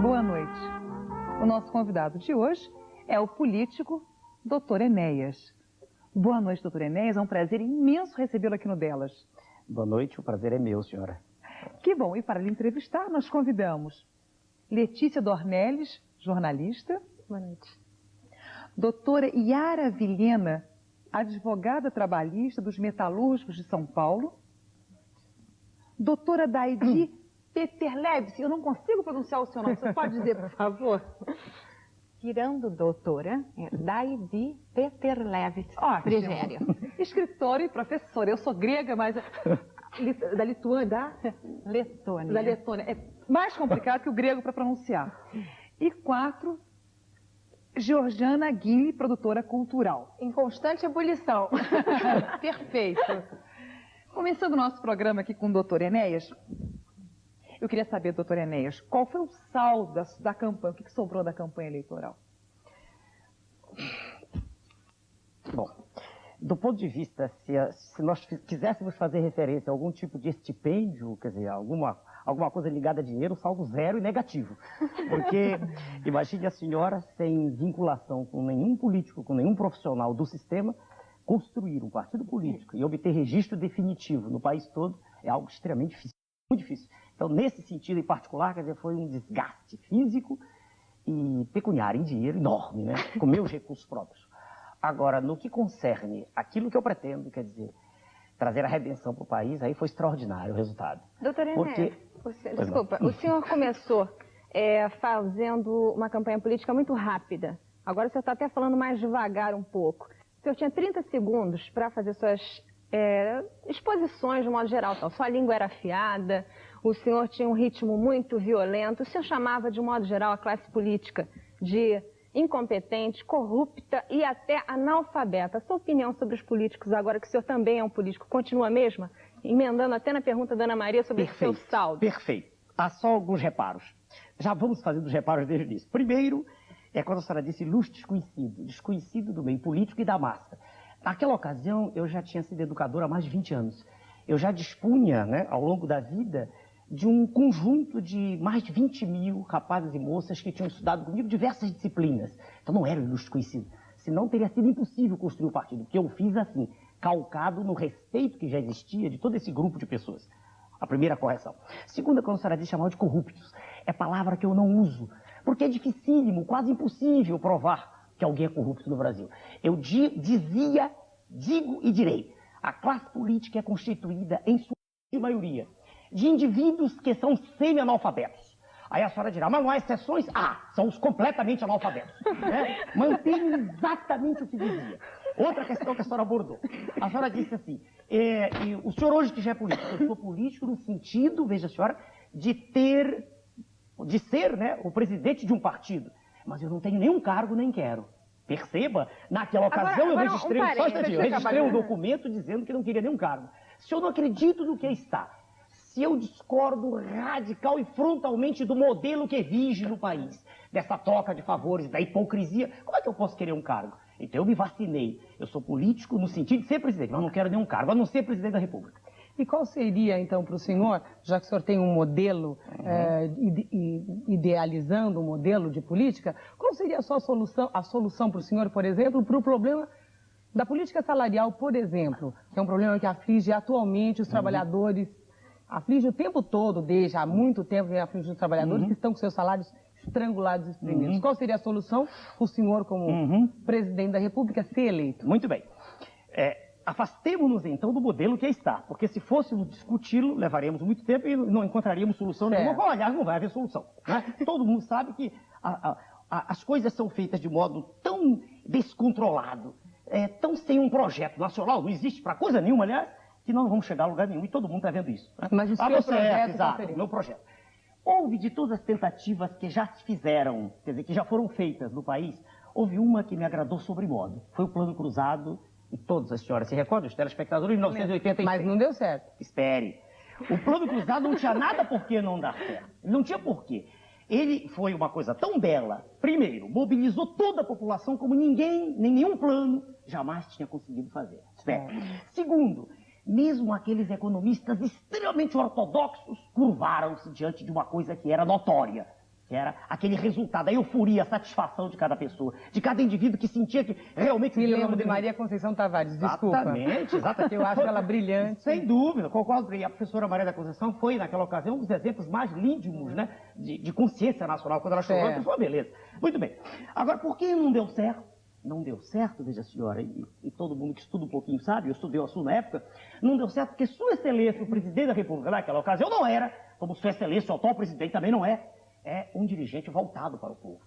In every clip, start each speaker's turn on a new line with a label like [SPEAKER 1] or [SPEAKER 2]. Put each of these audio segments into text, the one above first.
[SPEAKER 1] Boa noite. O nosso convidado de hoje é o político Dr. Enéas. Boa noite, Dr. Enéas. É um prazer imenso recebê-lo aqui no Delas.
[SPEAKER 2] Boa noite, o prazer é meu, senhora.
[SPEAKER 1] Que bom. E para lhe entrevistar, nós convidamos Letícia Dornelles, jornalista.
[SPEAKER 3] Boa noite.
[SPEAKER 1] Doutora Yara Vilhena, advogada trabalhista dos metalúrgicos de São Paulo. Doutora Daidi Peterlevski, eu não consigo pronunciar o seu nome, você pode dizer, por favor?
[SPEAKER 3] Tirando doutora, é Daidi Peterlevski, Frigério.
[SPEAKER 1] Escritora e professora. Eu sou grega, mas da Lituânia, da Letônia. É mais complicado que o grego para pronunciar. E 4, Georgiana Guille, produtora cultural.
[SPEAKER 3] Em constante ebulição.
[SPEAKER 1] Perfeito. Começando o nosso programa aqui com o Dr. Enéas, eu queria saber, doutor Enéas, qual foi o saldo da campanha, o que sobrou da campanha eleitoral?
[SPEAKER 2] Bom, do ponto de vista, se nós quiséssemos fazer referência a algum tipo de estipêndio, quer dizer, alguma coisa ligada a dinheiro, saldo zero e negativo. Porque imagine a senhora sem vinculação com nenhum político, com nenhum profissional do sistema, construir um partido político e obter registro definitivo no país todo é algo extremamente difícil, muito difícil. Então, nesse sentido em particular, quer dizer, foi um desgaste físico e pecuniário em dinheiro enorme, né? Com meus recursos próprios. Agora, no que concerne aquilo que eu pretendo, quer dizer, trazer a redenção para o país, aí foi extraordinário o resultado.
[SPEAKER 3] Doutor Enéas, desculpa, o senhor começou fazendo uma campanha política muito rápida. Agora o senhor está até falando mais devagar um pouco. O senhor tinha 30 segundos para fazer suas exposições de modo geral. Então, sua língua era afiada, o senhor tinha um ritmo muito violento, o senhor chamava de modo geral a classe política de incompetente, corrupta e até analfabeta. A sua opinião sobre os políticos agora, que o senhor também é um político, continua a mesma? Emendando até na pergunta da Ana Maria sobre o seu saldo.
[SPEAKER 2] Perfeito. Há só alguns reparos. Já vamos fazendo os reparos desde o início. Primeiro, é quando a senhora disse ilustre desconhecido do meio político e da massa. Naquela ocasião, eu já tinha sido educador há mais de 20 anos. Eu já dispunha, né, ao longo da vida, de um conjunto de mais de 20 mil rapazes e moças que tinham estudado comigo diversas disciplinas. Então não era um ilustre conhecido. Senão teria sido impossível construir o partido, porque eu fiz assim, calcado no respeito que já existia de todo esse grupo de pessoas. A primeira correção. Segunda, quando a senhora diz chamar de corruptos, é palavra que eu não uso, porque é dificílimo, quase impossível provar que alguém é corrupto no Brasil. Eu digo e direi, a classe política é constituída, em sua maioria, de indivíduos que são semi-analfabetos. Aí a senhora dirá, mas não há exceções? São os completamente analfabetos. Né? Mantenho exatamente o que dizia. Outra questão que a senhora abordou. A senhora disse assim, o senhor hoje que já é político, eu sou político no sentido, veja a senhora, de ser, né, o presidente de um partido. Mas eu não tenho nenhum cargo, nem quero. Perceba, naquela ocasião eu registrei um documento dizendo que não queria nenhum cargo. Se eu não acredito no que está, se eu discordo radical e frontalmente do modelo que vige no país, dessa troca de favores, da hipocrisia, como é que eu posso querer um cargo? Então eu me vacinei. Eu sou político no sentido de ser presidente, mas não quero nenhum cargo, a não ser presidente da República.
[SPEAKER 1] E qual seria, então, para o senhor, já que o senhor tem um modelo, idealizando um modelo de política, qual seria a solução para o senhor, por exemplo, para o problema da política salarial, por exemplo, que é um problema que aflige atualmente os trabalhadores, aflige o tempo todo, desde há muito tempo, vem aflige os trabalhadores que estão com seus salários estrangulados e exprimidos. Qual seria a solução para o senhor, como presidente da República, ser eleito?
[SPEAKER 2] Muito bem. Afastemos-nos, então, do modelo que está, porque se fôssemos discuti-lo, levaríamos muito tempo e não encontraríamos solução nenhuma. Aliás, não vai haver solução. Né? Todo mundo sabe que as coisas são feitas de modo tão descontrolado, tão sem um projeto nacional, não existe para coisa nenhuma, aliás, que não vamos chegar a lugar nenhum, e todo mundo está vendo isso. Né?
[SPEAKER 1] Mas o seu projeto,
[SPEAKER 2] exato, o meu projeto. Houve de todas as tentativas que já se fizeram, quer dizer, que já foram feitas no país, houve uma que me agradou sobremodo, foi o Plano Cruzado. E todas as senhoras se recordam, os telespectadores, em 1986.
[SPEAKER 1] Mas não deu certo.
[SPEAKER 2] Espere. O Plano Cruzado não tinha nada por que não dar certo. Não tinha porquê. Ele foi uma coisa tão bela. Primeiro, mobilizou toda a população como ninguém, nem nenhum plano, jamais tinha conseguido fazer. Espere. Segundo, mesmo aqueles economistas extremamente ortodoxos curvaram-se diante de uma coisa que era notória. que era aquele resultado, a euforia, a satisfação de cada pessoa, de cada indivíduo que sentia que realmente...
[SPEAKER 1] Me lembro de Maria Conceição Tavares, desculpa.
[SPEAKER 2] Exatamente.
[SPEAKER 1] Eu acho ela brilhante.
[SPEAKER 2] Sem dúvida, concordo. E a professora Maria da Conceição foi, naquela ocasião, um dos exemplos mais lindíssimos, né, de consciência nacional, quando ela chorou, que foi uma beleza. Muito bem. Agora, por que não deu certo? Não deu certo, veja a senhora, e todo mundo que estuda um pouquinho sabe, eu estudei o assunto na época, não deu certo porque Sua Excelência, o presidente da República naquela ocasião, não era, como Sua Excelência, o atual presidente também não é um dirigente voltado para o povo.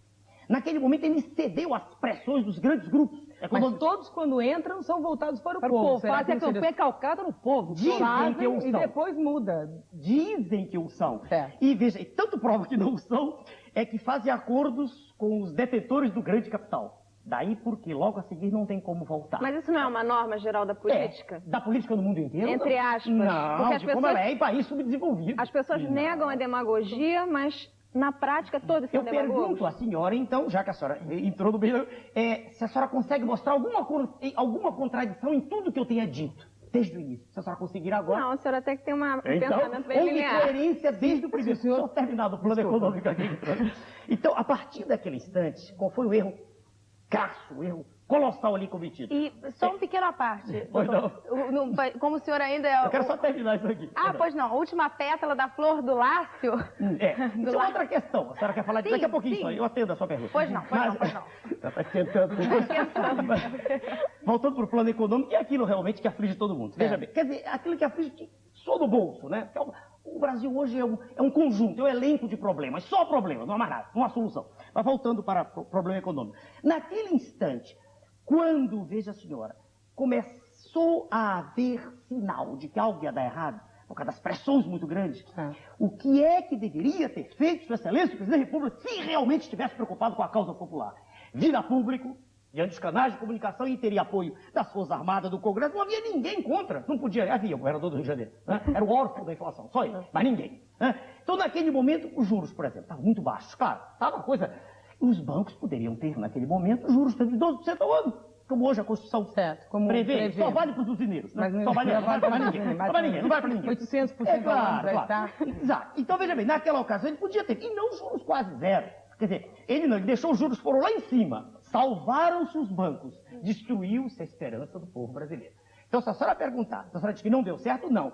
[SPEAKER 2] Naquele momento ele cedeu às pressões dos grandes grupos.
[SPEAKER 1] Mas todos, quando entram, são voltados para o povo.
[SPEAKER 4] Fazem a campanha calcada no povo.
[SPEAKER 2] Dizem que o são.
[SPEAKER 1] E depois muda.
[SPEAKER 2] Dizem que o são. E veja, e tanto prova que não são, é que fazem acordos com os detentores do grande capital. Daí porque logo a seguir não tem como voltar.
[SPEAKER 3] Mas isso não é uma norma geral da política?
[SPEAKER 2] Da política no mundo inteiro?
[SPEAKER 3] Entre aspas.
[SPEAKER 2] Não,
[SPEAKER 3] porque
[SPEAKER 2] de como ela é em país subdesenvolvido.
[SPEAKER 3] As pessoas negam a demagogia, mas na prática todos são demagogos.
[SPEAKER 2] Eu pergunto à senhora, então, já que a senhora entrou no meio, se a senhora consegue mostrar alguma contradição em tudo que eu tenha dito, desde o início. Se a senhora conseguir agora...
[SPEAKER 3] Não, a senhora até que tem um
[SPEAKER 2] então,
[SPEAKER 3] pensamento bem linear.
[SPEAKER 2] Coerência desde o primeiro. Só terminado o plano econômico aqui. Então, a partir daquele instante, qual foi o erro crasso, o erro colossal ali cometido?
[SPEAKER 4] E só um pequeno à parte.
[SPEAKER 2] Pois não.
[SPEAKER 4] Como o senhor ainda é...
[SPEAKER 2] Eu quero só terminar isso aqui.
[SPEAKER 4] Pois não. A última pétala da flor do Lácio.
[SPEAKER 2] Isso é outra questão. A senhora quer falar disso? Daqui a pouquinho só. Eu atendo a sua pergunta.
[SPEAKER 4] Pois não.
[SPEAKER 2] Já está esquentando. Voltando para o plano econômico, que é aquilo realmente que aflige todo mundo. Veja bem. Quer dizer, aquilo que aflige que só do bolso, né? O Brasil hoje é um conjunto, é um elenco de problemas. Só problemas, não há mais nada, não há solução. Mas voltando para o problema econômico. Naquele instante, quando, veja a senhora, começou a haver sinal de que algo ia dar errado, por causa das pressões muito grandes, o que é que deveria ter feito Sua Excelência, o Presidente da República, se realmente estivesse preocupado com a causa popular? Vir a público, diante dos canais de comunicação, e teria apoio das Forças Armadas, do Congresso, não havia ninguém contra, não podia, havia o governador do Rio de Janeiro, né? Era o órfão da inflação, só ele, mas ninguém. Né? Então, naquele momento, os juros, por exemplo, estavam muito baixos, claro, estava uma coisa... Os bancos poderiam ter, naquele momento, juros de 12% ao ano, como hoje a Constituição prevê. Só vale para os usineiros, né? Só vale para ninguém. Não vale para ninguém.
[SPEAKER 1] 800% ao ano para estar.
[SPEAKER 2] Exato. Então, veja bem, naquela ocasião ele podia ter, e não juros quase zero. Quer dizer, ele deixou os juros foram lá em cima, salvaram-se os bancos, destruiu-se a esperança do povo brasileiro. Então, se a senhora perguntar, se a senhora diz que não deu certo, não.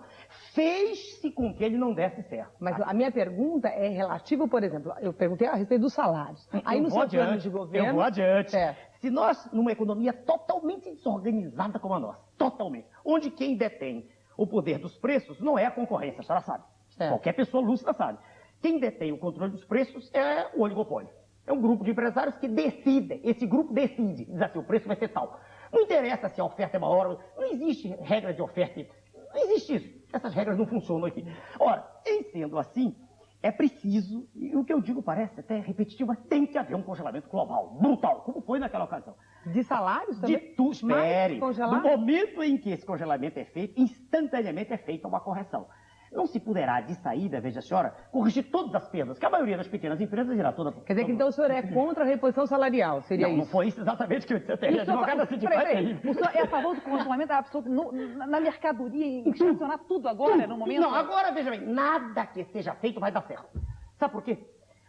[SPEAKER 2] Fez-se com que ele não desse certo.
[SPEAKER 1] Mas a minha pergunta é relativa, por exemplo, eu perguntei a respeito dos salários. Aí no seu plano de governo...
[SPEAKER 2] Eu vou adiante. Se nós, numa economia totalmente desorganizada como a nossa, totalmente, onde quem detém o poder dos preços não é a concorrência, a senhora sabe. Qualquer pessoa lúcida sabe. Quem detém o controle dos preços é o oligopólio. É um grupo de empresários que decidem, esse grupo decide, diz assim, o preço vai ser tal. Não interessa se a oferta é maior, não existe regra de oferta, não existe isso. Essas regras não funcionam aqui. Ora, em sendo assim, é preciso, e o que eu digo parece até repetitivo, mas tem que haver um congelamento global, brutal, como foi naquela ocasião.
[SPEAKER 1] De salários também?
[SPEAKER 2] De tudo, espere. No momento em que esse congelamento é feito, instantaneamente é feita uma correção. Não se poderá, de saída, veja a senhora, corrigir todas as perdas, que a maioria das pequenas empresas irá toda...
[SPEAKER 1] Quer dizer que então o senhor é contra a reposição salarial, seria isso?
[SPEAKER 2] Não foi isso exatamente que eu disse. Eu teria advogada sindical.
[SPEAKER 4] O senhor é a favor do congelamento absoluto na mercadoria e estacionar tudo agora, no momento?
[SPEAKER 2] Não, agora, veja bem, nada que seja feito vai dar certo. Sabe por quê?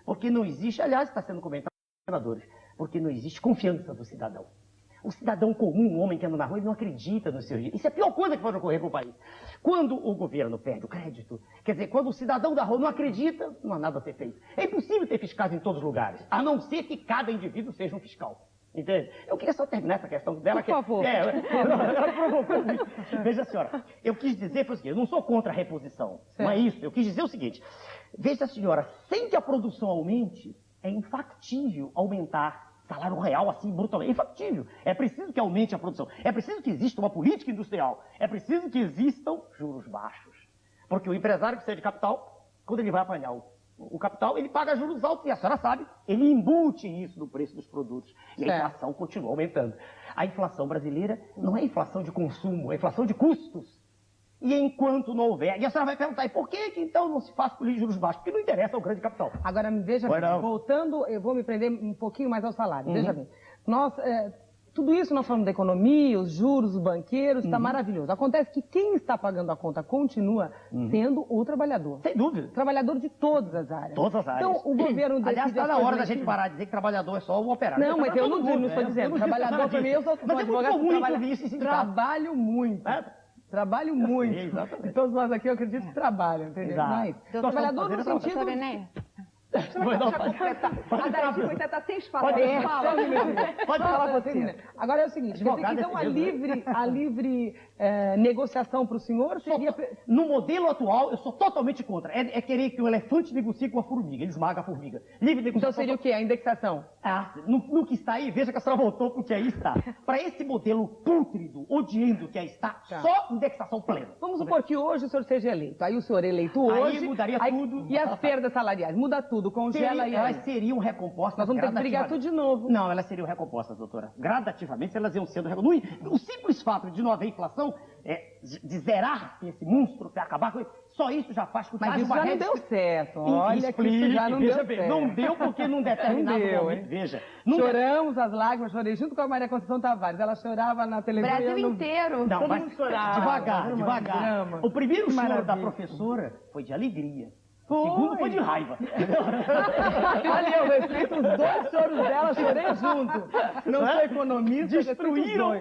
[SPEAKER 2] Porque não existe, aliás, está sendo comentado pelos senadores, porque não existe confiança do cidadão. O cidadão comum, o homem que anda na rua, ele não acredita nos seus direitos. Isso é a pior coisa que pode ocorrer com o país. Quando o governo perde o crédito, quer dizer, quando o cidadão da rua não acredita, não há nada a ser feito. É impossível ter fiscais em todos os lugares, a não ser que cada indivíduo seja um fiscal. Entende? Eu queria só terminar essa questão dela.
[SPEAKER 1] Por favor.
[SPEAKER 2] Ela provocou muito. Veja, senhora, eu quis dizer foi o seguinte, eu não sou contra a reposição, não é isso. Eu quis dizer o seguinte, veja, senhora, sem que a produção aumente, é infactível aumentar salário real assim brutalmente. É infactível. É preciso que aumente a produção. É preciso que exista uma política industrial. É preciso que existam juros baixos. Porque o empresário que precisa de capital, quando ele vai apanhar o capital, ele paga juros altos. E a senhora sabe, ele embute isso no preço dos produtos. E a inflação continua aumentando. A inflação brasileira não é inflação de consumo, é inflação de custos. E enquanto não houver... E a senhora vai perguntar, e por que então não se faz política de juros baixos? Porque não interessa ao grande capital.
[SPEAKER 1] Agora, veja bem, voltando, eu vou me prender um pouquinho mais ao salário. Veja bem, nós Tudo isso nós falamos da economia, os juros, os banqueiros, está maravilhoso. Acontece que quem está pagando a conta continua sendo o trabalhador.
[SPEAKER 2] Sem dúvida.
[SPEAKER 1] Trabalhador de todas as áreas.
[SPEAKER 2] Todas as áreas.
[SPEAKER 1] Então, o governo decide...
[SPEAKER 2] Aliás, está na hora da gente parar de dizer que trabalhador é só o operário.
[SPEAKER 1] Não, mas eu não estou dizendo. Trabalhador, para mim, eu sou advogado que trabalha. Trabalho muito. Trabalho muito.
[SPEAKER 2] Sei, exatamente.
[SPEAKER 1] E todos nós aqui, eu acredito que trabalham, entendeu?
[SPEAKER 2] Exato.
[SPEAKER 1] Mas, trabalhador no sentido...
[SPEAKER 4] Deixa eu completar. A Daí foi tentar sem falar.
[SPEAKER 1] Pode falar você. Agora é o seguinte, então a livre negociação para o senhor seria...
[SPEAKER 2] No modelo atual, eu sou totalmente contra. É querer que o elefante negocie com a formiga, ele esmaga a formiga. Livre negociação.
[SPEAKER 1] Então seria o quê? A indexação?
[SPEAKER 2] No que está aí, veja que a senhora voltou para o que aí está. Para esse modelo pútrido, odiando que aí está, só indexação plena.
[SPEAKER 1] Vamos supor que hoje o senhor seja eleito. Aí o senhor é eleito hoje...
[SPEAKER 2] Aí mudaria tudo.
[SPEAKER 1] E as perdas salariais? Muda tudo, congela e...
[SPEAKER 2] Elas seriam recompostas.
[SPEAKER 1] Nós vamos ter que brigar tudo de novo.
[SPEAKER 2] Não, elas seriam recompostas, doutora. Gradativamente, elas iam sendo recompostas. O simples fato de não haver inflação, de zerar esse monstro, de acabar com ele, só isso já faz com que
[SPEAKER 1] Mas isso já não deu certo. Olha que isso já não deu certo.
[SPEAKER 2] Não deu porque num determinado momento, veja.
[SPEAKER 1] Choramos as lágrimas, chorei junto com a Maria Conceição Tavares. Ela chorava na televisão.
[SPEAKER 3] Brasil inteiro.
[SPEAKER 2] Não,
[SPEAKER 1] todo
[SPEAKER 2] mas
[SPEAKER 1] mundo chorava.
[SPEAKER 2] devagar. O primeiro choro da professora foi de alegria. O segundo foi de raiva.
[SPEAKER 1] Olha, eu respeito os dois choros dela, chorei junto. Não sou economista,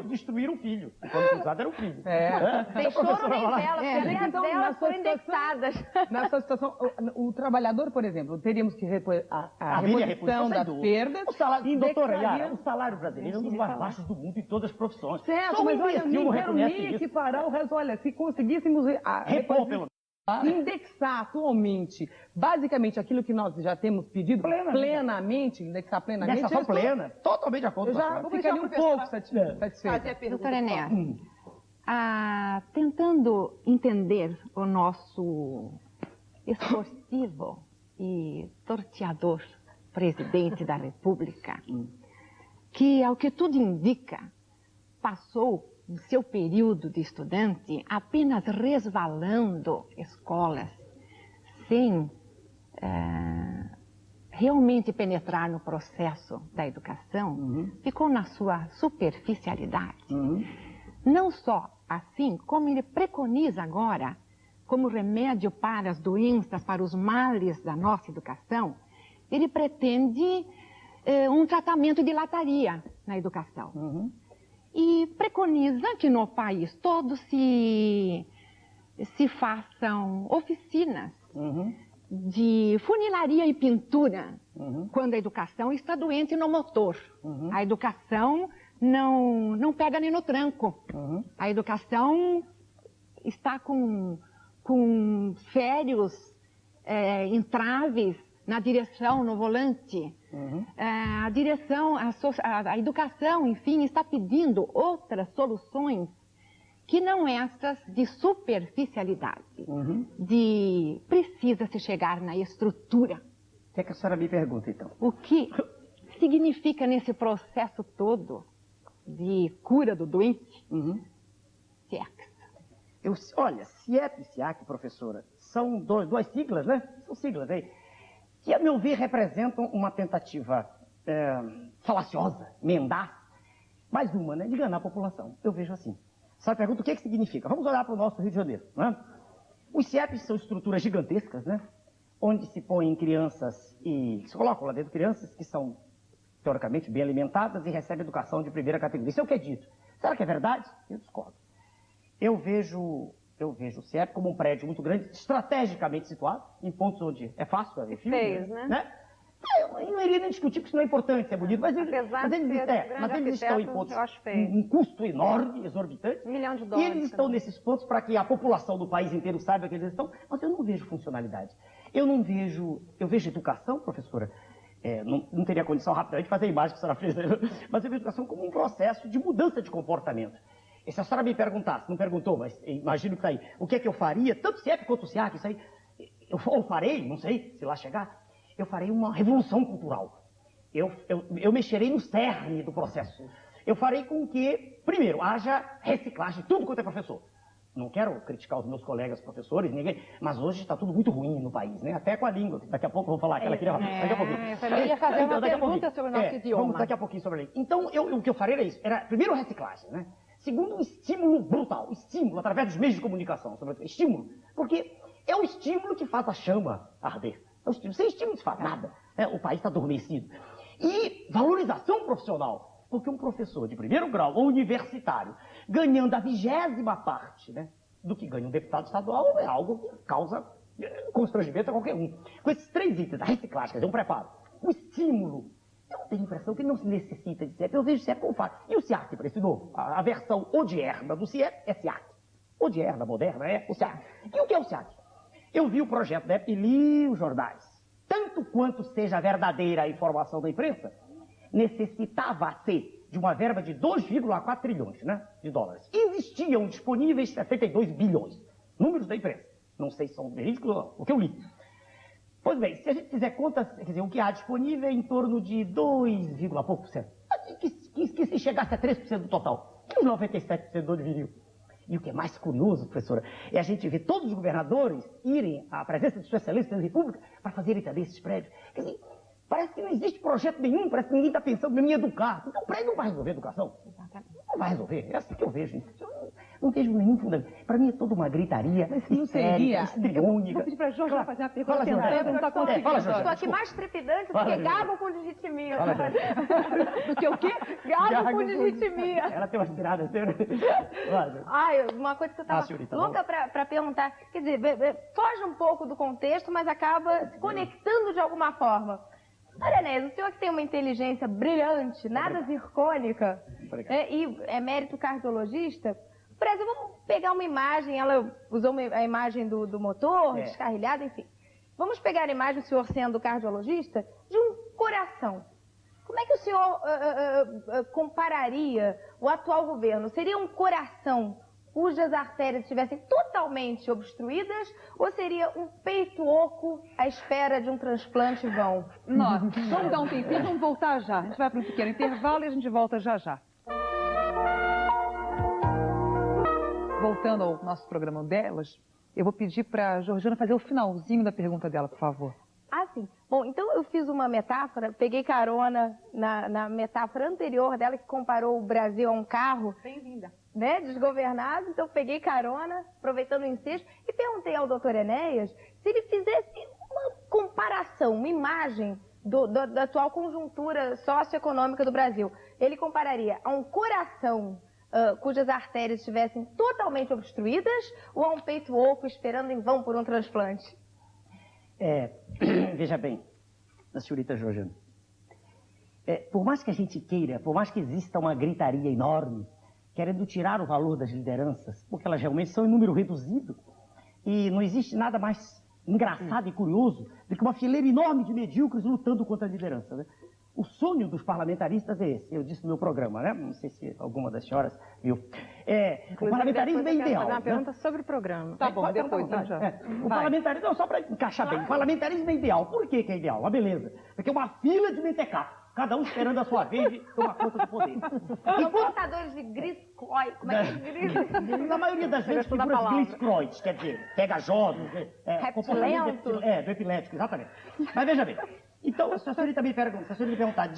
[SPEAKER 2] Destruíram o filho. Quando cruzado era o filho.
[SPEAKER 3] Tem choro nem dela, porque nem as delas foram indexadas.
[SPEAKER 1] Na sua situação, o trabalhador, por exemplo, teríamos que repor a reposição das perdas.
[SPEAKER 2] Doutora Yara, o salário brasileiro é um dos mais baixos do mundo em todas as profissões.
[SPEAKER 1] Certo, mas olha, eu não quero nem equiparar o resto. Olha, se conseguíssemos
[SPEAKER 2] repor pelo
[SPEAKER 1] indexar atualmente, basicamente, aquilo que nós já temos pedido plenamente, indexar plenamente.
[SPEAKER 2] Indexação plena, totalmente de acordo.
[SPEAKER 1] Eu já ficaria um pouco satisfeita.
[SPEAKER 3] Doutora Enéa, tentando entender o nosso extorsivo e torteador presidente da República, que, ao que tudo indica, passou no seu período de estudante apenas resvalando escolas, sem realmente penetrar no processo da educação, ficou na sua superficialidade. Não só assim, como ele preconiza agora, como remédio para as doenças, para os males da nossa educação, ele pretende um tratamento de lataria na educação. E preconiza que no país todo se façam oficinas de funilaria e pintura, quando a educação está doente no motor. A educação não pega nem no tranco. A educação está com sérios entraves na direção, no volante. A educação, enfim, está pedindo outras soluções que não essas de superficialidade, precisa-se chegar na estrutura.
[SPEAKER 2] O que é que a senhora me pergunta, então?
[SPEAKER 3] O que significa nesse processo todo de cura do doente? CIEPS.
[SPEAKER 2] Olha, CIEP e SIAC, professora, são duas siglas, né? São siglas aí. Que, a meu ver, representam uma tentativa falaciosa, mendaz, mais uma, né, de enganar a população. Eu vejo assim. Sabe, pergunta o que significa? Vamos olhar para o nosso Rio de Janeiro. Né? Os CIEPs são estruturas gigantescas, né? Onde se põem crianças e se colocam lá dentro crianças que são, teoricamente, bem alimentadas e recebem educação de primeira categoria. Isso é o que é dito. Será que é verdade? Eu discordo. Eu vejo o CIEP como um prédio muito grande, estrategicamente situado, em pontos onde é fácil haver filme. Né? Eu não iria nem discutir, porque isso não é importante, é bonito, mas eles estão em pontos, um custo enorme, exorbitante.
[SPEAKER 3] $1 milhão.
[SPEAKER 2] E eles estão nesses pontos para que a população do país inteiro saiba que eles estão, mas eu não vejo funcionalidade. Eu vejo educação, professora, não teria condição rapidamente de fazer a imagem que a senhora fez, né? Mas eu vejo educação como um processo de mudança de comportamento. E se a senhora me perguntasse, não perguntou, mas imagino que está aí, o que é que eu faria, tanto CIEP quanto o SIAC, isso aí, eu farei, não sei se lá chegar, eu farei uma revolução cultural. Eu mexerei no cerne do processo. Eu farei com que, primeiro, haja reciclagem, tudo quanto é professor. Não quero criticar os meus colegas professores, ninguém, mas hoje está tudo muito ruim no país, né? Até com a língua. Daqui a pouco eu vou falar aquela aqui. Daqui a pouquinho.
[SPEAKER 4] Eu ia fazer uma pergunta sobre o nosso idioma.
[SPEAKER 2] Vamos daqui a pouquinho sobre a língua. Então, o que eu farei era isso. Era, primeiro, reciclagem, né? Segundo, um estímulo brutal. Estímulo, através dos meios de comunicação. Estímulo. Porque é o estímulo que faz a chama arder. É o estímulo. Sem estímulo não se faz nada. O país está adormecido. E valorização profissional. Porque um professor de primeiro grau ou universitário ganhando a 20ª parte, né, do que ganha um deputado estadual é algo que causa constrangimento a qualquer um. Com esses 3 itens, a reciclagem, quer dizer, um preparo, o estímulo, eu tenho a impressão que não se necessita de CIEP, eu vejo CIEP como fácil. E o SIAC para esse novo? A versão odierna do CIEP é SIAC. Odierna, moderna, é o SIAC. E o que é o SIAC? Eu vi o projeto da e li os jornais. Tanto quanto seja verdadeira a informação da imprensa, necessitava-se de uma verba de 2,4 trilhões, né, de dólares. Existiam disponíveis 72 bilhões. Números da imprensa. Não sei se são verídicos ou o que eu li. Pois bem, se a gente fizer contas, quer dizer, o que há disponível é em torno de 2, pouco por cento. Que se chegasse a 3% do total, os 97% de onde viriam? E o que é mais curioso, professora, é a gente ver todos os governadores irem à presença de Sua Excelência da República para fazerem também esses prédios. Quer dizer, parece que não existe projeto nenhum, parece que ninguém está pensando em educar. Então o prédio não vai resolver a educação. Não vai resolver. É assim que eu vejo. Eu não vejo nenhum fundamento. Para mim é toda uma gritaria.
[SPEAKER 1] Mas não seria.
[SPEAKER 4] Vou pedir para a Jorge fazer uma pergunta. Não está conseguindo.
[SPEAKER 3] Estou aqui mais trepidante do que gago com digitimia.
[SPEAKER 4] Do que o quê?
[SPEAKER 3] Gago com digitimia.
[SPEAKER 2] Ela tem umas tiradas.
[SPEAKER 3] Ai, uma coisa que eu estava louca para perguntar. Quer dizer, foge um pouco do contexto, mas acaba se conectando de alguma forma. Doutor Enéas, o senhor que tem uma inteligência brilhante, nada zircônica, e é mérito cardiologista, por exemplo, vamos pegar uma imagem, ela usou a imagem do motor, descarrilhado, enfim. Vamos pegar a imagem, o senhor sendo cardiologista, de um coração. Como é que o senhor compararia o atual governo? Seria um coração cujas artérias estivessem totalmente obstruídas, ou seria um peito oco à espera de um transplante vão?
[SPEAKER 4] Nossa, vamos dar um tempinho, vamos voltar já. A gente vai para um pequeno intervalo e a gente volta já já. Voltando ao nosso programa delas, eu vou pedir para a Georgiana fazer o finalzinho da pergunta dela, por favor.
[SPEAKER 3] Ah, sim. Bom, então eu fiz uma metáfora, peguei carona na metáfora anterior dela, que comparou o Brasil a um carro.
[SPEAKER 4] Bem-vinda.
[SPEAKER 3] Né, desgovernado, então peguei carona, aproveitando o ensejo, e perguntei ao doutor Enéas se ele fizesse uma comparação, uma imagem da atual conjuntura socioeconômica do Brasil. Ele compararia a um coração cujas artérias estivessem totalmente obstruídas ou a um peito oco esperando em vão por um transplante?
[SPEAKER 2] Veja bem, a senhorita Georgiana, por mais que a gente queira, por mais que exista uma gritaria enorme, querendo tirar o valor das lideranças, porque elas realmente são em número reduzido. E não existe nada mais engraçado e curioso do que uma fileira enorme de medíocres lutando contra a liderança, né? O sonho dos parlamentaristas é esse, eu disse no meu programa, né? Não sei se alguma das senhoras viu. O parlamentarismo é ideal.
[SPEAKER 3] Fazer uma pergunta sobre o programa.
[SPEAKER 4] Tá bom, depois já.
[SPEAKER 2] O parlamentarismo, não, só para encaixar bem, o parlamentarismo é ideal. Por que é ideal? Uma beleza. Porque é uma fila de mentecato. Cada um esperando a sua vez de tomar conta do poder.
[SPEAKER 3] São portadores de gliscói. Como é que é?
[SPEAKER 2] Na maioria das vezes, figuras gliscróides, quer dizer, pega jovens, comportamento do epilético, exatamente. Mas veja bem, então, se a senhora me perguntar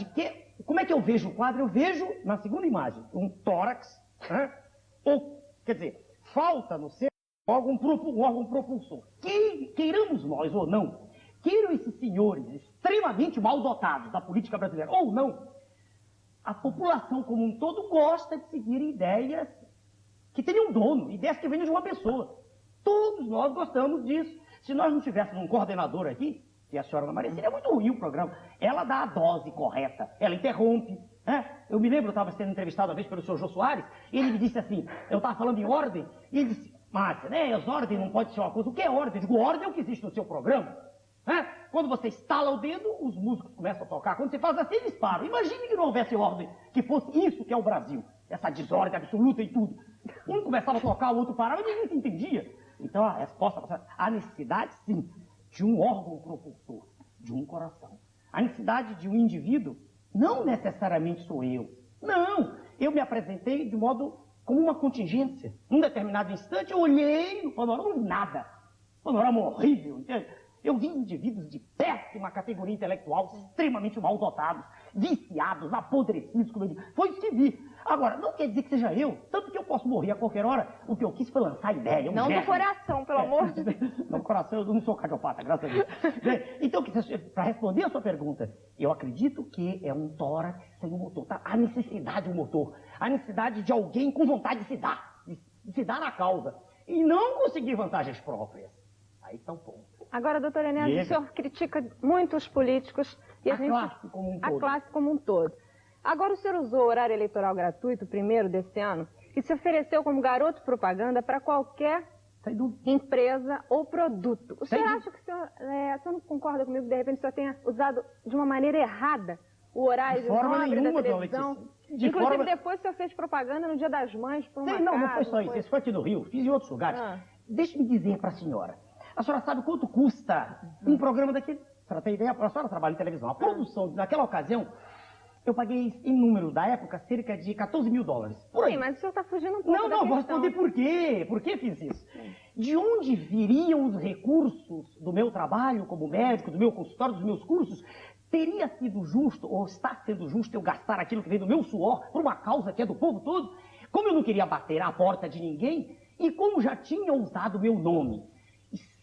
[SPEAKER 2] como é que eu vejo o quadro, eu vejo, na segunda imagem, um tórax, ou, quer dizer, falta no ser um órgão propulsor. Queiramos nós ou não, queiram esses senhores extremamente mal dotados da política brasileira, ou não, a população como um todo gosta de seguir ideias que tenham dono, ideias que venham de uma pessoa. Todos nós gostamos disso. Se nós não tivéssemos um coordenador aqui, que é a senhora Ana Maria, seria muito ruim o programa. Ela dá a dose correta, ela interrompe. Eu me lembro, eu estava sendo entrevistado uma vez pelo senhor Jô Soares, e ele me disse assim, eu estava falando em ordem, e ele disse, Márcia, né, as ordens não pode ser uma coisa. O que é ordem? Eu digo, ordem é o que existe no seu programa. Quando você estala o dedo, os músicos começam a tocar. Quando você faz assim, eles param. Imagine que não houvesse ordem, que fosse isso que é o Brasil. Essa desordem absoluta em tudo. Um começava a tocar, o outro parava, e ninguém se entendia. Então a resposta, a necessidade, sim, de um órgão propulsor, de um coração. A necessidade de um indivíduo, não necessariamente sou eu. Não, eu me apresentei de modo como uma contingência. Num determinado instante, eu olhei no panorama, não vi nada. Panorama horrível, entende? Eu vi indivíduos de péssima categoria intelectual, extremamente mal dotados, viciados, apodrecidos, como eu digo. Foi isso que vi. Agora, não quer dizer que seja eu, tanto que eu posso morrer a qualquer hora. O que eu quis foi lançar ideia.
[SPEAKER 3] Não do coração, pelo amor de Deus.
[SPEAKER 2] Não, do coração, eu não sou cardiopata, graças a Deus. Então, para responder a sua pergunta, eu acredito que é um tórax sem um motor. Tá? A necessidade do motor, a necessidade de alguém com vontade de se dar na causa, e não conseguir vantagens próprias. Aí está o ponto.
[SPEAKER 3] Agora, doutor Enéas, o senhor critica muito os políticos e a
[SPEAKER 2] classe como um todo.
[SPEAKER 3] A classe como um todo. Agora, o senhor usou o horário eleitoral gratuito, primeiro desse ano, e se ofereceu como garoto propaganda para qualquer empresa ou produto. O senhor acha que o senhor não concorda comigo que de repente o senhor tenha usado de uma maneira errada o horário de nobre da televisão? Inclusive, depois o senhor fez propaganda no Dia das Mães por uma casa.
[SPEAKER 2] Não foi só isso. Isso foi aqui no Rio. Fiz em outros lugares. Deixe-me dizer para a senhora sabe quanto custa um programa daquele? A senhora tem ideia? A senhora trabalha em televisão. A produção, naquela ocasião, eu paguei, em número da época, cerca de 14 mil dólares.
[SPEAKER 3] Sim, mas o senhor está fugindo um pouco da
[SPEAKER 2] Não, vou responder por quê. Por que fiz isso? De onde viriam os recursos do meu trabalho como médico, do meu consultório, dos meus cursos? Teria sido justo, ou está sendo justo, eu gastar aquilo que vem do meu suor por uma causa que é do povo todo? Como eu não queria bater à porta de ninguém, e como já tinha usado meu nome,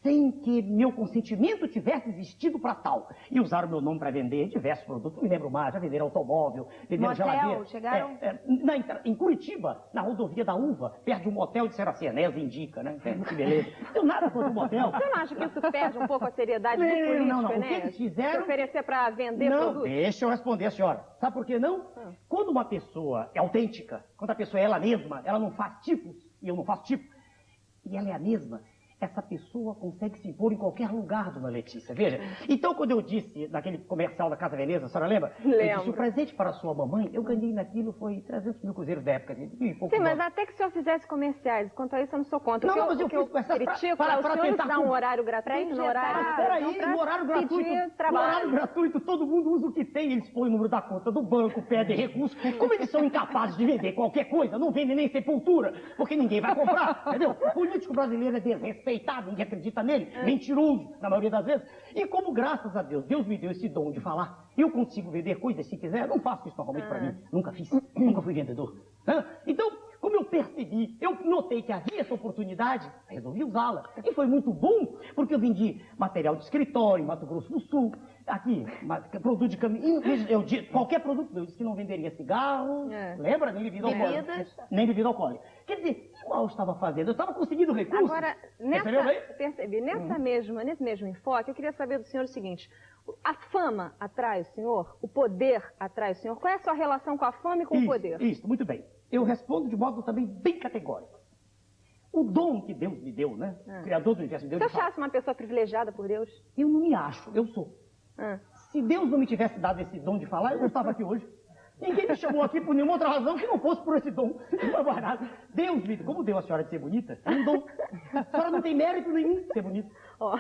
[SPEAKER 2] sem que meu consentimento tivesse existido para tal. E usaram meu nome para vender diversos produtos, não me lembro mais, já venderam automóvel, venderam geladeira.
[SPEAKER 3] Chegaram?
[SPEAKER 2] Em Curitiba, na rodovia da Uva, perto de um motel, disseram assim, Enéas indica, né? Que beleza. Eu nada contra o motel.
[SPEAKER 3] Você não acha que isso perde um pouco a seriedade do político,
[SPEAKER 2] Não.
[SPEAKER 3] Enéas?
[SPEAKER 2] O que eles fizeram...
[SPEAKER 3] Oferecer para vender produtos?
[SPEAKER 2] Não, deixa eu responder a senhora. Sabe por que não? Quando uma pessoa é autêntica, quando a pessoa é ela mesma, ela não faz tipos, e eu não faço tipo, e ela é a mesma, essa pessoa consegue se impor em qualquer lugar, dona Letícia. Veja, então quando eu disse naquele comercial da Casa Veneza, a senhora lembra?
[SPEAKER 3] Lembro.
[SPEAKER 2] Eu disse, o presente para a sua mamãe, eu ganhei naquilo, foi 300 mil cruzeiros da época.
[SPEAKER 3] Sim, mas até que o senhor fizesse comerciais, quanto a isso eu não sou contra.
[SPEAKER 2] Não, mas eu
[SPEAKER 3] fiz
[SPEAKER 2] com essa...
[SPEAKER 3] critico para o senhor dar um horário gratuito, no horário
[SPEAKER 2] gratuito, todo mundo usa o que tem, eles põem o número da conta do banco, pedem recurso. Como eles são incapazes de vender qualquer coisa, não vendem nem sepultura, porque ninguém vai comprar, entendeu? O político brasileiro é desrespeitado, ninguém acredita nele, mentiroso, na maioria das vezes. E como, graças a Deus, Deus me deu esse dom de falar, eu consigo vender coisas se quiser, eu não faço isso normalmente para mim, nunca fiz, nunca fui vendedor. Então, como eu percebi, eu notei que havia essa oportunidade, resolvi usá-la. E foi muito bom, porque eu vendi material de escritório em Mato Grosso do Sul, aqui, produto de caminho, qualquer produto, eu disse que não venderia cigarro, lembra? Nem bebida alcoólica. Nem bebida alcoólica. Quer dizer, igual eu estava fazendo, eu estava conseguindo recursos.
[SPEAKER 3] Agora, nesse mesmo enfoque, eu queria saber do senhor o seguinte, a fama atrai o senhor? O poder atrai o senhor? Qual é a sua relação com a fama e com o poder?
[SPEAKER 2] Isso, muito bem. Eu respondo de modo também bem categórico. O dom que Deus me deu, né? O Criador do universo me deu.
[SPEAKER 3] Você achasse uma pessoa privilegiada por Deus?
[SPEAKER 2] Eu não me acho, eu sou. Se Deus não me tivesse dado esse dom de falar, eu não estava aqui hoje. Ninguém me chamou aqui por nenhuma outra razão que não fosse por esse dom. Não é nada. Deus me deu. Como deu a senhora de ser bonita? É um dom. A senhora não tem mérito nenhum de ser bonita.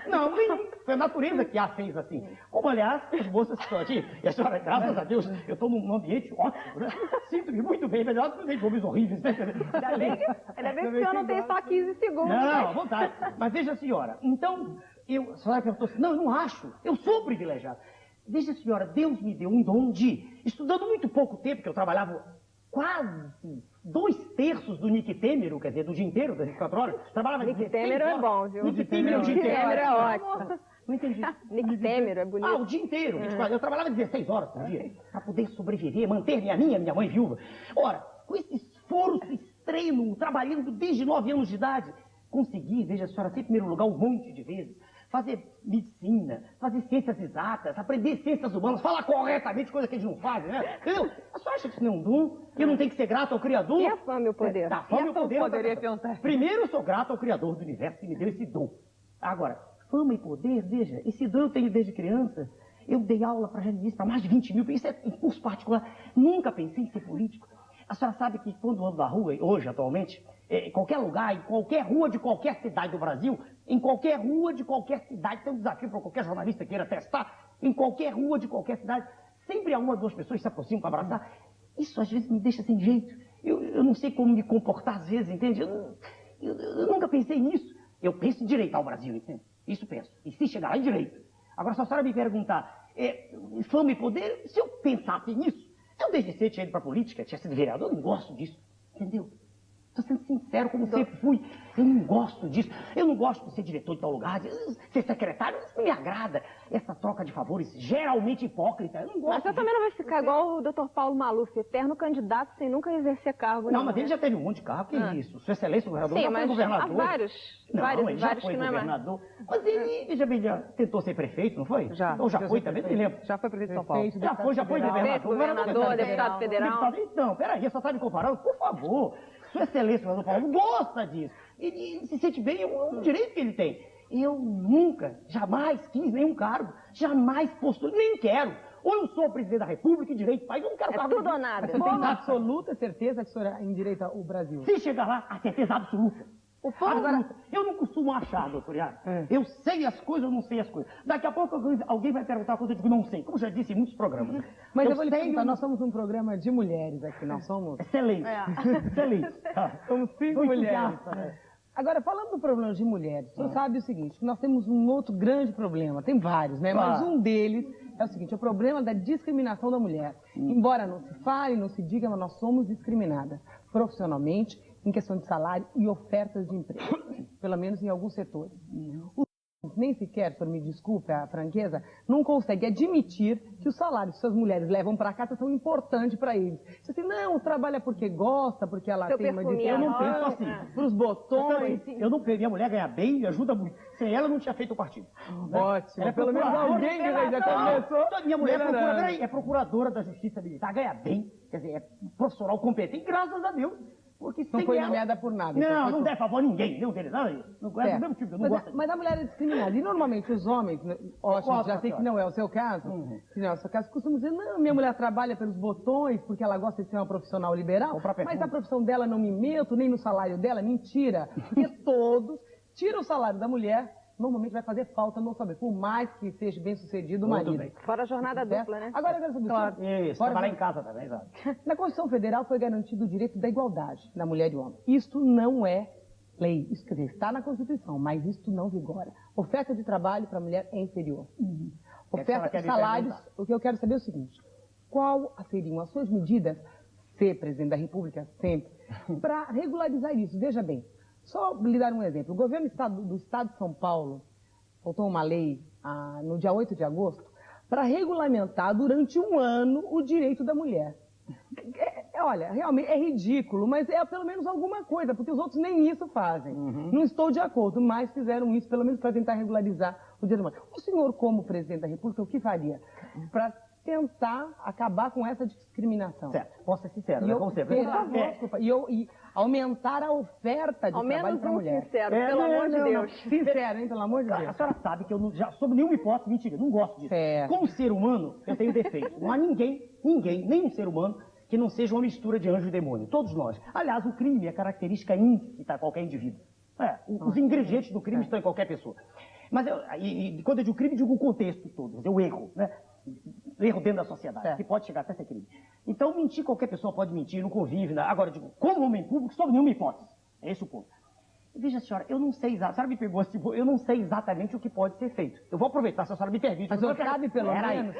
[SPEAKER 2] Não, nenhum. Foi a natureza que a fez assim. Como, aliás, as moças que estão aqui, e a senhora, graças a Deus, eu estou num ambiente ótimo, né? Sinto-me muito bem, melhor do que homens horríveis. Né?
[SPEAKER 3] Ainda bem que o senhor não tem só 15 segundos.
[SPEAKER 2] Não, à vontade. Mas veja a senhora, então, a senhora perguntou assim, não, eu não acho, eu sou privilegiado. Veja, senhora, Deus me deu um dom de, estudando muito pouco tempo, que eu trabalhava quase 2/3 do Nick Temer, quer dizer, do dia inteiro, das 24 horas. Trabalhava
[SPEAKER 3] Nick Temer é bom, viu?
[SPEAKER 2] Nick Temer
[SPEAKER 3] é ótimo.
[SPEAKER 2] Não entendi.
[SPEAKER 3] Nick Temer é bonito.
[SPEAKER 2] O dia inteiro. Eu trabalhava 16 horas por dia, para poder sobreviver, manter-me a minha mãe viúva. Ora, com esse esforço extremo, trabalhando desde 9 anos de idade, consegui, veja, a senhora, em primeiro lugar, um monte de vezes, fazer medicina, fazer ciências exatas, aprender ciências humanas, falar corretamente, coisa que a gente não faz, né? Entendeu? A senhora acha que isso não é um dom? Eu não tenho que ser grato ao Criador?
[SPEAKER 3] E a fama e o poder?
[SPEAKER 2] A fama e o poder.
[SPEAKER 4] Poderia perguntar.
[SPEAKER 2] Primeiro, eu sou grato ao Criador do universo que me deu esse dom. Agora, fama e poder, veja, esse dom eu tenho desde criança. Eu dei aula para jornalistas, para mais de 20 mil, isso é em curso particular. Nunca pensei em ser político. A senhora sabe que quando ando na rua, hoje, atualmente, em qualquer lugar, em qualquer rua de qualquer cidade do Brasil, em qualquer rua de qualquer cidade, tem um desafio para qualquer jornalista queira testar, em qualquer rua de qualquer cidade, sempre há 1 ou 2 pessoas que se aproximam para abraçar. Isso às vezes me deixa sem jeito. Eu não sei como me comportar às vezes, entende? Eu nunca pensei nisso. Eu penso em direitar o Brasil, entende? Isso penso. E se chegar lá, em direito. Agora, se a senhora me perguntar, fama e poder, se eu pensasse nisso, eu desde cedo tinha ido para a política, tinha sido vereador, eu não gosto disso, entendeu? Estou sendo sincero, como sempre fui. Eu não gosto disso. Eu não gosto de ser diretor de tal lugar, de ser secretário. Isso não me agrada. Essa troca de favores, geralmente hipócrita. Eu não gosto.
[SPEAKER 3] Mas você também não vai ficar igual o Dr. Paulo Maluf, eterno candidato sem nunca exercer cargo.
[SPEAKER 2] Não, mas ele já teve um monte de cargo. Que isso? Sua Excelência, o governador,
[SPEAKER 3] sim,
[SPEAKER 2] já foi governador.
[SPEAKER 3] Há vários.
[SPEAKER 2] Ele já foi governador. Mas ele, veja bem, já tentou ser prefeito, não foi?
[SPEAKER 4] Já.
[SPEAKER 2] Ou já foi também, não me lembro.
[SPEAKER 4] Já foi prefeito de São Paulo.
[SPEAKER 2] Já foi
[SPEAKER 3] governador, deputado federal.
[SPEAKER 2] Então, peraí, você está me comparando? Por favor. Sua Excelência, o Paulo, gosta disso. Ele se sente bem, é um direito que ele tem. Eu nunca, jamais quis nenhum cargo, jamais postulei, nem quero. Ou eu sou presidente da República e direito do país, eu não quero cargo.
[SPEAKER 3] Tudo ou nada.
[SPEAKER 1] Você tem absoluta certeza que o senhor endireita o Brasil?
[SPEAKER 2] Se chegar lá, a certeza absoluta. Agora, eu não costumo achar, doutor Iago. Eu sei as coisas, eu não sei as coisas. Daqui a pouco alguém vai perguntar coisa, eu digo, não sei. Como já disse em muitos programas.
[SPEAKER 1] Mas eu vou lhe perguntar, nós somos um programa de mulheres aqui, nós somos...
[SPEAKER 2] Excelente, excelente.
[SPEAKER 1] Somos 5 mulheres. Agora, falando do problema de mulheres, o senhor sabe o seguinte, que nós temos um outro grande problema, tem vários, né? Mas um deles é o seguinte, é o problema da discriminação da mulher. Embora não se fale, não se diga, mas nós somos discriminadas profissionalmente, em questão de salário e ofertas de emprego, pelo menos em alguns setores. Nem sequer, o senhor me desculpe a franqueza, não consegue admitir que os salários que suas mulheres levam para casa são importantes para eles. Você assim, não, trabalha porque gosta, porque ela tem uma diferença.
[SPEAKER 2] Eu não penso assim.
[SPEAKER 1] Para os botões.
[SPEAKER 2] Eu não penso, minha mulher ganha bem, me ajuda muito. Sem ela, não tinha feito o partido.
[SPEAKER 1] Ótimo. Pelo menos alguém que já começou.
[SPEAKER 2] Minha mulher é procuradora da Justiça Militar, ganha bem, quer dizer, é profissional competente, graças a Deus. Porque
[SPEAKER 1] não foi nomeada por nada.
[SPEAKER 2] Não, não der favor a ninguém, nenhum deles, nada disso. Não é do mesmo tipo, eu não gosto.
[SPEAKER 1] Mas a mulher é discriminada. E normalmente os homens, ótimo, já sei que não é o seu caso, que não é o seu caso, costumam dizer, não, minha mulher trabalha pelos botões, porque ela gosta de ser uma profissional liberal, mas a profissão dela não me meto, nem no salário dela, mentira. Porque todos tiram o salário da mulher, normalmente vai fazer falta no saber, por mais que seja bem sucedido o marido.
[SPEAKER 3] Fora a jornada dupla, né?
[SPEAKER 1] Agora eu quero saber,
[SPEAKER 2] claro, isso, trabalhar em casa também, sabe?
[SPEAKER 1] Na Constituição Federal foi garantido o direito da igualdade da mulher e do homem. Isto não é lei, isso quer dizer, está na Constituição, mas isto não vigora. Oferta de trabalho para a mulher é inferior. Oferta de salários, o que eu quero saber é o seguinte, qual seriam as suas medidas, ser presidente da República sempre, para regularizar isso? Veja bem, só lhe dar um exemplo. O governo do Estado de São Paulo votou uma lei no dia 8 de agosto para regulamentar durante um ano o direito da mulher. Olha, realmente é ridículo, mas é pelo menos alguma coisa, porque os outros nem isso fazem. Não estou de acordo, mas fizeram isso pelo menos para tentar regularizar o direito da mulher. O senhor, como presidente da República, o que faria para tentar acabar com essa discriminação?
[SPEAKER 2] Certo, posso ser sincero, né? Como sempre.
[SPEAKER 1] E aumentar a oferta de trabalho para a mulher.
[SPEAKER 3] Sincero, pelo amor de Deus.
[SPEAKER 1] Sincero, hein, pelo amor de Deus.
[SPEAKER 2] A senhora sabe que eu já, sob nenhuma hipótese, mentira, não gosto disso. Como ser humano, eu tenho defeito. Não há ninguém, nenhum ser humano, que não seja uma mistura de anjo e demônio. Todos nós. Aliás, o crime é característica íncita a qualquer indivíduo. Os ingredientes do crime estão em qualquer pessoa. Mas quando eu digo crime, digo o contexto todo, o erro, né? Erro dentro da sociedade, que pode chegar até ser crime. Então, mentir, qualquer pessoa pode mentir, não convive. Agora, eu digo, como homem público, sob nenhuma hipótese. É esse o ponto. Veja, senhora, eu não sei exatamente, a senhora me pegou assim, eu não sei exatamente o que pode ser feito. Eu vou aproveitar, se a senhora me permite.
[SPEAKER 1] Mas você sabe, pelo menos,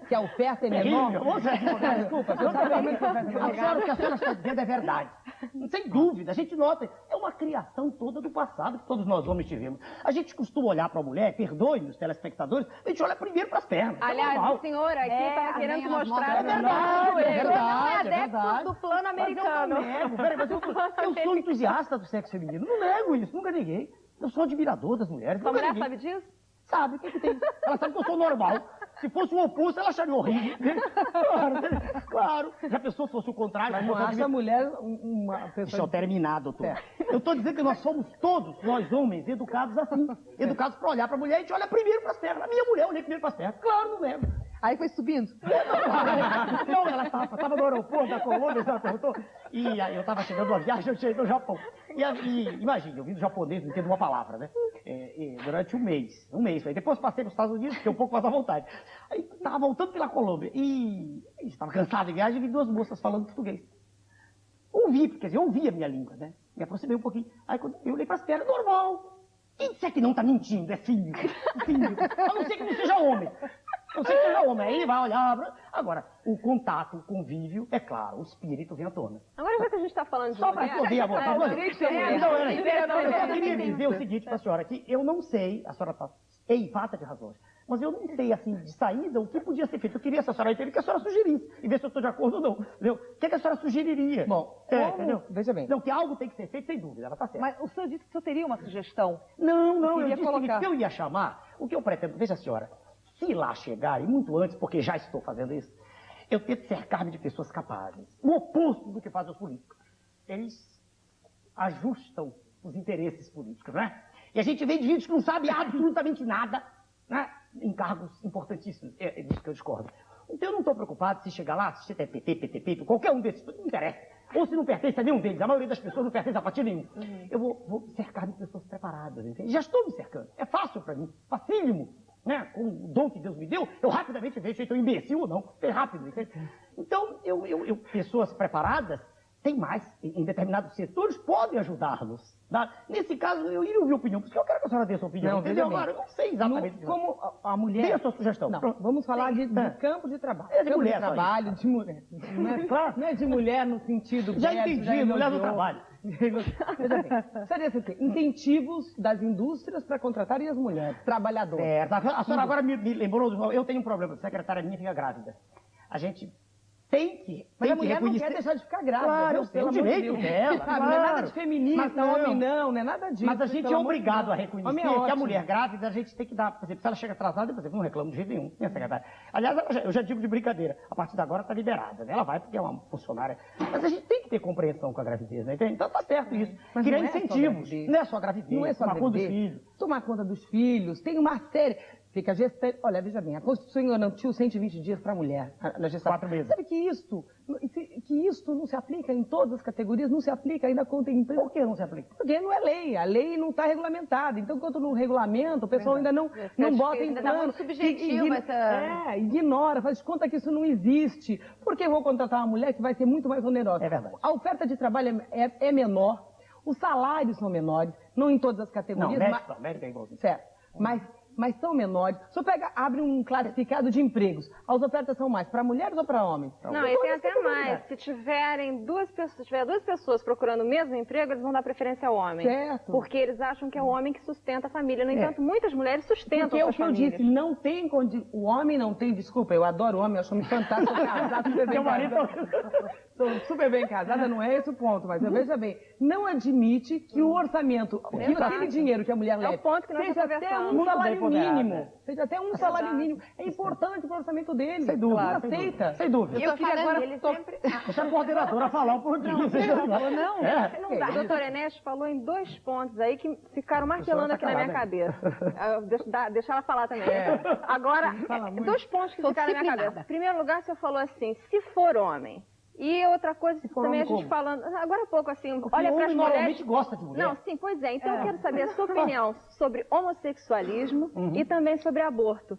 [SPEAKER 1] que a oferta é menor? Desculpa, você sabe realmente que a oferta é menor?
[SPEAKER 2] O que a senhora está dizendo é verdade. Sem dúvida, a gente nota, é uma criação toda do passado que todos nós homens tivemos. A gente costuma olhar para a mulher, perdoe-me os telespectadores, a gente olha primeiro para as pernas.
[SPEAKER 3] Aliás, o senhor aqui está querendo mostrar...
[SPEAKER 2] É verdade.
[SPEAKER 3] Do plano americano.
[SPEAKER 2] Eu sou entusiasta do sexo feminino, não nego isso, nunca neguei. Eu sou admirador das mulheres.
[SPEAKER 3] Sua mulher sabe disso?
[SPEAKER 2] Sabe, o que tem? Ela sabe que eu sou normal. Se fosse o oposto, ela acharia horrível. Claro. Já pensou se fosse o contrário?
[SPEAKER 1] Mas não acha a mulher uma pessoa...
[SPEAKER 2] Deixa eu terminar, doutor. Eu estou dizendo que nós somos todos, nós homens, educados assim. Educados para olhar para a mulher, a gente olha primeiro para as pernas. A minha mulher, eu olhei primeiro para as pernas. Claro, não lembro.
[SPEAKER 4] Aí foi subindo?
[SPEAKER 2] Não, ela estava no aeroporto da Colômbia, ela perguntou. E aí eu estava chegando uma viagem, eu cheguei no Japão. E imagina, eu vim do japonês, não entendo uma palavra, né? Durante um mês. Aí depois passei para os Estados Unidos, fiquei um pouco mais à vontade. Aí estava voltando pela Colômbia e estava cansado de viagem e vi duas moças falando português. O vi, porque eu ouvi a minha língua, né? Me aproximei um pouquinho. Aí quando eu olhei para as pernas, normal. Quem disser que não está mentindo, é cínico. A não ser que não seja homem. Não sei que seja homem, aí vai olhar. Agora, o contato, o convívio, é claro, o espírito vem à tona.
[SPEAKER 3] Agora já que a gente está falando de
[SPEAKER 2] só para responder a vontade. Eu só queria
[SPEAKER 3] dizer
[SPEAKER 2] dizer o seguinte para a senhora, que eu não sei, a senhora está enfata de razões, mas eu não sei, assim, de saída, o que podia ser feito. Eu queria, se a senhora entender, que a senhora sugerisse, e ver se eu estou de acordo ou não. Entendeu? O que, é que a senhora sugeriria?
[SPEAKER 1] Bom,
[SPEAKER 2] entendeu?
[SPEAKER 1] Veja bem.
[SPEAKER 2] Não, que algo tem que ser feito, sem dúvida, ela está certa.
[SPEAKER 4] Mas o senhor disse que o senhor teria uma sugestão.
[SPEAKER 2] Não, eu
[SPEAKER 4] queria
[SPEAKER 2] disse
[SPEAKER 4] colocar.
[SPEAKER 2] que eu ia chamar, o que eu pretendo, veja a senhora, se lá chegar, e muito antes, porque já estou fazendo isso, eu tento cercar-me de pessoas capazes. O oposto do que fazem os políticos. Eles ajustam os interesses políticos, né? E a gente vê de gente que não sabe absolutamente nada, né? Em cargos importantíssimos. É disso que eu discordo. Então eu não estou preocupado se chegar lá, se é PT, PTP, qualquer um desses, não interessa. Ou se não pertence a nenhum deles, a maioria das pessoas não pertence a partido nenhum. Eu vou cercar de pessoas preparadas, entende? Já estou me cercando. É fácil para mim, facílimo. Né? Com o dom que Deus me deu, eu rapidamente vejo se eu estou imbecil ou não. É rápido, entende? Então, pessoas preparadas, tem mais, em determinados setores, podem ajudá-los. Tá? Nesse caso, eu iria ouvir opinião, porque eu quero que a senhora dê a sua opinião.
[SPEAKER 1] Não,
[SPEAKER 2] entendeu? Agora, eu não sei exatamente.
[SPEAKER 1] Como a mulher...
[SPEAKER 2] Dê a sua sugestão.
[SPEAKER 1] Não,
[SPEAKER 2] Pronto.
[SPEAKER 1] vamos falar de campo de trabalho.
[SPEAKER 2] É de
[SPEAKER 1] campo
[SPEAKER 2] mulher,
[SPEAKER 1] de trabalho, de mulher. Não é de mulher no sentido...
[SPEAKER 2] Já entendi, mulher no trabalho.
[SPEAKER 1] Veja bem, seria assim, incentivos das indústrias para contratarem as mulheres, trabalhadoras.
[SPEAKER 2] Certo. A senhora agora me lembrou, eu tenho um problema, a secretária minha fica grávida. A gente tem que
[SPEAKER 1] Mas a mulher não quer deixar de ficar grávida.
[SPEAKER 2] Claro,
[SPEAKER 1] viu?
[SPEAKER 2] eu sei, o direito dela.
[SPEAKER 1] Claro. Não é nada de feminista,
[SPEAKER 2] Mas não,
[SPEAKER 1] homem não é nada disso.
[SPEAKER 2] Mas a gente é obrigado a reconhecer que a
[SPEAKER 1] ótimo.
[SPEAKER 2] mulher grávida, a gente tem que dar, por exemplo, se ela chega atrasada, por exemplo, não reclamo de jeito nenhum, minha secretária. Aliás, eu já digo de brincadeira, a partir de agora está liberada, né? Ela vai porque é uma funcionária. Mas a gente tem que ter compreensão com a gravidez, né? Então tá certo isso.
[SPEAKER 1] Mas
[SPEAKER 2] criar
[SPEAKER 1] não é
[SPEAKER 2] incentivos. Não é só a gravidez,
[SPEAKER 1] não é só
[SPEAKER 2] tomar conta dos
[SPEAKER 1] gravidez.
[SPEAKER 2] filhos.
[SPEAKER 1] Tomar conta dos filhos, tem uma série... Fica gestante. Olha, veja bem, a Constituição garantiu 120 dias para a mulher na gestação.
[SPEAKER 2] 4 meses.
[SPEAKER 1] Sabe que isto não se aplica em todas as categorias, não se aplica ainda quando tem empresa.
[SPEAKER 2] Por que não se aplica?
[SPEAKER 1] Porque não é lei, a lei não está regulamentada. Então, enquanto não regulamenta, o pessoal ainda não bota em plano.
[SPEAKER 3] Subjetivo
[SPEAKER 1] Ignora, faz de conta que isso não existe. Por que eu vou contratar uma mulher que vai ser muito mais onerosa?
[SPEAKER 2] É verdade.
[SPEAKER 1] A oferta de trabalho é menor, os salários são menores, não em todas as categorias.
[SPEAKER 2] Não, médico é igualzinho.
[SPEAKER 1] Certo, mas são menores. Se eu abre um classificado de empregos, as ofertas são mais para mulheres ou para homens?
[SPEAKER 3] Não, e tem até mais. Se tiver duas pessoas procurando o mesmo emprego, eles vão dar preferência ao homem.
[SPEAKER 1] Certo.
[SPEAKER 3] Porque eles acham que é o homem que sustenta a família. No entanto, muitas mulheres sustentam
[SPEAKER 1] Porque
[SPEAKER 3] suas
[SPEAKER 1] o que eu
[SPEAKER 3] famílias.
[SPEAKER 1] disse, não tem o homem não tem, desculpa, eu adoro o homem, eu acho homem fantástico, sou casada, super bem casada. Sou super bem casada, não é esse o ponto, mas veja bem, não admite que o orçamento, que aquele dinheiro que a mulher leva,
[SPEAKER 3] o ponto que nós
[SPEAKER 1] seja
[SPEAKER 3] estamos
[SPEAKER 1] até
[SPEAKER 3] conversando.
[SPEAKER 1] um salário mínimo.
[SPEAKER 2] né?
[SPEAKER 1] Seja até um salário mínimo. É importante para o orçamento dele.
[SPEAKER 2] Sem dúvida.
[SPEAKER 1] Não aceita.
[SPEAKER 2] Sem dúvida.
[SPEAKER 3] Eu queria agora... Ele sempre...
[SPEAKER 2] Deixa a coordenadora falar um pouquinho.
[SPEAKER 3] Não dá. O doutor Enéas falou em 2 pontos aí que ficaram martelando aqui na minha cabeça. Deixa ela falar também. Agora, 2 pontos que ficaram na minha cabeça. Em primeiro lugar, o senhor falou assim, se for homem. E outra coisa que também a gente falando, agora há pouco assim, olha para as mulheres...
[SPEAKER 2] normalmente gosta de mulher.
[SPEAKER 3] Não, sim, pois é. Então eu quero saber a sua opinião sobre homossexualismo e também sobre aborto.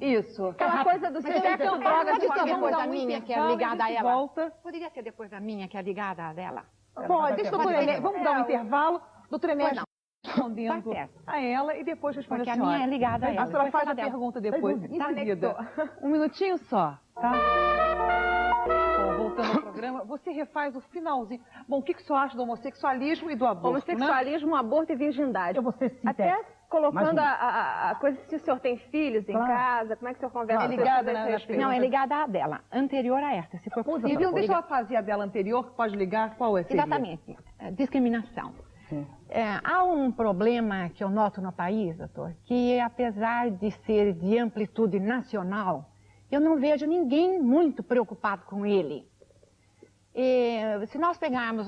[SPEAKER 4] Isso.
[SPEAKER 3] Aquela coisa do sexo, drogas,
[SPEAKER 5] Pode ser depois da minha, que é ligada a ela.
[SPEAKER 4] Volta.
[SPEAKER 5] Poderia ser depois da minha, que é ligada a dela.
[SPEAKER 4] Pode, deixa o doutor Enéas, vamos dar um intervalo. Doutor Enéas respondendo
[SPEAKER 5] Tá certo.
[SPEAKER 4] a ela e depois responde
[SPEAKER 5] Porque
[SPEAKER 4] a
[SPEAKER 5] a
[SPEAKER 4] senhora.
[SPEAKER 5] minha é ligada a ela.
[SPEAKER 4] A senhora
[SPEAKER 5] Depois
[SPEAKER 4] faz
[SPEAKER 5] fala
[SPEAKER 4] a
[SPEAKER 5] dela.
[SPEAKER 4] pergunta depois, em
[SPEAKER 3] Conectou.
[SPEAKER 4] seguida. Um minutinho só, tá? Bom, voltando ao programa, você refaz o finalzinho. Bom, o que o senhor acha do homossexualismo e do aborto,
[SPEAKER 3] homossexualismo, aborto e virgindade.
[SPEAKER 2] Eu vou ser sincero.
[SPEAKER 3] Até colocando a coisa, se o senhor tem filhos em casa, como é que o senhor conversa?
[SPEAKER 4] É ligada na
[SPEAKER 5] Não, é ligada à dela, anterior a esta, se for possível.
[SPEAKER 4] Deixa ela fazer a dela anterior, pode ligar, qual é?
[SPEAKER 5] Exatamente. Discriminação. Há um problema que eu noto no país, doutor, que apesar de ser de amplitude nacional, eu não vejo ninguém muito preocupado com ele. Se nós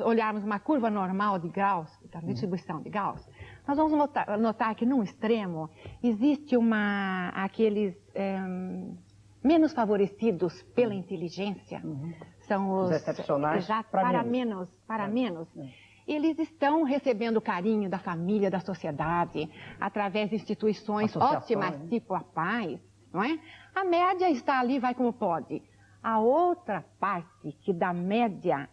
[SPEAKER 5] olharmos uma curva normal de Gauss, da distribuição de Gauss, nós vamos notar que num extremo existe aqueles menos favorecidos pela inteligência, são os
[SPEAKER 2] excepcionais
[SPEAKER 5] para menos. Eles estão recebendo o carinho da família, da sociedade, através de instituições ótimas, tipo a paz, não é? A média está ali, vai como pode. A outra parte que da média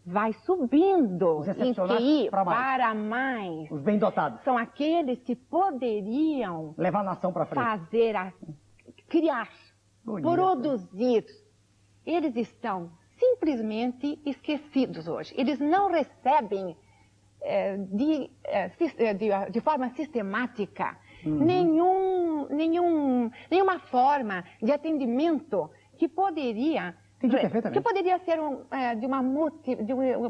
[SPEAKER 5] vai subindo
[SPEAKER 2] Os
[SPEAKER 5] em
[SPEAKER 2] excepcionais
[SPEAKER 5] QI
[SPEAKER 2] para mais. Os bem dotados.
[SPEAKER 5] São aqueles que poderiam
[SPEAKER 2] levar a nação para frente.
[SPEAKER 5] Criar, produzir. Eles estão simplesmente esquecidos hoje. Eles não recebem de forma sistemática nenhuma forma de atendimento que poderia ser um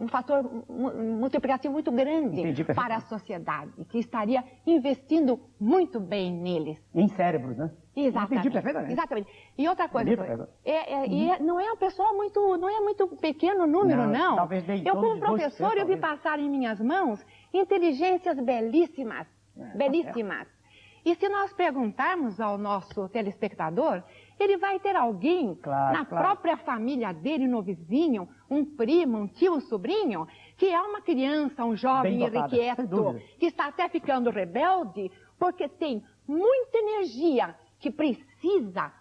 [SPEAKER 5] fator multiplicativo muito grande para a sociedade, que estaria investindo muito bem neles.
[SPEAKER 2] Em cérebros, né?
[SPEAKER 5] Exatamente.
[SPEAKER 2] Entendi perfeitamente.
[SPEAKER 5] Exatamente. E outra coisa, não é uma pessoa não é muito pequeno o número, não.
[SPEAKER 2] Talvez nem
[SPEAKER 5] eu, como professor, eu vi passar em minhas mãos inteligências belíssimas, belíssimas. E se nós perguntarmos ao nosso telespectador, ele vai ter alguém na própria família dele, no vizinho, um primo, um tio, um sobrinho, que é uma criança, um jovem irrequieto, que está até ficando rebelde, porque tem muita energia que precisa,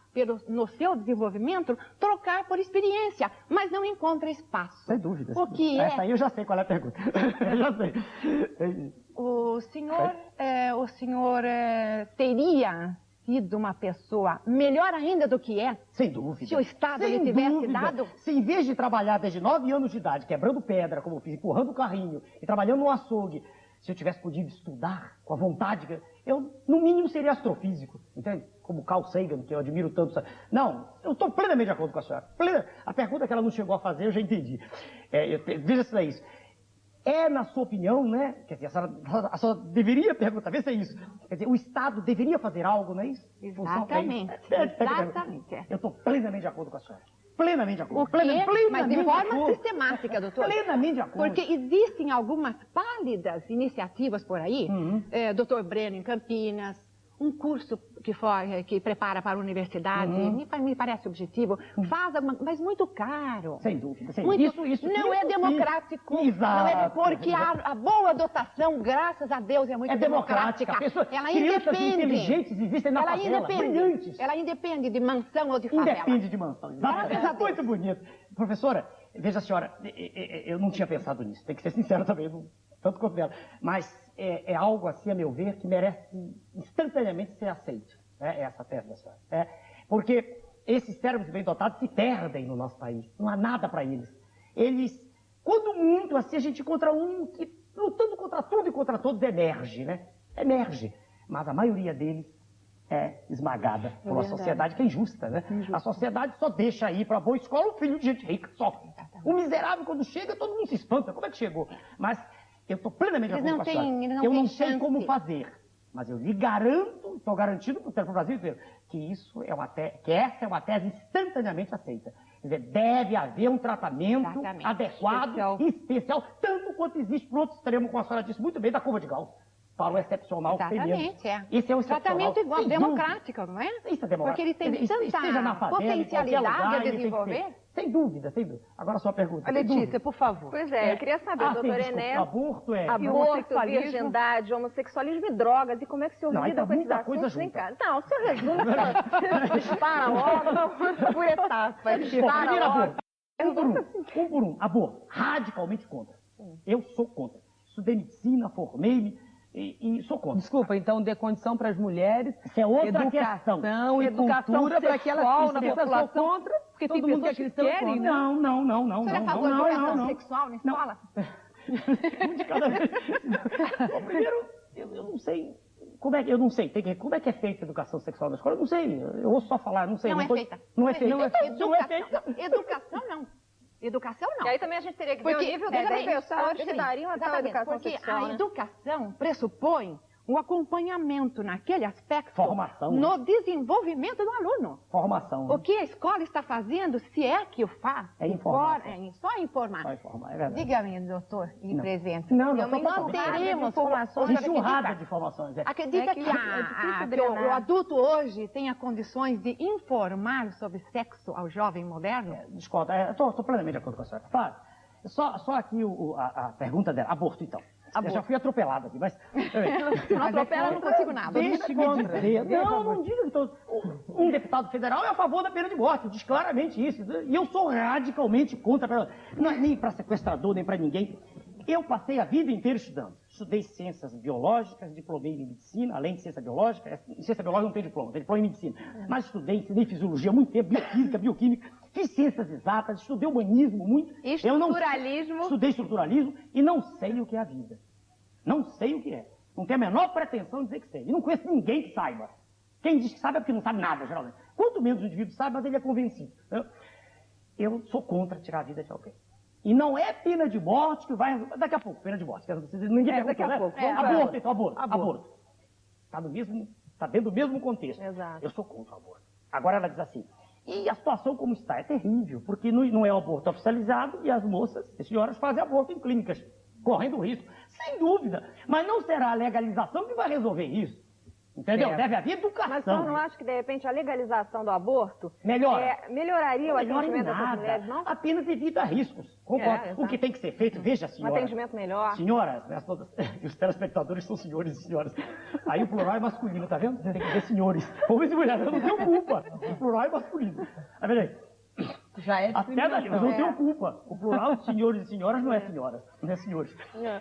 [SPEAKER 5] no seu desenvolvimento, trocar por experiência, mas não encontra espaço.
[SPEAKER 2] Sem dúvida.
[SPEAKER 5] O que
[SPEAKER 2] Essa aí eu já sei qual é a pergunta. Eu já sei.
[SPEAKER 5] O senhor teria sido uma pessoa melhor ainda do que é?
[SPEAKER 2] Sem dúvida.
[SPEAKER 5] Se o Estado lhe tivesse dado?
[SPEAKER 2] Se em vez de trabalhar desde 9 anos de idade, quebrando pedra, como eu fiz, empurrando o carrinho e trabalhando no açougue, se eu tivesse podido estudar com a vontade, eu, no mínimo, seria astrofísico, entende? Como Carl Sagan, que eu admiro tanto. Não, eu estou plenamente de acordo com a senhora. A pergunta que ela não chegou a fazer, eu já entendi. Veja se é isso. Na sua opinião, né? Quer dizer, a senhora deveria perguntar, vê se é isso. Quer dizer, o Estado deveria fazer algo, não é isso?
[SPEAKER 5] Exatamente. Exatamente.
[SPEAKER 2] Eu estou plenamente de acordo com a senhora. Plenamente de acordo.
[SPEAKER 5] Mas de forma sistemática, doutor.
[SPEAKER 2] Plenamente de acordo.
[SPEAKER 5] Porque existem algumas pálidas iniciativas por aí, doutor Breno em Campinas, um curso que prepara para a universidade, me parece objetivo, mas muito caro.
[SPEAKER 2] Sem dúvida.
[SPEAKER 5] Isso não é democrático.
[SPEAKER 2] Exato.
[SPEAKER 5] Porque a boa dotação, graças a Deus, é muito democrática.
[SPEAKER 2] Ela independe. Inteligentes existem na favela, brilhantes.
[SPEAKER 5] Ela independe de mansão ou de favela.
[SPEAKER 2] Independe de mansão, exatamente. Muito bonito. Professora, veja a senhora, eu não tinha pensado nisso, tem que ser sincero também, tanto quanto dela, mas é algo assim, a meu ver, que merece instantaneamente ser aceito, essa tese da senhora. Porque esses cérebros bem dotados se perdem no nosso país, não há nada para eles. Quando muito, assim, a gente encontra um que, lutando contra tudo e contra todos, emerge, né? Emerge. Mas a maioria deles é esmagada por uma sociedade que é injusta, né? A sociedade só deixa ir para boa escola um filho de gente rica, só. O miserável, quando chega, todo mundo se espanta. Como é que chegou? Mas eu estou plenamente de acordo com a senhora. Eu não sei como fazer, mas eu lhe garanto, estou garantido para o Brasil inteiro, que essa é uma tese instantaneamente aceita. Quer dizer, deve haver um tratamento adequado, especial, tanto quanto existe para o outro extremo, como a senhora disse muito bem, da curva de Gauss. Para o excepcional feminino.
[SPEAKER 5] Esse é o tratamento igual, democrático, não é?
[SPEAKER 2] Isso é democrático.
[SPEAKER 5] Porque ele tem tanta potencialidade a desenvolver.
[SPEAKER 2] Sem dúvida, sem dúvida. Agora a sua pergunta.
[SPEAKER 4] Letícia, por favor.
[SPEAKER 3] Pois eu queria saber, doutor Enéas,
[SPEAKER 2] aborto,
[SPEAKER 3] virgindade, homossexualismo e drogas, e como é que o senhor lida com esses assuntos em casa? Não, o senhor resume, para logo, por etapas.
[SPEAKER 2] Um por um. Aborto, radicalmente contra. Eu sou contra. Estudei medicina, formei-me. E sou contra.
[SPEAKER 1] Desculpa, então dê condição para as mulheres,
[SPEAKER 2] isso é outra
[SPEAKER 1] educação e cultura para que elas
[SPEAKER 4] na população contra,
[SPEAKER 1] porque tem pessoas que querem,
[SPEAKER 2] né? Não.
[SPEAKER 5] Você é a favor de educação sexual na escola?
[SPEAKER 2] Um de cada vez. Bom, primeiro, eu não sei como é que é feita a educação sexual na escola. Eu não sei, eu ouço só falar, não sei.
[SPEAKER 5] Não é feita. Educação não. Educação não.
[SPEAKER 3] E aí também a gente teria que ver o nível dos professores que dariam a tal educação sexual.
[SPEAKER 5] Porque a educação pressupõe o acompanhamento naquele aspecto
[SPEAKER 2] formação,
[SPEAKER 5] no desenvolvimento do aluno.
[SPEAKER 2] Formação.
[SPEAKER 5] O que a escola está fazendo, se é que o faz,
[SPEAKER 2] é informar.
[SPEAKER 5] Só informar.
[SPEAKER 2] Só informar, é verdade.
[SPEAKER 5] Diga-me, doutor, e presente.
[SPEAKER 2] Não
[SPEAKER 5] teremos informações.
[SPEAKER 2] Enxurrada de informações.
[SPEAKER 5] Acredita que o adulto hoje tenha condições de informar sobre sexo ao jovem moderno?
[SPEAKER 2] Discordo. Estou plenamente de acordo com a senhora. Claro. Só aqui a pergunta dela. Aborto, então. Eu já fui atropelado aqui, mas...
[SPEAKER 5] Não atropela, não consigo nada.
[SPEAKER 2] Deixe-me dizer. Não diga que um deputado federal é a favor da pena de morte, diz claramente isso. E eu sou radicalmente contra, não é nem para sequestrador, nem para ninguém. Eu passei a vida inteira estudando. Estudei ciências biológicas, diplomei em medicina, além de ciência biológica. Em ciência biológica não tem diploma, tem diploma em medicina. Mas ensinei fisiologia há muito tempo, biofísica, bioquímica, fiz ciências exatas, estudei humanismo muito.
[SPEAKER 3] Estruturalismo.
[SPEAKER 2] Estudei estruturalismo e não sei o que é a vida. Não sei o que é. Não tenho a menor pretensão de dizer que sei. E não conheço ninguém que saiba. Quem diz que sabe é porque não sabe nada, geralmente. Quanto menos o indivíduo sabe, mas ele é convencido. Eu sou contra tirar a vida de alguém. E não é pena de morte que vai... Daqui a pouco, pena de morte. Ninguém perguntou,
[SPEAKER 3] daqui a
[SPEAKER 2] né?
[SPEAKER 3] pouco.
[SPEAKER 2] Aborto, então, aborto. Está dentro do mesmo contexto.
[SPEAKER 3] Exato.
[SPEAKER 2] Eu sou contra o aborto. Agora ela diz assim, e a situação como está é terrível, porque não é o aborto oficializado e as moças, as senhoras, fazem aborto em clínicas, correndo risco. Sem dúvida. Mas não será a legalização que vai resolver isso. Entendeu?
[SPEAKER 1] Certo.
[SPEAKER 2] Deve haver educação.
[SPEAKER 3] Mas você não acha que, de repente, a legalização do aborto
[SPEAKER 2] Melhora
[SPEAKER 3] melhoraria o
[SPEAKER 2] em
[SPEAKER 3] atendimento dessas
[SPEAKER 2] nada.
[SPEAKER 3] mulheres, não?
[SPEAKER 2] Apenas evita riscos. Concordo.
[SPEAKER 3] exato.
[SPEAKER 2] O que tem que ser feito, veja,
[SPEAKER 3] Um
[SPEAKER 2] senhora.
[SPEAKER 3] atendimento melhor.
[SPEAKER 2] Senhoras, né, todas, e os telespectadores são senhores e senhoras. Aí o plural é masculino, tá vendo? Tem que ver senhores. Homens e mulheres, eu não tenho culpa. O plural é masculino. Tá vendo aí?
[SPEAKER 1] Já é
[SPEAKER 2] Até dali, eu
[SPEAKER 1] discriminação.
[SPEAKER 2] não tenho culpa. O plural de senhores e senhoras não é senhoras, não é senhores.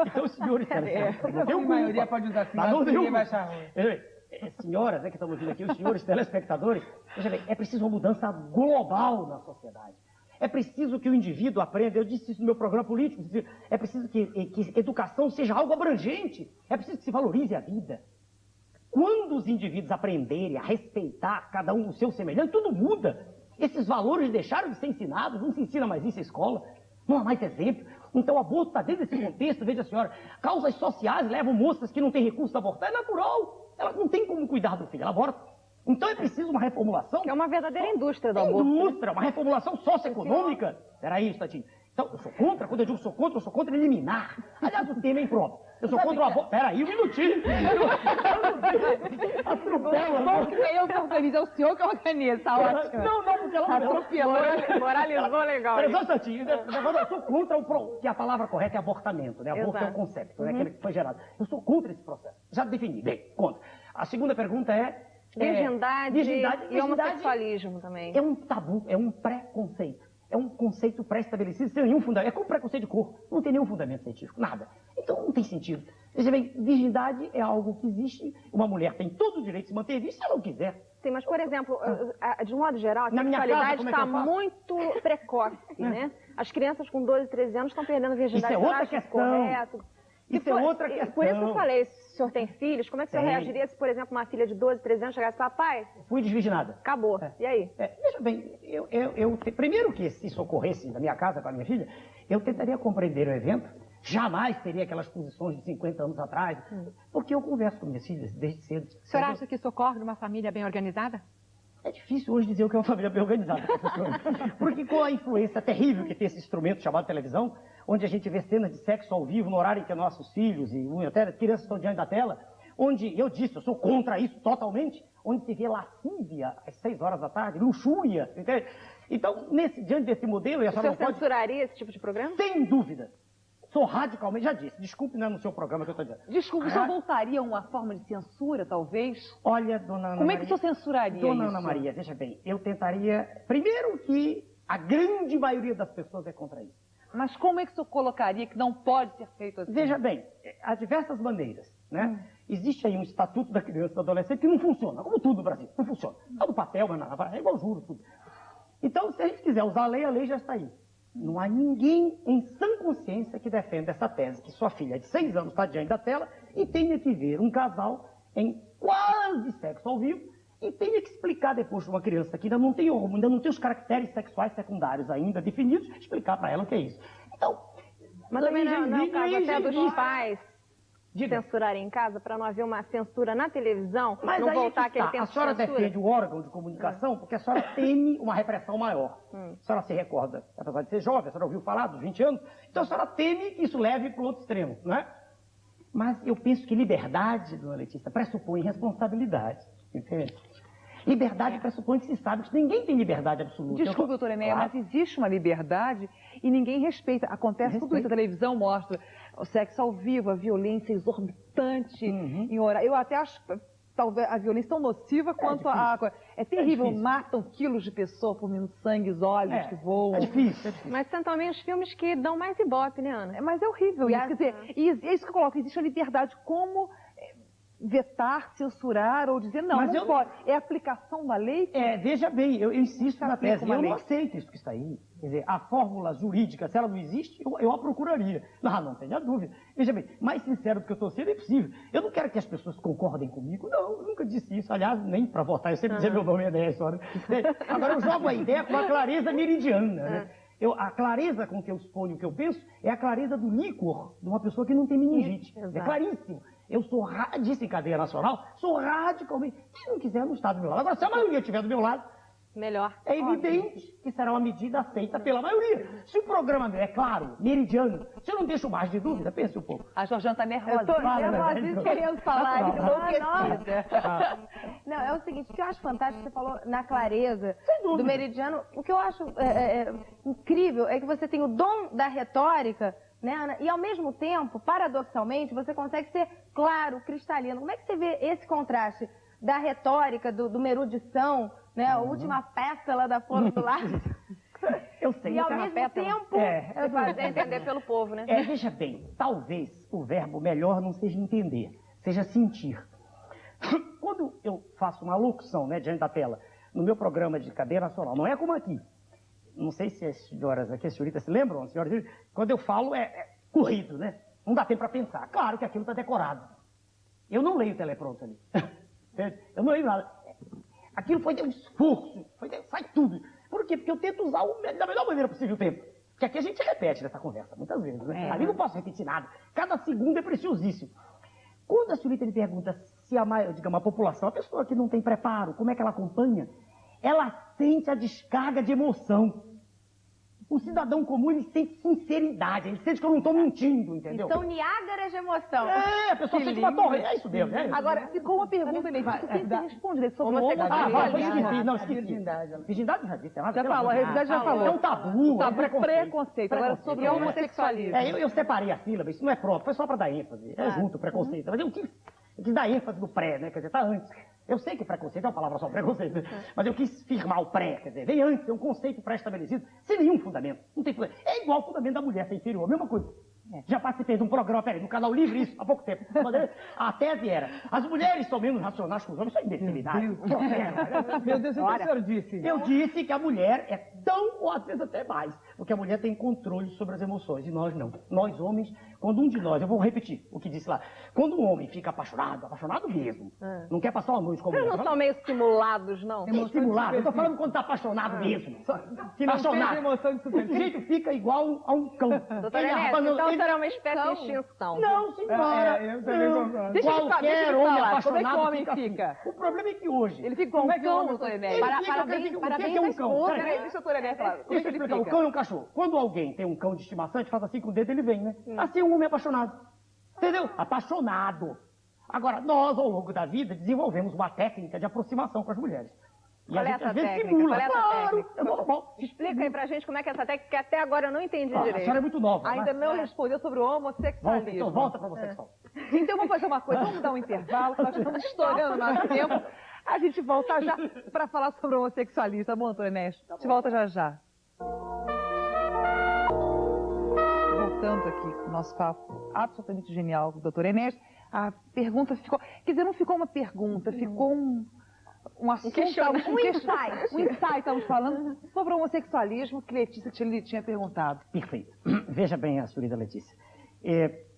[SPEAKER 2] Então, senhores e senhoras, eu não tenho
[SPEAKER 1] A
[SPEAKER 2] culpa.
[SPEAKER 1] maioria pode usar assim,
[SPEAKER 2] Mas
[SPEAKER 1] mas
[SPEAKER 2] não tenho
[SPEAKER 1] ninguém vai
[SPEAKER 2] culpa.
[SPEAKER 1] achar ruim.
[SPEAKER 2] Senhoras, né, que estão ouvindo aqui, os senhores telespectadores, veja bem, é preciso uma mudança global na sociedade. É preciso que o indivíduo aprenda, eu disse isso no meu programa político, é preciso que educação seja algo abrangente, é preciso que se valorize a vida. Quando os indivíduos aprenderem a respeitar cada um o seu semelhante, tudo muda. Esses valores deixaram de ser ensinados, não se ensina mais isso em escola, não há mais exemplo. Então o aborto está dentro desse contexto, veja a senhora, causas sociais levam moças que não têm recurso a abortar, é natural. Ela não tem como cuidar do filho, ela aborta. Então é preciso uma reformulação.
[SPEAKER 3] Que é uma verdadeira indústria do aborto.
[SPEAKER 2] Indústria, uma reformulação socioeconômica. Peraí, Statinho. Então, eu sou contra, quando eu digo eu sou contra eliminar. Aliás, o tema é impróprio. Eu sou contra o aborto. Peraí, um minutinho. Atropela.
[SPEAKER 1] Eu que organizo, é o senhor que organiza, tá ótimo.
[SPEAKER 2] Não, porque ela
[SPEAKER 1] atropelou.
[SPEAKER 3] Moralizou legal.
[SPEAKER 2] Peraí, só um instantinho. Eu sou contra que a palavra correta é abortamento, né? Aborto é o
[SPEAKER 3] Exato.
[SPEAKER 2] conceito, né? Aquele que foi gerado. Eu sou contra esse processo. Já defini. Bem, contra. A segunda pergunta é...
[SPEAKER 3] Virgindade e
[SPEAKER 2] virgindade
[SPEAKER 3] homossexualismo também.
[SPEAKER 2] é um tabu, é um preconceito. É um conceito pré-estabelecido sem nenhum fundamento. É como preconceito de cor. Não tem nenhum fundamento científico, nada. Então não tem sentido. Veja bem, virgindade é algo que existe. Uma mulher tem todo o direito de se manter virgem se ela não quiser.
[SPEAKER 3] Sim, mas, por exemplo, de um modo geral, a
[SPEAKER 2] Na minha
[SPEAKER 3] sexualidade
[SPEAKER 2] casa, como é que
[SPEAKER 3] está
[SPEAKER 2] eu faço?
[SPEAKER 3] muito precoce, né? As crianças com 12, 13 anos estão perdendo a virgindade.
[SPEAKER 2] Isso é outra
[SPEAKER 3] Eu acho
[SPEAKER 2] questão.
[SPEAKER 3] correto.
[SPEAKER 2] Isso é outra questão.
[SPEAKER 3] Por isso que eu falei, se o senhor tem filhos, como é que o senhor
[SPEAKER 2] Tem.
[SPEAKER 3] reagiria se, por exemplo, uma filha de 12, 13 anos chegasse e falasse, papai,
[SPEAKER 2] Fui desvirginada.
[SPEAKER 3] acabou. E aí?
[SPEAKER 2] Veja bem, primeiro que se isso ocorresse na minha casa com a minha filha, eu tentaria compreender o evento, jamais teria aquelas posições de 50 anos atrás, porque eu converso com minhas filhas desde cedo.
[SPEAKER 5] O senhor acha que isso ocorre numa família bem organizada?
[SPEAKER 2] É difícil hoje dizer o que é uma família bem organizada, professora. Porque com a influência terrível que tem esse instrumento chamado televisão, onde a gente vê cenas de sexo ao vivo no horário em que nossos filhos e até crianças estão diante da tela, onde eu disse, eu sou contra isso totalmente, onde se vê lascívia às 6 horas da tarde, luxúria, entende? Então, diante desse modelo, e a
[SPEAKER 3] O
[SPEAKER 2] senhora
[SPEAKER 3] senhor
[SPEAKER 2] não pode...
[SPEAKER 3] censuraria esse tipo de programa?
[SPEAKER 2] Sem dúvida. Sou radicalmente, já disse, desculpe, não é no seu programa que eu estou dizendo.
[SPEAKER 4] Desculpe, o senhor voltaria a uma forma de censura, talvez?
[SPEAKER 2] Olha, dona Ana
[SPEAKER 4] Como
[SPEAKER 2] Maria...
[SPEAKER 4] é que o senhor censuraria
[SPEAKER 2] Dona
[SPEAKER 4] isso?
[SPEAKER 2] Ana Maria, veja bem, eu tentaria... Primeiro que a grande maioria das pessoas é contra isso.
[SPEAKER 4] Mas como é que o senhor colocaria que não pode ser feito assim?
[SPEAKER 2] Veja bem, há diversas maneiras, né? Existe aí um estatuto da criança e do adolescente que não funciona, como tudo no Brasil, não funciona. É do papel, mas é igual juro, tudo. Então, se a gente quiser usar a lei já está aí. Não há ninguém em sã consciência que defenda essa tese, que sua filha de 6 anos está diante da tela e tenha que ver um casal em quase sexo ao vivo e tenha que explicar depois para uma criança que ainda não tem os caracteres sexuais secundários ainda definidos, explicar para ela o que é isso. Então,
[SPEAKER 3] Mas também não é o caso até dos
[SPEAKER 2] existe.
[SPEAKER 3] pais
[SPEAKER 2] Diga.
[SPEAKER 3] censurarem em casa para não haver uma censura na televisão,
[SPEAKER 2] Mas
[SPEAKER 3] não
[SPEAKER 2] aí
[SPEAKER 3] voltar
[SPEAKER 2] que
[SPEAKER 3] aquele
[SPEAKER 2] está.
[SPEAKER 3] tempo
[SPEAKER 2] A senhora
[SPEAKER 3] de censura?
[SPEAKER 2] defende o órgão de comunicação porque a senhora teme uma repressão maior. A senhora se recorda, apesar de ser jovem, a senhora ouviu falar dos 20 anos, então a senhora teme que isso leve para o outro extremo, não é? Mas eu penso que liberdade, dona Letícia, pressupõe responsabilidade, entende? Liberdade pressupõe que se sabe que ninguém tem liberdade absoluta.
[SPEAKER 4] Desculpa, doutor Enéia, mas existe uma liberdade e ninguém respeita. Acontece tudo isso. A televisão mostra o sexo ao vivo, a violência exorbitante em horário. Eu até acho talvez a violência tão nociva quanto a coisa. É terrível, matam quilos de pessoa por minuto, sangue, olhos que voam.
[SPEAKER 2] É difícil.
[SPEAKER 3] Mas são também os filmes que dão mais ibope, né, Ana?
[SPEAKER 4] Mas é horrível isso. Quer dizer, e é isso que eu coloco, existe a liberdade. Como vetar, censurar ou dizer não, não pode. É a aplicação da lei?
[SPEAKER 2] Veja bem, eu insisto na tese, eu não aceito isso que está aí. Quer dizer, a fórmula jurídica, se ela não existe, eu a procuraria. Não tenha dúvida. Veja bem, mais sincero do que eu estou sendo é impossível. Eu não quero que as pessoas concordem comigo, não, eu nunca disse isso. Aliás, nem para votar, eu sempre dizia meu nome é história. Agora eu jogo a ideia com a clareza meridiana, né? A clareza com que eu exponho o que eu penso é a clareza do líquor de uma pessoa que não tem meningite. É claríssimo. Eu sou, disse em cadeia nacional, sou radicalmente. Quem não quiser não está do meu lado. Agora, se a maioria estiver do meu lado,
[SPEAKER 3] melhor.
[SPEAKER 2] É evidente que será uma medida aceita pela maioria. Se o programa é claro, meridiano, se eu não deixo mais de dúvida, pense um pouco.
[SPEAKER 4] A Georgiana está nervosa.
[SPEAKER 3] Eu estou nervosa, querendo falar.
[SPEAKER 6] Não, é o seguinte, o que eu acho fantástico, você falou na clareza do meridiano, o que eu acho incrível é que você tem o dom da retórica, né, Ana? E ao mesmo tempo, paradoxalmente, você consegue ser claro, cristalino. Como é que você vê esse contraste da retórica, de uma erudição, né? A última pétala da flor do lar.
[SPEAKER 2] Eu sei.
[SPEAKER 6] E ao mesmo tempo,
[SPEAKER 3] você fazer entender pelo povo, né?
[SPEAKER 2] Veja bem, talvez o verbo melhor não seja entender, seja sentir. Quando eu faço uma locução, né, diante da tela, no meu programa de cadeia nacional, não é como aqui. Não sei se as senhoras aqui, as senhoritas se lembram, senhoras, quando eu falo é corrido, né? Não dá tempo para pensar. Claro que aquilo está decorado. Eu não leio o teleprompter ali. Eu não leio nada. Aquilo foi de um esforço, sai tudo. Por quê? Porque eu tento usar da melhor maneira possível o tempo. Porque aqui a gente repete nessa conversa, muitas vezes. Né? Ali não posso repetir nada. Cada segundo é preciosíssimo. Quando a senhorita me pergunta se a população, a pessoa que não tem preparo, como é que ela acompanha, ela sente a descarga de emoção. O cidadão comum, ele sente sinceridade, ele sente que eu não estou mentindo, entendeu?
[SPEAKER 6] São Niágaras de emoção.
[SPEAKER 2] A pessoa sente uma torre, é isso mesmo.
[SPEAKER 4] Agora, ficou uma pergunta, ele responde sobre o
[SPEAKER 2] homossexualismo. Não, esqueci. Virgindade já disse.
[SPEAKER 4] Já falou, a realidade já falou.
[SPEAKER 2] É um tabu, é um
[SPEAKER 4] preconceito. Agora, sobre o homossexualismo.
[SPEAKER 2] Eu separei a sílaba, isso não é próprio, foi só para dar ênfase. É junto, preconceito. Mas eu quis dar ênfase no pré, né? Quer dizer, tá antes. Eu sei que preconceito é uma palavra só, preconceito, mas eu quis firmar o pré, quer dizer, vem antes, é um conceito pré-estabelecido, sem nenhum fundamento. Não tem fundamento. É igual o fundamento da mulher ser inferior, a mesma coisa. Já participei de um programa, no Canal Livre, isso, há pouco tempo. A tese era, as mulheres são menos racionais que os homens, isso é imbecilidade.
[SPEAKER 1] Meu Deus, o que o senhor disse?
[SPEAKER 2] Eu disse que a mulher é tão, ou às vezes até mais, porque a mulher tem controle sobre as emoções, e nós não. Nós homens, quando um de nós, eu vou repetir o que disse lá, quando um homem fica apaixonado mesmo, não quer passar uma noite com a mulher.
[SPEAKER 3] Vocês não são meio simulados, não?
[SPEAKER 2] Simulado, eu tô falando quando tá apaixonado mesmo.
[SPEAKER 1] Apaixonado.
[SPEAKER 2] O sujeito fica igual a um cão.
[SPEAKER 3] Doutora Inês, então será uma espécie de extinção.
[SPEAKER 2] Não, senhora.
[SPEAKER 1] Eu também concordo.
[SPEAKER 2] Qualquer homem apaixonado
[SPEAKER 4] como é que o homem fica?
[SPEAKER 2] O problema é que hoje...
[SPEAKER 4] Ele fica um cão, doutora Inês.
[SPEAKER 6] Parabéns à esposa.
[SPEAKER 4] Deixa a doutora Inês falar. Como é que ele fica?
[SPEAKER 2] O cão e um cachorro. Quando alguém tem um cão de estimação, a gente faz assim com o dedo, ele vem, né? Assim é um homem apaixonado. Entendeu? Apaixonado. Agora, nós, ao longo da vida, desenvolvemos uma técnica de aproximação com as mulheres. E
[SPEAKER 3] Qual é essa técnica?
[SPEAKER 2] Claro, é normal.
[SPEAKER 3] Explica aí pra gente como é que é essa técnica, que até agora eu não entendi direito.
[SPEAKER 2] A senhora é muito nova.
[SPEAKER 4] Ainda não respondeu sobre o homossexualismo.
[SPEAKER 2] Volta para o homossexual.
[SPEAKER 4] Então vamos fazer uma coisa, vamos dar um intervalo, que nós estamos estourando o nosso tempo. A gente volta já para falar sobre o homossexualismo, tá bom, doutora Inês? A gente volta já. Voltando aqui com o nosso papo absolutamente genial com o doutor Enéas, a pergunta ficou... Quer dizer, não ficou uma pergunta, ficou um assunto... Um insight, estamos falando sobre o homossexualismo que Letícia tinha perguntado.
[SPEAKER 2] Perfeito. Veja bem, a senhorita Letícia.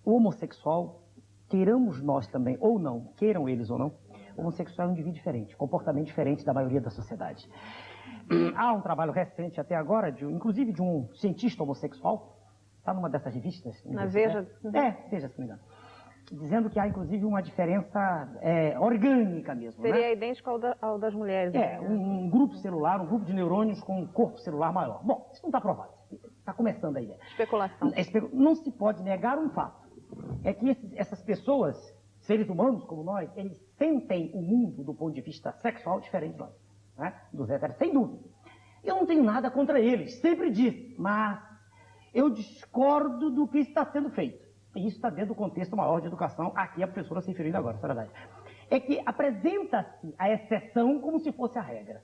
[SPEAKER 2] O homossexual, queiramos nós também, ou não, queiram eles ou não, o homossexual é um indivíduo diferente, comportamento diferente da maioria da sociedade. Há um trabalho recente até agora, inclusive de um cientista homossexual, está numa dessas revistas.
[SPEAKER 3] Na Veja?
[SPEAKER 2] Veja, se não me engano. Dizendo que há, inclusive, uma diferença orgânica mesmo.
[SPEAKER 3] Seria idêntico ao das mulheres.
[SPEAKER 2] Um grupo celular, um grupo de neurônios com um corpo celular maior. Bom, isso não está provado. Está começando a ideia.
[SPEAKER 3] Especulação.
[SPEAKER 2] Não se pode negar um fato. É que essas pessoas seres humanos como nós, eles sentem o mundo do ponto de vista sexual diferente de nós, né? Dos héteros, sem dúvida. Eu não tenho nada contra eles, sempre disse, mas eu discordo do que está sendo feito. E isso está dentro do contexto maior de educação, aqui a professora se referindo agora, essa é a verdade. É que apresenta-se a exceção como se fosse a regra.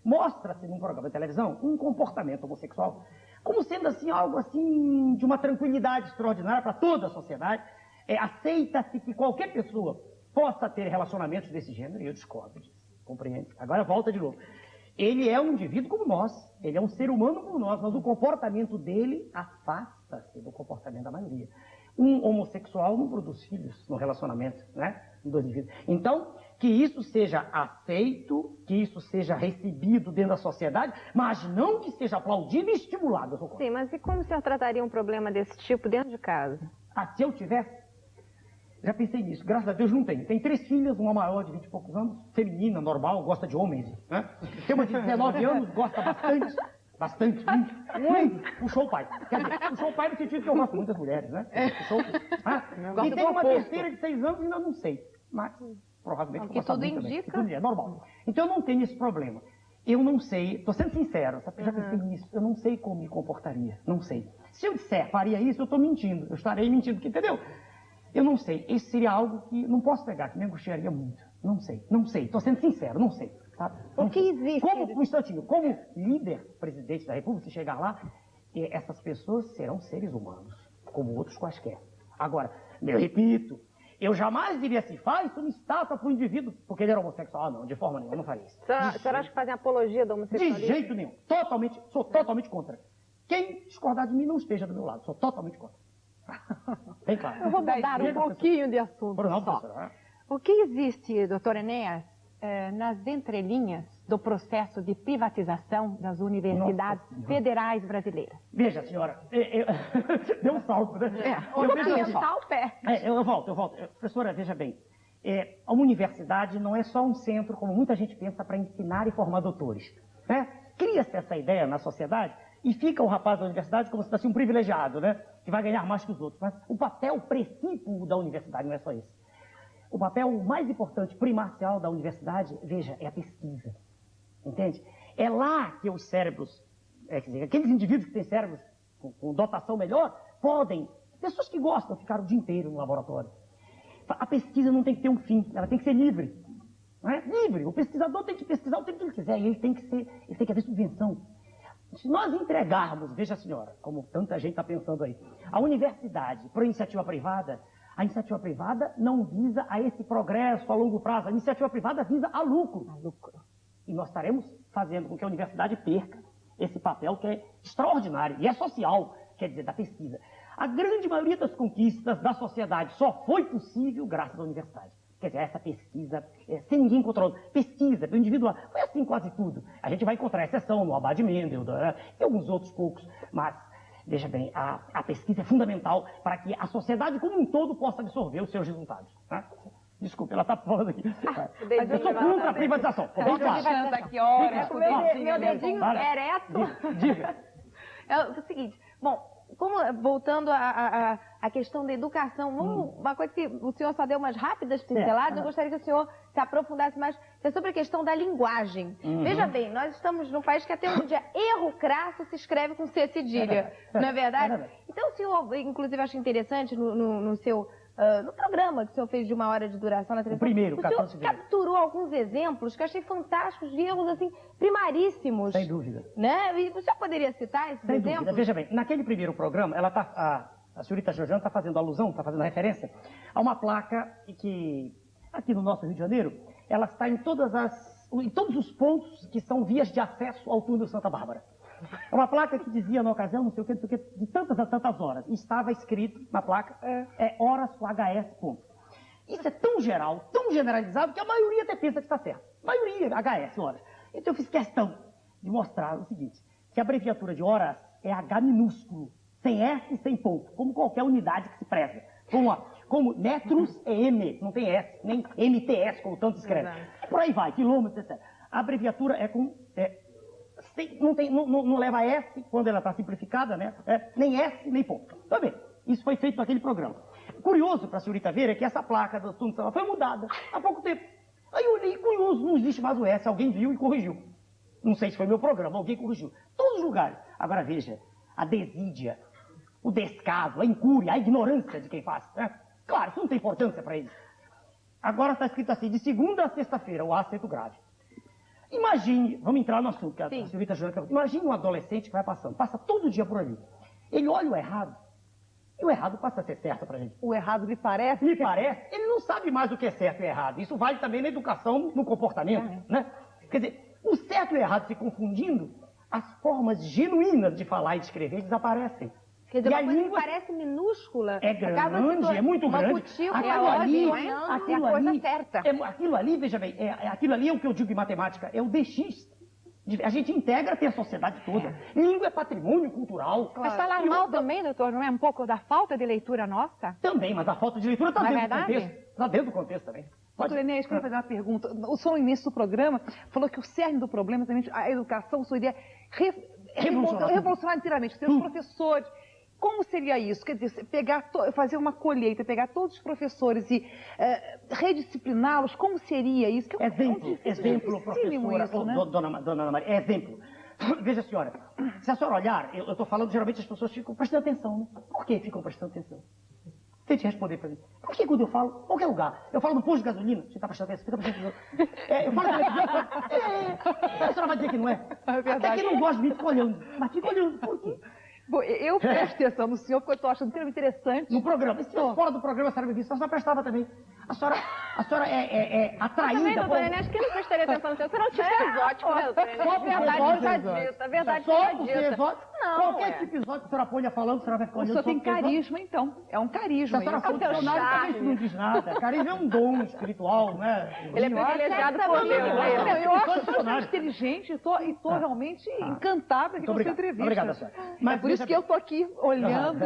[SPEAKER 2] Mostra-se num programa de televisão um comportamento homossexual como sendo assim algo assim de uma tranquilidade extraordinária para toda a sociedade. Aceita-se que qualquer pessoa possa ter relacionamentos desse gênero, e eu discordo disso, compreende? Agora volta de novo. Ele é um indivíduo como nós, ele é um ser humano como nós, mas o comportamento dele afasta-se do comportamento da maioria. Um homossexual não produz filhos no relacionamento, né? De dois indivíduos. Então, que isso seja aceito, que isso seja recebido dentro da sociedade, mas não que seja aplaudido e estimulado.
[SPEAKER 3] Sim, mas e como o senhor trataria um problema desse tipo dentro de casa?
[SPEAKER 2] Se eu tivesse, já pensei nisso, graças a Deus não tenho. Tem 3 filhas, uma maior de 20 e poucos anos, feminina, normal, gosta de homens, né? Tem uma de 19 anos, gosta bastante, muito, puxou o pai. Quer dizer, puxou o pai no sentido que eu gosto muito das mulheres, né? Puxou, e tem uma terceira de 6 anos, ainda não sei, mas provavelmente...
[SPEAKER 6] Porque tudo indica.
[SPEAKER 2] Tudo é normal. Então eu não tenho esse problema. Eu não sei, estou sendo sincero, sabe? Já pensei nisso, eu não sei como me comportaria, não sei. Se eu disser, faria isso, eu estou mentindo, eu estarei mentindo, porque, entendeu? Eu não sei, esse seria algo que não posso pegar, que me angustiaria muito. Não sei, estou sendo sincero, não sei. Tá?
[SPEAKER 3] O que existe?
[SPEAKER 2] Um instantinho, como líder, presidente da República, se chegar lá, essas pessoas serão seres humanos, como outros quaisquer. Agora, eu repito, eu jamais diria assim, faz uma estátua para o indivíduo, porque ele era homossexual. Não, de forma nenhuma, eu não faria isso.
[SPEAKER 3] A senhora acha que fazem apologia do homossexualismo?
[SPEAKER 2] De jeito nenhum, sou totalmente contra. Quem discordar de mim não esteja do meu lado, sou totalmente contra. Bem claro.
[SPEAKER 5] Eu vou mudar um pouquinho de assunto só. O que existe, doutor Enéas, nas entrelinhas do processo de privatização das universidades federais brasileiras?
[SPEAKER 2] Veja, senhora, deu um salto, né? Eu volto. Professora, veja bem, a universidade não é só um centro, como muita gente pensa, para ensinar e formar doutores. Né? Cria-se essa ideia na sociedade e fica o rapaz da universidade como se fosse um privilegiado, né? Que vai ganhar mais que os outros. Mas o papel princípio da universidade não é só esse. O papel mais importante, primordial da universidade, veja, é a pesquisa. Entende? É lá que os cérebros, quer dizer, aqueles indivíduos que têm cérebros com dotação melhor, podem, pessoas que gostam, ficar o dia inteiro no laboratório. A pesquisa não tem que ter um fim, ela tem que ser livre. Não é? Livre. O pesquisador tem que pesquisar o tempo que ele quiser, e ele tem que haver subvenção. Se nós entregarmos, veja a senhora, como tanta gente está pensando aí, a universidade para a iniciativa privada não visa a esse progresso a longo prazo. A iniciativa privada visa a lucro. E nós estaremos fazendo com que a universidade perca esse papel que é extraordinário e é social, quer dizer, da pesquisa. A grande maioria das conquistas da sociedade só foi possível graças à universidade. Quer dizer, essa pesquisa, sem ninguém controlando. Pesquisa, do indivíduo, foi assim quase tudo. A gente vai encontrar exceção no Abad Mendel, e alguns outros poucos, mas, veja bem, a pesquisa é fundamental para que a sociedade como um todo possa absorver os seus resultados. Né? Desculpe, ela está falando aqui. Mas eu sou contra a privatização.
[SPEAKER 6] Meu dedinho ereto.
[SPEAKER 2] Diga.
[SPEAKER 6] É o seguinte, bom... voltando à questão da educação, uma coisa que o senhor só deu umas rápidas pinceladas, eu gostaria que o senhor se aprofundasse mais, é sobre a questão da linguagem. Veja bem, nós estamos num país que até hoje em dia erro crasso se escreve com C cedilha, não é verdade? Então o senhor, inclusive, acho interessante no seu... no programa que o senhor fez de 1 hora de duração na televisão,
[SPEAKER 2] primeiro,
[SPEAKER 6] o senhor capturou alguns exemplos que eu achei fantásticos, de erros assim, primaríssimos.
[SPEAKER 2] Sem dúvida.
[SPEAKER 6] Né? E o senhor poderia citar esses
[SPEAKER 2] Sem
[SPEAKER 6] exemplos?
[SPEAKER 2] Dúvida. Veja bem, naquele primeiro programa, a senhorita Georgiana está fazendo alusão, está fazendo referência a uma placa que, aqui no nosso Rio de Janeiro, ela está em todos os pontos que são vias de acesso ao túnel Santa Bárbara. É uma placa que dizia na ocasião, não sei o que, de tantas a tantas horas. E estava escrito na placa, horas HS, ponto. Isso é tão geral, tão generalizado, que a maioria até pensa que está certo. Maioria, HS, horas. Então eu fiz questão de mostrar o seguinte, que a abreviatura de horas é H minúsculo, sem S e sem ponto, como qualquer unidade que se preza. Como metros é M, não tem S, nem MTS, como tanto escreve. Por aí vai, quilômetros, etc. A abreviatura é com... não leva S quando ela está simplificada, né? Nem S, nem ponto. Então, bem, isso foi feito naquele programa. curioso para a senhorita ver é que essa placa do túnel de São Paulo foi mudada há pouco tempo. Aí eu olhei, curioso, não existe mais o S, alguém viu e corrigiu. Não sei se foi meu programa, alguém corrigiu. Todos os lugares. Agora veja, a desídia, o descaso, a incúria, a ignorância de quem faz. Né? Claro, isso não tem importância para eles. Agora está escrito assim, de segunda a sexta-feira, o acento grave. Imagine, vamos entrar no assunto, que a senhorita Joana perguntou. Imagine um adolescente que vai passando, passa todo dia por ali. Ele olha o errado, e o errado passa a ser certo pra gente.
[SPEAKER 4] O errado lhe parece?
[SPEAKER 2] Me parece, ele não sabe mais o que é certo e errado. Isso vale também na educação, no comportamento, né? Quer dizer, o certo e o errado se confundindo, as formas genuínas de falar e de escrever desaparecem.
[SPEAKER 6] Quer dizer,
[SPEAKER 2] e
[SPEAKER 6] uma
[SPEAKER 2] a
[SPEAKER 6] coisa
[SPEAKER 2] língua
[SPEAKER 6] que parece minúscula.
[SPEAKER 2] é grande, é muito grande. Aquilo ali, veja bem, aquilo ali é o que eu digo em matemática, é o DX. A gente integra até a sociedade toda. Língua é patrimônio cultural.
[SPEAKER 5] Mas falar mal também, doutor, não é um pouco da falta de leitura nossa?
[SPEAKER 2] Também, mas a falta de leitura está dentro do contexto. Está dentro do contexto também.
[SPEAKER 4] Doutor Enéas, quero fazer uma pergunta. O senhor, no início do programa, falou que o cerne do problema é também a educação, sua ideia revolucionar inteiramente, ter os professores. Como seria isso? Quer dizer, fazer uma colheita, pegar todos os professores e rediscipliná-los, como seria isso? Que
[SPEAKER 2] exemplo, professora,
[SPEAKER 4] isso, né?
[SPEAKER 2] dona Ana Maria, exemplo. Veja, senhora, se a senhora olhar, eu estou falando, geralmente as pessoas ficam prestando atenção, né? Por que ficam prestando atenção? Tente responder para mim. Por que quando eu falo, qualquer lugar, eu falo no posto de gasolina, você está prestando atenção, fica prestando atenção. Eu falo a senhora vai dizer que não é?
[SPEAKER 4] É verdade.
[SPEAKER 2] É que não gosta de mim, fica olhando. Mas fica olhando, por quê?
[SPEAKER 4] Bom, eu presto atenção no senhor, porque eu estou achando extremamente interessante.
[SPEAKER 2] No programa. Se fosse fora do programa, a senhora me disse, a senhora prestava também. A senhora é atraída.
[SPEAKER 6] Também, doutor Enéas, que não prestaria atenção no senhor? Você não tinha exótico, né, doutor Enéas?
[SPEAKER 2] Só
[SPEAKER 6] Verdade
[SPEAKER 2] só porque é
[SPEAKER 6] dita.
[SPEAKER 2] exótico.
[SPEAKER 6] Não,
[SPEAKER 2] qualquer tipo de exótico que a senhora ponha falando, a senhora vai ficar
[SPEAKER 4] O
[SPEAKER 2] olhando.
[SPEAKER 4] senhor tem carisma, então. É um carisma.
[SPEAKER 2] Se a senhora for dicionário, isso não diz nada. Carisma é um dom espiritual, né?
[SPEAKER 6] Ele é privilegiado por Deus.
[SPEAKER 4] Eu acho bastante inteligente e estou realmente encantada com a sua entrevista.
[SPEAKER 2] Obrigado, senhora.
[SPEAKER 4] Mas por isso que eu estou aqui olhando.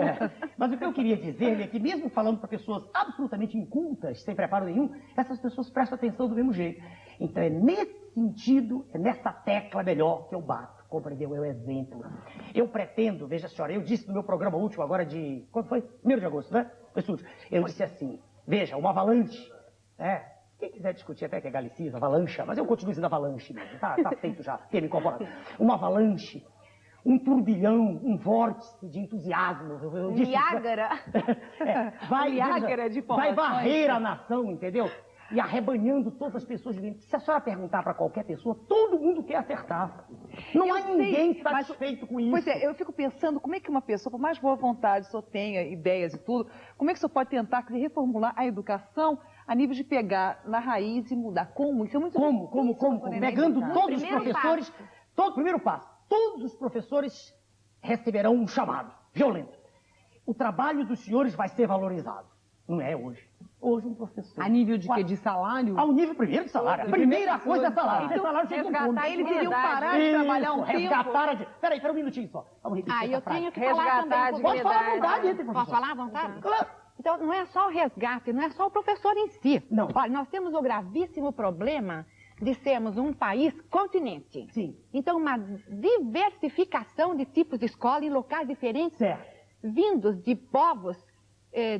[SPEAKER 2] Mas o que eu queria dizer é que mesmo falando para pessoas absolutamente incultas, sem preparo nenhum, essas pessoas prestam atenção do mesmo jeito. Então é nesse sentido, é nessa tecla melhor que eu bato. Compreendeu? É o exemplo. Eu pretendo, veja senhora, eu disse no meu programa último agora de... Quando foi? 1º de agosto, né? Eu disse assim, veja, uma avalanche, quem quiser discutir até que é galicismo, avalanche, mas eu continuo dizendo avalanche mesmo, tá feito já, termo incorporado. Uma avalanche, um turbilhão, um vórtice de entusiasmo.
[SPEAKER 6] Niágara.
[SPEAKER 2] Vai varrer a nação, entendeu? E arrebanhando todas as pessoas de dentro. Se a senhora perguntar para qualquer pessoa, todo mundo quer acertar. Não há ninguém satisfeito com isso.
[SPEAKER 4] Pois é, eu fico pensando como é que uma pessoa, por mais boa vontade, só tenha ideias e tudo, como é que você pode tentar reformular a educação a nível de pegar na raiz e mudar? Como? Isso é muito difícil.
[SPEAKER 2] Como? Pegando todos os professores, primeiro passo, todos os professores receberão um chamado violento. O trabalho dos senhores vai ser valorizado. Não é hoje. Hoje um professor...
[SPEAKER 1] A nível de quê? De salário?
[SPEAKER 2] Ao nível primeiro de salário. A primeira coisa é salário.
[SPEAKER 4] Então, eles iriam parar de trabalhar um tempo.
[SPEAKER 2] Peraí, um minutinho só. Vamos repetir
[SPEAKER 5] eu tenho que falar também.
[SPEAKER 6] Posso falar à
[SPEAKER 2] vontade?
[SPEAKER 5] Posso falar à vontade?
[SPEAKER 2] Claro.
[SPEAKER 5] Então, não é só o resgate, não é só o professor em si.
[SPEAKER 2] Não.
[SPEAKER 5] Olha, nós temos o gravíssimo problema de sermos um país continente.
[SPEAKER 2] Sim.
[SPEAKER 5] Então, uma diversificação de tipos de escola em locais diferentes, vindos de povos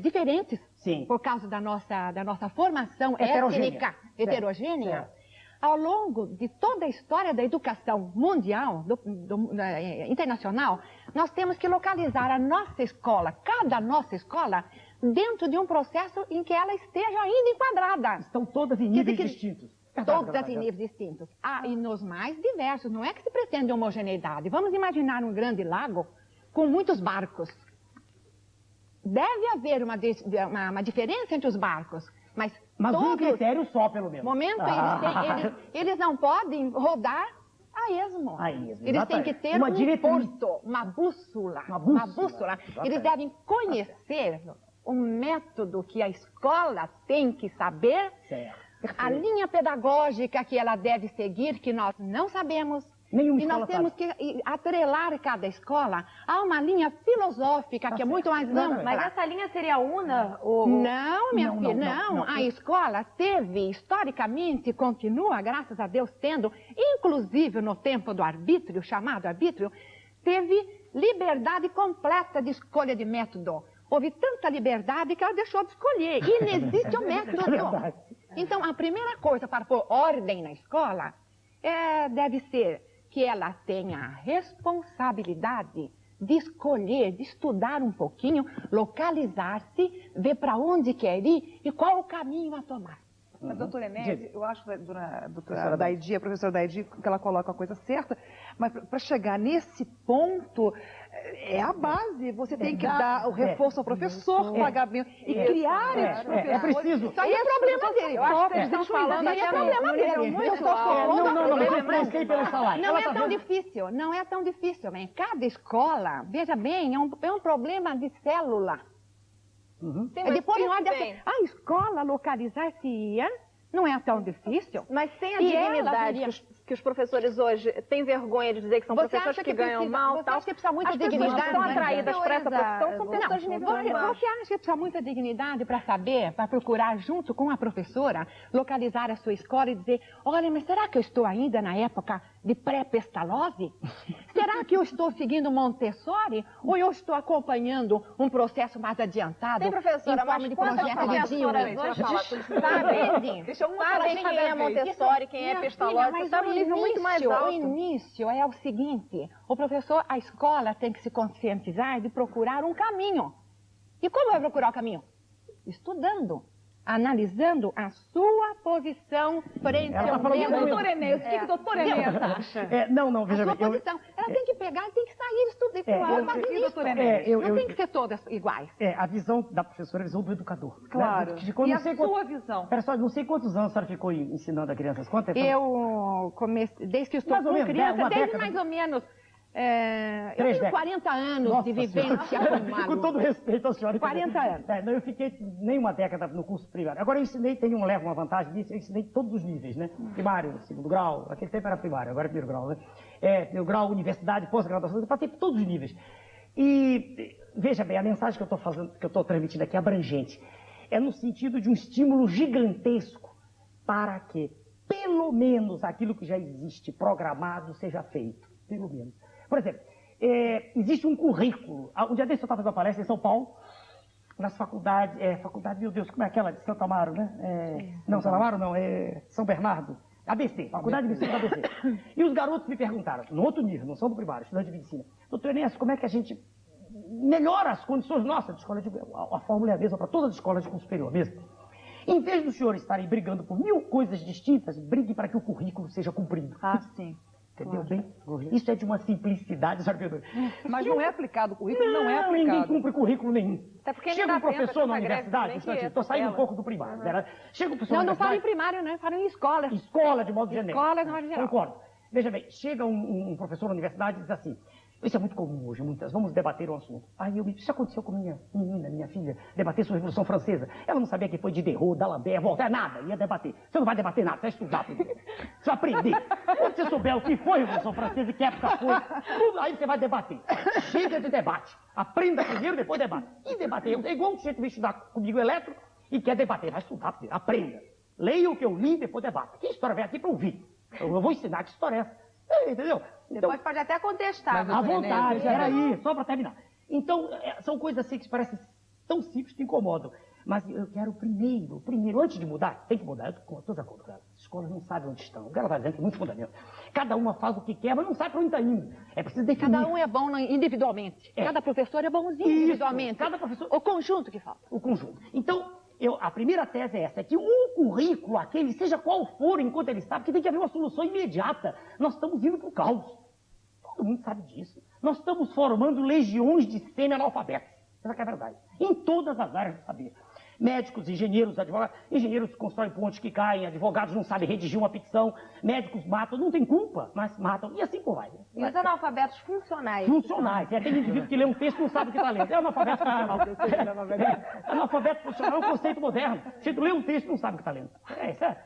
[SPEAKER 5] diferentes,
[SPEAKER 2] sim,
[SPEAKER 5] por causa da nossa formação
[SPEAKER 2] heterogênea.
[SPEAKER 5] Heterogênea. Ao longo de toda a história da educação mundial, internacional, nós temos que localizar a nossa escola, cada nossa escola, dentro de um processo em que ela esteja ainda enquadrada.
[SPEAKER 2] Estão todas em níveis distintos.
[SPEAKER 5] Todas em níveis distintos. E nos mais diversos. Não é que se pretende homogeneidade. Vamos imaginar um grande lago com muitos barcos. Deve haver uma diferença entre os barcos, mas todos...
[SPEAKER 2] um critério só, pelo menos.
[SPEAKER 5] Eles não podem rodar a esmo. Eles têm que ter um porto, uma bússola. Eles devem conhecer o método que a escola tem que saber, a linha pedagógica que ela deve seguir, que nós não sabemos. E nós temos que atrelar cada escola a uma linha filosófica que é muito mais ampla.
[SPEAKER 6] Mas essa linha seria una?
[SPEAKER 5] Não, minha filha, não. A escola teve, historicamente, continua, graças a Deus, tendo, inclusive no tempo do arbítrio, chamado arbítrio, teve liberdade completa de escolha de método. houve tanta liberdade que ela deixou de escolher. E não existe o método.
[SPEAKER 2] verdade.
[SPEAKER 5] Então, a primeira coisa para pôr ordem na escola deve ser que ela tenha a responsabilidade de escolher, de estudar um pouquinho, localizar-se, ver para onde quer ir e qual o caminho a tomar.
[SPEAKER 4] Mas, doutora Enédia, eu acho que a doutora Daidi, a professora Daidi, que ela coloca a coisa certa, mas para chegar nesse ponto, é a base. Você tem que dar o reforço ao professor, pagar bem e criar esses professores.
[SPEAKER 2] É preciso.
[SPEAKER 5] Isso aí é problema dele.
[SPEAKER 4] Eu acho que eles estão falando
[SPEAKER 5] Isso aí é problema dele. Eu estou falando
[SPEAKER 2] Não, eu influenciei pelo salário.
[SPEAKER 5] Não é tão difícil, não é tão difícil. Em cada escola, veja bem, é um problema de célula.
[SPEAKER 6] Sim,
[SPEAKER 5] É
[SPEAKER 6] mas
[SPEAKER 5] de pôr em
[SPEAKER 6] isso
[SPEAKER 5] ordem
[SPEAKER 6] tem.
[SPEAKER 5] a escola localizar-se não é tão difícil.
[SPEAKER 6] Mas tem a
[SPEAKER 5] E ela
[SPEAKER 6] dignidade
[SPEAKER 5] viria-
[SPEAKER 6] que os professores hoje têm vergonha de dizer que são
[SPEAKER 5] Você
[SPEAKER 6] professores
[SPEAKER 5] acha
[SPEAKER 6] que ganham
[SPEAKER 5] precisa-
[SPEAKER 6] mal
[SPEAKER 5] você
[SPEAKER 6] tal.
[SPEAKER 5] acha que precisa muita
[SPEAKER 6] As pessoas
[SPEAKER 5] dignidade,
[SPEAKER 6] que estão
[SPEAKER 5] né?
[SPEAKER 6] atraídas para essa profissão são pessoas de nível
[SPEAKER 5] Você
[SPEAKER 6] baixo.
[SPEAKER 5] acha que precisa muita dignidade para saber, para procurar junto com a professora, localizar a sua escola e dizer, olha, mas será que eu estou ainda na época de pré-pestalozzi? Será que eu estou seguindo Montessori ou eu estou acompanhando um processo mais adiantado?
[SPEAKER 6] Tem professora,
[SPEAKER 5] em forma
[SPEAKER 6] mas
[SPEAKER 5] de
[SPEAKER 6] quantas
[SPEAKER 5] projeto de
[SPEAKER 6] professoras
[SPEAKER 5] Dino?
[SPEAKER 6] hoje
[SPEAKER 5] Sabem?
[SPEAKER 4] Deixa uma falar
[SPEAKER 6] sabem
[SPEAKER 4] de
[SPEAKER 6] quem
[SPEAKER 4] cada
[SPEAKER 6] é
[SPEAKER 4] vez.
[SPEAKER 6] Montessori, quem é
[SPEAKER 5] Minha
[SPEAKER 6] Pestalozzi,
[SPEAKER 5] filha, mas
[SPEAKER 6] está no
[SPEAKER 5] o
[SPEAKER 6] nível muito mais
[SPEAKER 5] início-
[SPEAKER 6] alto.
[SPEAKER 5] O início é o seguinte, o professor, a escola tem que se conscientizar de procurar um caminho. E como vai procurar o caminho? Estudando, analisando a sua posição frente
[SPEAKER 2] Ela tá
[SPEAKER 5] ao
[SPEAKER 2] falando
[SPEAKER 5] tema.
[SPEAKER 2] muito.
[SPEAKER 4] Doutora Enéas, o que a doutora Enéas acha?
[SPEAKER 2] Não,
[SPEAKER 5] A
[SPEAKER 2] veja
[SPEAKER 5] sua
[SPEAKER 2] bem.
[SPEAKER 5] posição. Ela tem que pegar, tem que sair estudar.
[SPEAKER 4] E doutora Enéas?
[SPEAKER 5] Não tem que ser todas iguais.
[SPEAKER 2] A visão da professora é a visão do educador.
[SPEAKER 4] Claro.
[SPEAKER 2] Né? Quando
[SPEAKER 4] E
[SPEAKER 2] não
[SPEAKER 4] a
[SPEAKER 2] sei
[SPEAKER 4] sua visão?
[SPEAKER 2] Pera só, não sei quantos anos a senhora ficou ensinando a crianças. Quanto tempo?
[SPEAKER 5] Eu comecei, desde que estou
[SPEAKER 2] Mais ou
[SPEAKER 5] com
[SPEAKER 2] menos,
[SPEAKER 5] criança,
[SPEAKER 2] uma
[SPEAKER 5] desde
[SPEAKER 2] década.
[SPEAKER 5] mais ou menos, eu
[SPEAKER 2] 3
[SPEAKER 5] tenho
[SPEAKER 2] décadas.
[SPEAKER 5] 40 anos
[SPEAKER 2] Nossa
[SPEAKER 5] de vivência
[SPEAKER 2] Senhora.
[SPEAKER 5] como
[SPEAKER 2] Com todo respeito à senhora.
[SPEAKER 5] 40 anos.
[SPEAKER 2] Não, eu fiquei nem uma década no curso primário. Agora eu ensinei, levo uma vantagem nisso, eu ensinei todos os níveis, né? Primário, segundo grau, aquele tempo era primário, agora é primeiro grau, né? Primeiro grau, universidade, pós-graduação, eu passei por todos os níveis. E veja bem, a mensagem que eu estou fazendo, que eu estou transmitindo aqui é abrangente. É no sentido de um estímulo gigantesco para que, pelo menos, aquilo que já existe programado seja feito. Pelo menos. Por exemplo, existe um currículo. Um dia desse eu estava fazendo uma palestra em São Paulo, nas faculdades, meu Deus, como é aquela de Santa Amaro, né? Não, Santa Amaro não, São Bernardo. ABC, Faculdade de Medicina da ABC. E os garotos me perguntaram, no outro nível, não são do primário, estudante de medicina, doutor Enéas, como é que a gente melhora as condições nossas de escola? A fórmula é a mesma para todas as escolas de curso superior mesmo. Em vez dos senhores estarem brigando por 1000 coisas distintas, brigue para que o currículo seja cumprido.
[SPEAKER 4] Ah, sim.
[SPEAKER 2] Entendeu bem? Isso é de uma simplicidade, sabe?
[SPEAKER 4] Mas não é aplicado, o currículo não é
[SPEAKER 2] Ninguém
[SPEAKER 4] aplicado.
[SPEAKER 2] cumpre currículo nenhum.
[SPEAKER 6] Até porque
[SPEAKER 2] Chega
[SPEAKER 6] não
[SPEAKER 2] um
[SPEAKER 6] dá tempo,
[SPEAKER 2] professor na
[SPEAKER 6] essa greve
[SPEAKER 2] universidade,
[SPEAKER 6] também que
[SPEAKER 2] estou saindo um
[SPEAKER 6] atropela.
[SPEAKER 2] pouco do primário. Chega um professor
[SPEAKER 5] Não,
[SPEAKER 2] na
[SPEAKER 5] não falo em
[SPEAKER 2] universidade,
[SPEAKER 5] primário, né? Falo em escola.
[SPEAKER 2] escola de modo genérico.
[SPEAKER 5] Escola de modo geral.
[SPEAKER 2] Concordo. Veja bem, chega um professor na universidade e diz assim, isso é muito comum hoje, vamos debater um assunto. Aí isso aconteceu com minha menina, minha filha, debater sobre a Revolução Francesa. Ela não sabia que foi de Diderot, d'Alembert, Voltaire, nada, ia debater. Você não vai debater nada, você vai estudar primeiro. Você vai aprender. Quando você souber o que foi a Revolução Francesa e que época foi, tudo, aí você vai debater. Chega de debate. Aprenda primeiro, depois debate. E debater, é igual você que vem estudar comigo eletro e quer debater, vai estudar primeiro, aprenda. Leia o que eu li, depois debate. Que história vem aqui para ouvir? Eu vou ensinar que história é essa. Entendeu?
[SPEAKER 6] Depois pode até contestar.
[SPEAKER 2] À vontade,
[SPEAKER 6] Enéas.
[SPEAKER 2] peraí, só para terminar. Então, são coisas assim que parecem tão simples que incomodam. Mas eu quero primeiro, antes de mudar, tem que mudar. Eu estou de acordo, cara. As escolas não sabem onde estão. O cara está dizendo que é muito fundamento. Cada uma faz o que quer, mas não sabe para onde está indo. É preciso definir.
[SPEAKER 5] Cada um é bom individualmente. Cada professor é bonzinho
[SPEAKER 2] Isso,
[SPEAKER 5] individualmente.
[SPEAKER 2] cada professor-
[SPEAKER 5] O conjunto que falta.
[SPEAKER 2] O conjunto. Então, a primeira tese é essa, é que um currículo, aquele, seja qual for, enquanto ele está, porque tem que haver uma solução imediata. Nós estamos indo para o caos. Todo mundo sabe disso. Nós estamos formando legiões de semi-analfabetos. Essa que é a verdade. Em todas as áreas do saber. Médicos, engenheiros, advogados. Engenheiros constroem pontes que caem, advogados não sabem redigir uma petição, médicos matam, não tem culpa, mas matam. E assim por vai.
[SPEAKER 6] E os analfabetos funcionais?
[SPEAKER 2] Funcionais. É aquele indivíduo que lê um texto e não sabe o que está lendo. É analfabeto funcional. Analfabeto funcional é um conceito moderno. Você lê um texto e não sabe o que está lendo. Isso é.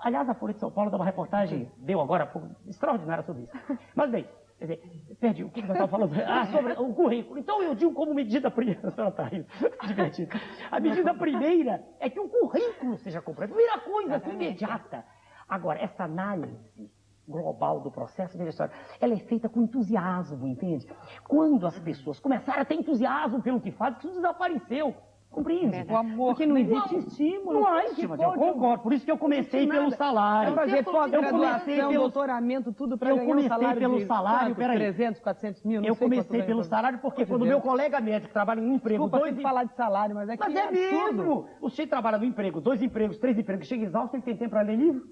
[SPEAKER 2] Aliás, a Folha de São Paulo dá uma reportagem, deu agora há pouco, extraordinária sobre isso. Mas bem, quer dizer, perdi o que nós estávamos falando. Sobre o currículo. Então eu digo como medida primeira, a senhora está rindo, divertido. A medida primeira é que o currículo seja completo. Primeira coisa, assim, imediata. Agora, essa análise global do processo, veja só, ela é feita com entusiasmo, entende? Quando as pessoas começaram a ter entusiasmo pelo que fazem, isso desapareceu. Compreende?
[SPEAKER 1] O amor. Porque não existe estímulo.
[SPEAKER 2] Não há estímulo, eu concordo. Por isso que eu comecei pelo salário.
[SPEAKER 1] Eu fazer pós-graduação, doutoramento, tudo para ganhar um salário
[SPEAKER 2] pelo salário,
[SPEAKER 1] peraí. 300, 400 mil, não
[SPEAKER 2] eu
[SPEAKER 1] sei
[SPEAKER 2] comecei pelo salário porque quando meu colega médico trabalha em um emprego...
[SPEAKER 1] Desculpa, tem que falar de salário, mas é que
[SPEAKER 2] Mas é mesmo! O sujeito trabalha no emprego, 2 empregos, 3 empregos, chega exausto, ele tem tempo para ler livro?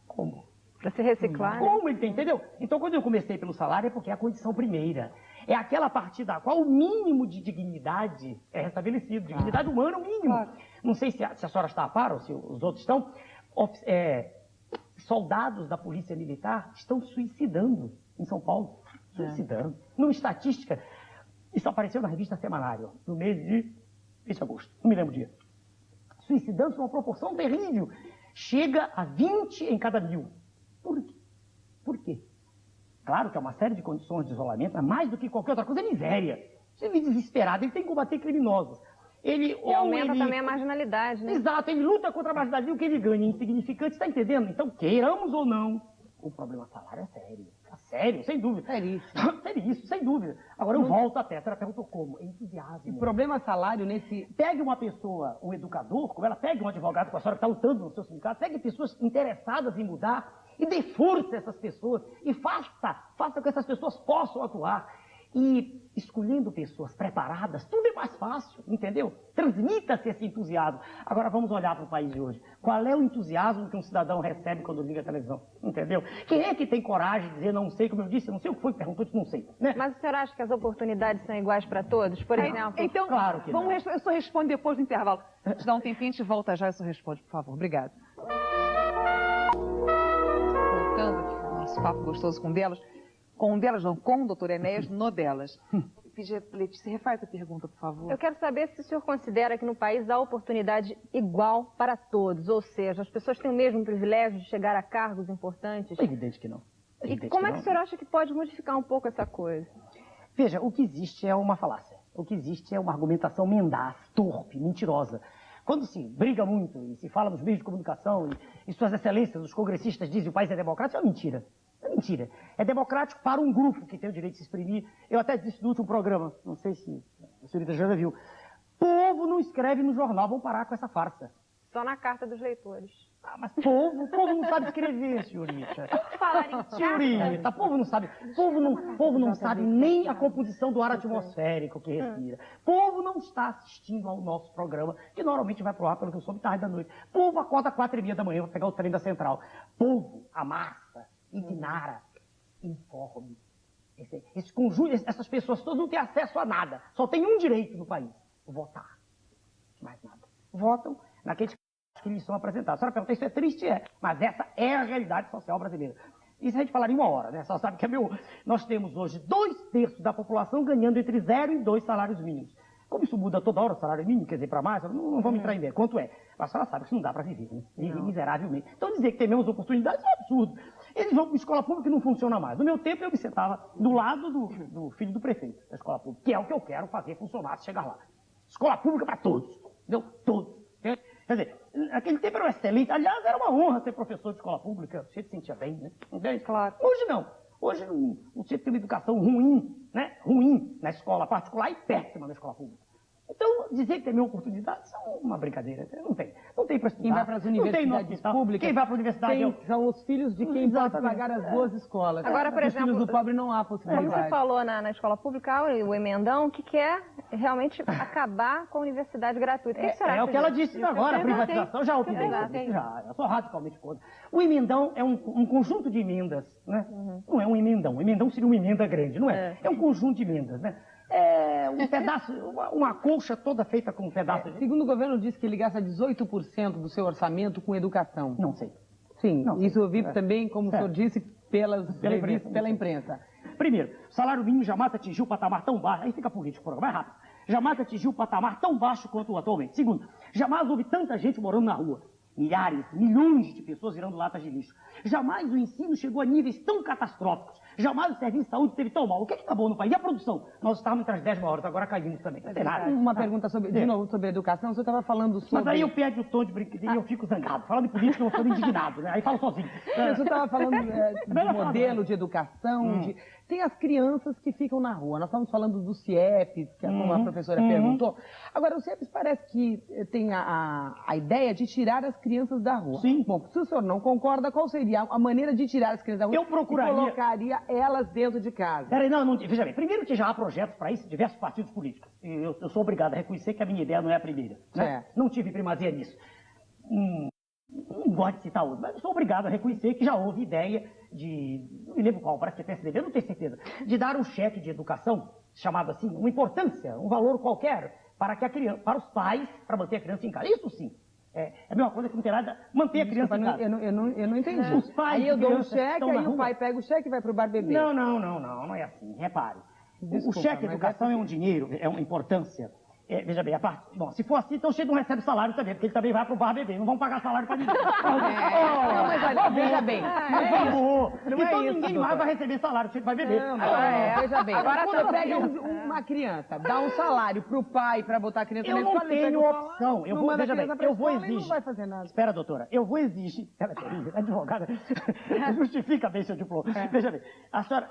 [SPEAKER 2] Como?
[SPEAKER 3] Para se reciclar.
[SPEAKER 2] Como ele tem, entendeu? Então, quando eu comecei pelo salário, é porque é a condição primeira. É aquela partir da qual o mínimo de dignidade é restabelecido. Dignidade humana, o mínimo. Claro. Não sei se a senhora está a par ou se os outros estão. Soldados da Polícia Militar estão suicidando em São Paulo. Suicidando. Numa estatística, isso apareceu na revista Semanário, no mês de agosto. Não me lembro o dia. Suicidando-se numa proporção terrível. Chega a 20 em cada 1000. Por quê? Por quê? Claro que é uma série de condições de isolamento, mas mais do que qualquer outra coisa é miséria. Você vive desesperado, ele tem que combater criminosos.
[SPEAKER 3] E aumenta também a marginalidade, né?
[SPEAKER 2] Exato, ele luta contra a marginalidade e o que ele ganha é insignificante, está entendendo? Então, queiramos ou não, o problema salário é sério. É sério, sem dúvida.
[SPEAKER 1] Seríssimo.
[SPEAKER 2] Seríssimo, sem dúvida. Agora eu volto até, a senhora perguntou como? É entusiasmo.
[SPEAKER 1] E o problema salário nesse...
[SPEAKER 2] Pegue uma pessoa, um educador, como ela, pegue um advogado com a senhora que está lutando no seu sindicato, pegue pessoas interessadas em mudar e dê força a essas pessoas e faça com que essas pessoas possam atuar. E escolhendo pessoas preparadas, tudo é mais fácil, entendeu? Transmita-se esse entusiasmo. Agora vamos olhar para o país de hoje. Qual é o entusiasmo que um cidadão recebe quando liga a televisão? Entendeu? Quem é que tem coragem de dizer não sei, como eu disse, não sei o que foi que perguntou, disse não sei. Né?
[SPEAKER 3] Mas o senhor acha que as oportunidades são iguais para todos? Por exemplo?
[SPEAKER 4] Então,
[SPEAKER 2] claro que não.
[SPEAKER 4] Eu só respondo depois do intervalo. Te dá um tempinho, a gente volta já e só responde, por favor. Obrigada. Voltando aqui com o nosso papo gostoso com Delas. Com Delas não, com o doutor Enéas, no Delas. Letícia, refaz a pergunta, por favor.
[SPEAKER 3] Eu quero saber se o senhor considera que no país há oportunidade igual para todos, ou seja, as pessoas têm o mesmo privilégio de chegar a cargos importantes?
[SPEAKER 2] É evidente que não.
[SPEAKER 3] E como é que o senhor acha que pode modificar um pouco essa coisa?
[SPEAKER 2] Veja, o que existe é uma falácia. O que existe é uma argumentação mendaz, torpe, mentirosa. Quando se briga muito e se fala nos meios de comunicação e suas excelências, os congressistas dizem que o país é democrático, é uma mentira. É mentira. É democrático para um grupo que tem o direito de se exprimir. Eu até disse no último programa, não sei se a senhorita já viu, povo não escreve no jornal, vamos parar com essa farsa.
[SPEAKER 3] Só na carta dos leitores.
[SPEAKER 2] Ah, mas povo não sabe escrever, senhorita.
[SPEAKER 3] Falar em
[SPEAKER 2] senhorita, povo não sabe. Povo não sabe nem a composição do ar atmosférico que respira. Povo não está assistindo ao nosso programa, que normalmente vai pro ar, pelo que eu soube, tarde da noite. Povo acorda às 4h30 da manhã para pegar o trem da Central. Povo amassa, ignara, informe. Esse conjunto, essas pessoas todas não têm acesso a nada. Só tem um direito no país: votar. Mais nada. Votam naqueles que lhes são apresentados. A senhora pergunta, isso é triste? É. Mas essa é a realidade social brasileira. Isso a gente falaria 1 hora, né? Só sabe que nós temos hoje 2/3 da população ganhando entre 0 e 2 salários mínimos. Como isso muda toda hora o salário mínimo, quer dizer, para mais, não vamos entrar em ideia. Quanto é? Mas a senhora sabe que isso não dá para viver, né? Vive miseravelmente. Então dizer que tem menos oportunidades é um absurdo. Eles vão para uma escola pública e não funciona mais. No meu tempo eu me sentava do lado do filho do prefeito da escola pública, que é o que eu quero fazer funcionar se chegar lá. Escola pública para todos. Entendeu? Todos. Quer dizer, naquele tempo era excelente. Aliás, era uma honra ser professor de escola pública. Você se sentia bem, né? Entende?
[SPEAKER 4] Claro.
[SPEAKER 2] Hoje não. Hoje você tem uma educação ruim, né? Ruim na escola particular e péssima na escola pública. Então, dizer que tem minha oportunidade é uma brincadeira. Não tem. Não tem para estudar.
[SPEAKER 1] Quem vai para as universidades públicas,
[SPEAKER 2] quem vai para a universidade
[SPEAKER 1] são os filhos de quem pode pagar as boas escolas.
[SPEAKER 3] Agora, por exemplo,
[SPEAKER 1] os filhos do pobre não há possibilidade.
[SPEAKER 3] Como você falou na escola pública, o emendão, que quer realmente acabar com a universidade gratuita. O que você acha?
[SPEAKER 2] É o que ela disse agora, a privatização, já opinei. Eu sou radicalmente contra. O emendão é um conjunto de emendas, né? Não é um emendão. O emendão seria uma emenda grande, não é? É um conjunto de emendas, né? É um pedaço, uma colcha toda feita com um pedaço de...
[SPEAKER 1] Segundo o governo, diz que ele gasta 18% do seu orçamento com educação.
[SPEAKER 2] Não sei.
[SPEAKER 1] Sim, não, isso eu vi também, como o senhor disse, pela imprensa.
[SPEAKER 2] Primeiro, o salário mínimo jamais atingiu o patamar tão baixo, aí fica político o programa, é rápido. Jamais atingiu o patamar tão baixo quanto atualmente. Segundo, jamais houve tanta gente morando na rua. Milhares, milhões de pessoas virando latas de lixo. Jamais o ensino chegou a níveis tão catastróficos. Jamais o serviço de saúde esteve tão mal. O que está bom no país? E a produção? Nós estávamos entre as 10 maiores, agora caímos também. Não tem nada.
[SPEAKER 1] Uma pergunta de novo sobre educação. O senhor estava falando sobre...
[SPEAKER 2] Mas aí eu perco o tom de brincadeira e eu fico zangado. Falando de política, eu fico indignado, né? Aí falo sozinho.
[SPEAKER 1] O senhor estava falando de modelo de educação, Tem as crianças que ficam na rua. Nós estamos falando do CIEPs, que como a professora perguntou. Agora, o CIEPs parece que tem a ideia de tirar as crianças da rua.
[SPEAKER 2] Sim.
[SPEAKER 1] Bom, se o senhor não concorda, qual seria a maneira de tirar as crianças da rua?
[SPEAKER 2] Eu procuraria...
[SPEAKER 1] E colocaria elas dentro de casa.
[SPEAKER 2] Peraí, não, veja bem. Primeiro que já há projetos para isso, diversos partidos políticos. E eu sou obrigado a reconhecer que a minha ideia não é a primeira. Né? Não tive primazia nisso. Não gosto de citar outro, mas sou obrigado a reconhecer que já houve ideia de, não me lembro qual, parece que é PSDB, não tenho certeza, de dar um cheque de educação, chamado assim, uma importância, um valor qualquer, para que a criança, para os pais, para manter a criança em casa. Isso sim. É a mesma coisa que não tem nada, manter a criança em casa.
[SPEAKER 1] Eu não entendi.
[SPEAKER 2] Os pais
[SPEAKER 1] aí eu dou um
[SPEAKER 2] crianças
[SPEAKER 1] cheque, aí o pai pega o cheque e vai para o bar beber.
[SPEAKER 2] Não é assim, repare. O cheque de educação é um dinheiro, é uma importância. Veja bem, a parte. Bom, se for assim, então o Chefe não recebe salário também, porque ele também vai pro bar beber. Não vão pagar salário pra ninguém.
[SPEAKER 1] Não, mas olha, veja bem.
[SPEAKER 2] Por favor. Então
[SPEAKER 1] isso,
[SPEAKER 2] ninguém mais vai receber salário, o Chefe vai beber.
[SPEAKER 1] Veja bem. Agora quando pega uma criança, dá um salário pro pai pra botar a criança na escola,
[SPEAKER 2] eu não tenho opção. Veja bem, eu vou exigir.
[SPEAKER 1] Não vai fazer nada.
[SPEAKER 2] Espera, doutora. Eu vou exigir. Ela é terrível, advogada. Justifica bem seu diploma. Veja bem, a senhora,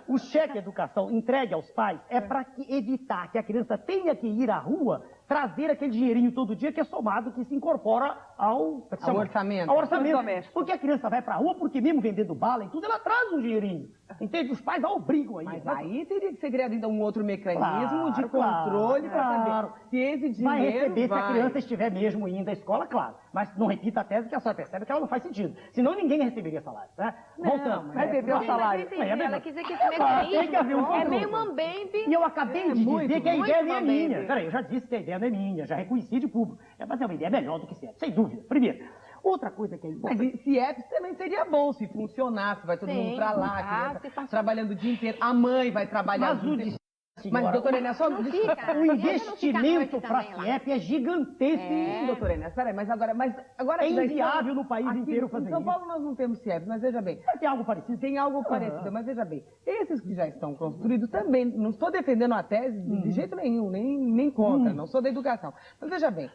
[SPEAKER 2] o cheque de educação entregue aos pais é para evitar que a criança tenha que ir à rua trazer aquele dinheirinho todo dia que é somado, que se incorpora ao
[SPEAKER 1] orçamento.
[SPEAKER 2] Ao orçamento. Porque a criança vai pra rua, porque mesmo vendendo bala e tudo, ela traz um dinheirinho. Entende? Os pais a obrigam aí.
[SPEAKER 1] Mas aí teria que ser criado ainda um outro mecanismo de controle para saber se esse dinheiro
[SPEAKER 2] vai receber se a criança estiver mesmo indo à escola, claro. Mas não repita a tese que a senhora percebe que ela não faz sentido. Senão ninguém receberia salário. Né? Voltando.
[SPEAKER 4] Vai beber o salário.
[SPEAKER 6] Ela quis dizer que esse mecanismo é meio mambembe.
[SPEAKER 2] E eu acabei de dizer que a ideia não é minha. Peraí, eu já disse que a ideia não é minha, já reconheci de público. Mas é uma ideia melhor do que CIEPs, sem dúvida. Primeiro. Outra coisa que é importante.
[SPEAKER 1] Mas CIEPs também seria bom se funcionasse, vai todo mundo pra lá, trabalhando o dia inteiro. A mãe vai trabalhar o dia inteiro. Mas, doutora Enéas, só
[SPEAKER 2] o investimento para CIEP é gigantesco.
[SPEAKER 1] Sim, doutora Enéas, peraí, mas agora
[SPEAKER 2] é inviável no país inteiro fazer isso.
[SPEAKER 1] Em São Paulo nós não temos CIEPs, mas veja bem.
[SPEAKER 2] Mas tem algo parecido?
[SPEAKER 1] Tem algo parecido, mas veja bem. Esses que já estão construídos também, não estou defendendo a tese de jeito nenhum, nem contra, não sou da educação. Mas veja bem,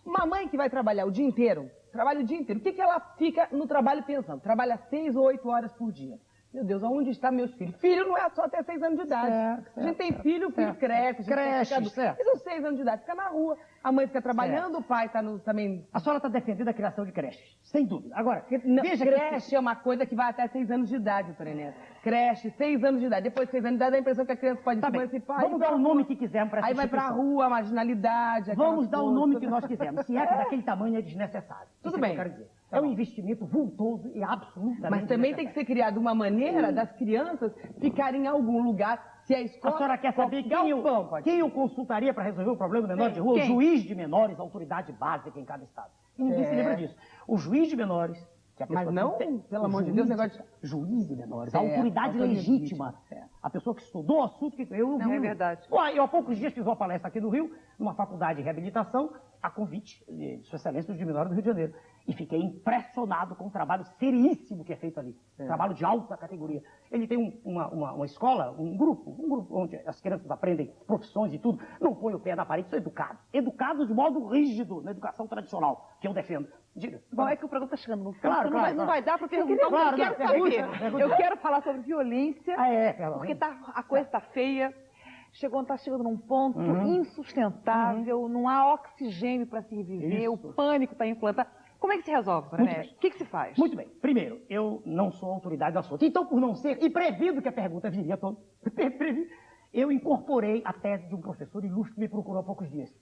[SPEAKER 1] uma mãe que vai trabalhar o dia inteiro, o que ela fica no trabalho pensando? Trabalha 6 ou 8 horas por dia. Meu Deus, aonde estão meus filhos? Filho não é só até 6 anos de idade. A gente tem filho, o filho cresce. Eles são 6 anos de idade, fica na rua. A mãe fica trabalhando, o pai está também...
[SPEAKER 2] A senhora está defendendo a criação de creches, sem dúvida. Agora,
[SPEAKER 1] veja creche é uma coisa que vai até 6 anos de idade, doutora Enéas. Creche, 6 anos de idade. Depois de 6 anos de idade, dá a impressão que a criança pode se emancipar.
[SPEAKER 2] Vamos dar o nome que quisermos para essa
[SPEAKER 1] Aí vai para a rua, marginalidade...
[SPEAKER 2] Vamos dar o nome que nós quisermos. Se é que daquele tamanho é desnecessário.
[SPEAKER 1] Tudo bem.
[SPEAKER 2] É um investimento vultoso e absolutamente
[SPEAKER 1] Mas também tem que ser criada uma maneira das crianças ficarem em algum lugar. Se a escola...
[SPEAKER 2] A senhora quer saber quem eu consultaria para resolver o problema do menor de rua? O juiz de menores, autoridade básica em cada estado. E ninguém se lembra disso. O juiz de menores...
[SPEAKER 1] Mas não, pelo amor de Deus, negócio de...
[SPEAKER 2] Juiz de menores, a autoridade legítima. A pessoa que estudou o assunto que eu
[SPEAKER 4] não é verdade.
[SPEAKER 2] Eu há poucos dias fiz uma palestra aqui no Rio, numa faculdade de reabilitação, a convite de Sua Excelência de menores do Rio de Janeiro. E fiquei impressionado com o trabalho seríssimo que é feito ali. Trabalho de alta categoria. Ele tem uma escola, um grupo onde as crianças aprendem profissões e tudo. Não põe o pé na parede, são educados. Educados de modo rígido, na educação tradicional, que eu defendo. Diga.
[SPEAKER 4] Bom, é que o programa está chegando no fim.
[SPEAKER 2] Claro,
[SPEAKER 4] não vai dar para perguntar o que eu quero saber. Eu quero falar sobre violência, porque a coisa está feia. Está chegando num ponto insustentável, não há oxigênio para se viver, o pânico está implantado. Como é que se resolve, Enéas? O que se faz?
[SPEAKER 2] Muito bem. Primeiro, eu não sou autoridade do assunto. Então, por não ser, e previndo que a pergunta viria, eu incorporei a tese de um professor ilustre que me procurou há poucos dias.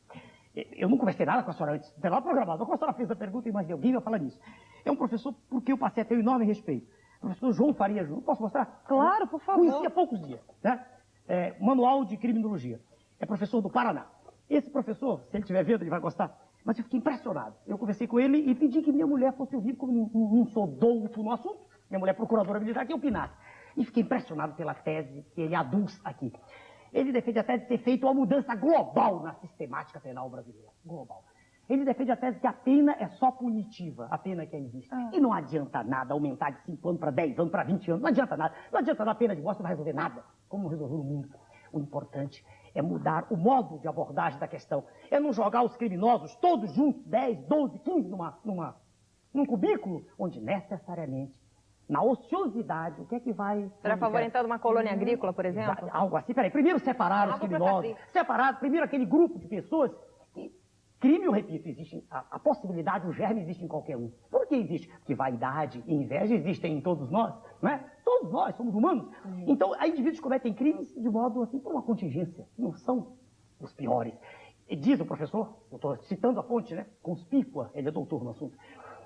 [SPEAKER 2] Eu não conversei nada com a senhora antes, não tem nada programado. Quando a senhora fez a pergunta, eu imaginei alguém vai falar nisso. É um professor por quem eu passei a ter um enorme respeito. O professor João Faria Júnior. Posso mostrar?
[SPEAKER 4] Claro, por favor.
[SPEAKER 2] Conheci há poucos dias, né? Manual de Criminologia. É professor do Paraná. Esse professor, se ele estiver vendo, ele vai gostar. Mas eu fiquei impressionado. Eu conversei com ele e pedi que minha mulher fosse ouvir, como não sou douto no assunto, minha mulher procuradora militar, que opinasse. E fiquei impressionado pela tese que ele aduz aqui. Ele defende a tese de ter feito uma mudança global na sistemática penal brasileira. Global. Ele defende a tese que a pena é só punitiva, a pena que existe. E não adianta nada aumentar de 5 anos para 10 anos, para 20 anos, não adianta nada. Não adianta dar pena de morte, não vai resolver nada. Como não resolveu o mundo? O importante é mudar o modo de abordagem da questão. É não jogar os criminosos todos juntos, 10, 12, 15, num cubículo, onde necessariamente, na ociosidade, o que é que vai...
[SPEAKER 3] Será a favor, então, de uma colônia agrícola, por exemplo?
[SPEAKER 2] Algo assim. Peraí, primeiro separar os criminosos. Separar, primeiro aquele grupo de pessoas... Crime, eu repito, existe a possibilidade, o germe existe em qualquer um. Por que existe? Porque vaidade e inveja existem em todos nós, não é? Todos nós somos humanos. Então, há indivíduos que cometem crimes de modo, assim, por uma contingência. Não são os piores. E diz o professor, eu estou citando a fonte, né? Conspícua, ele é doutor no assunto.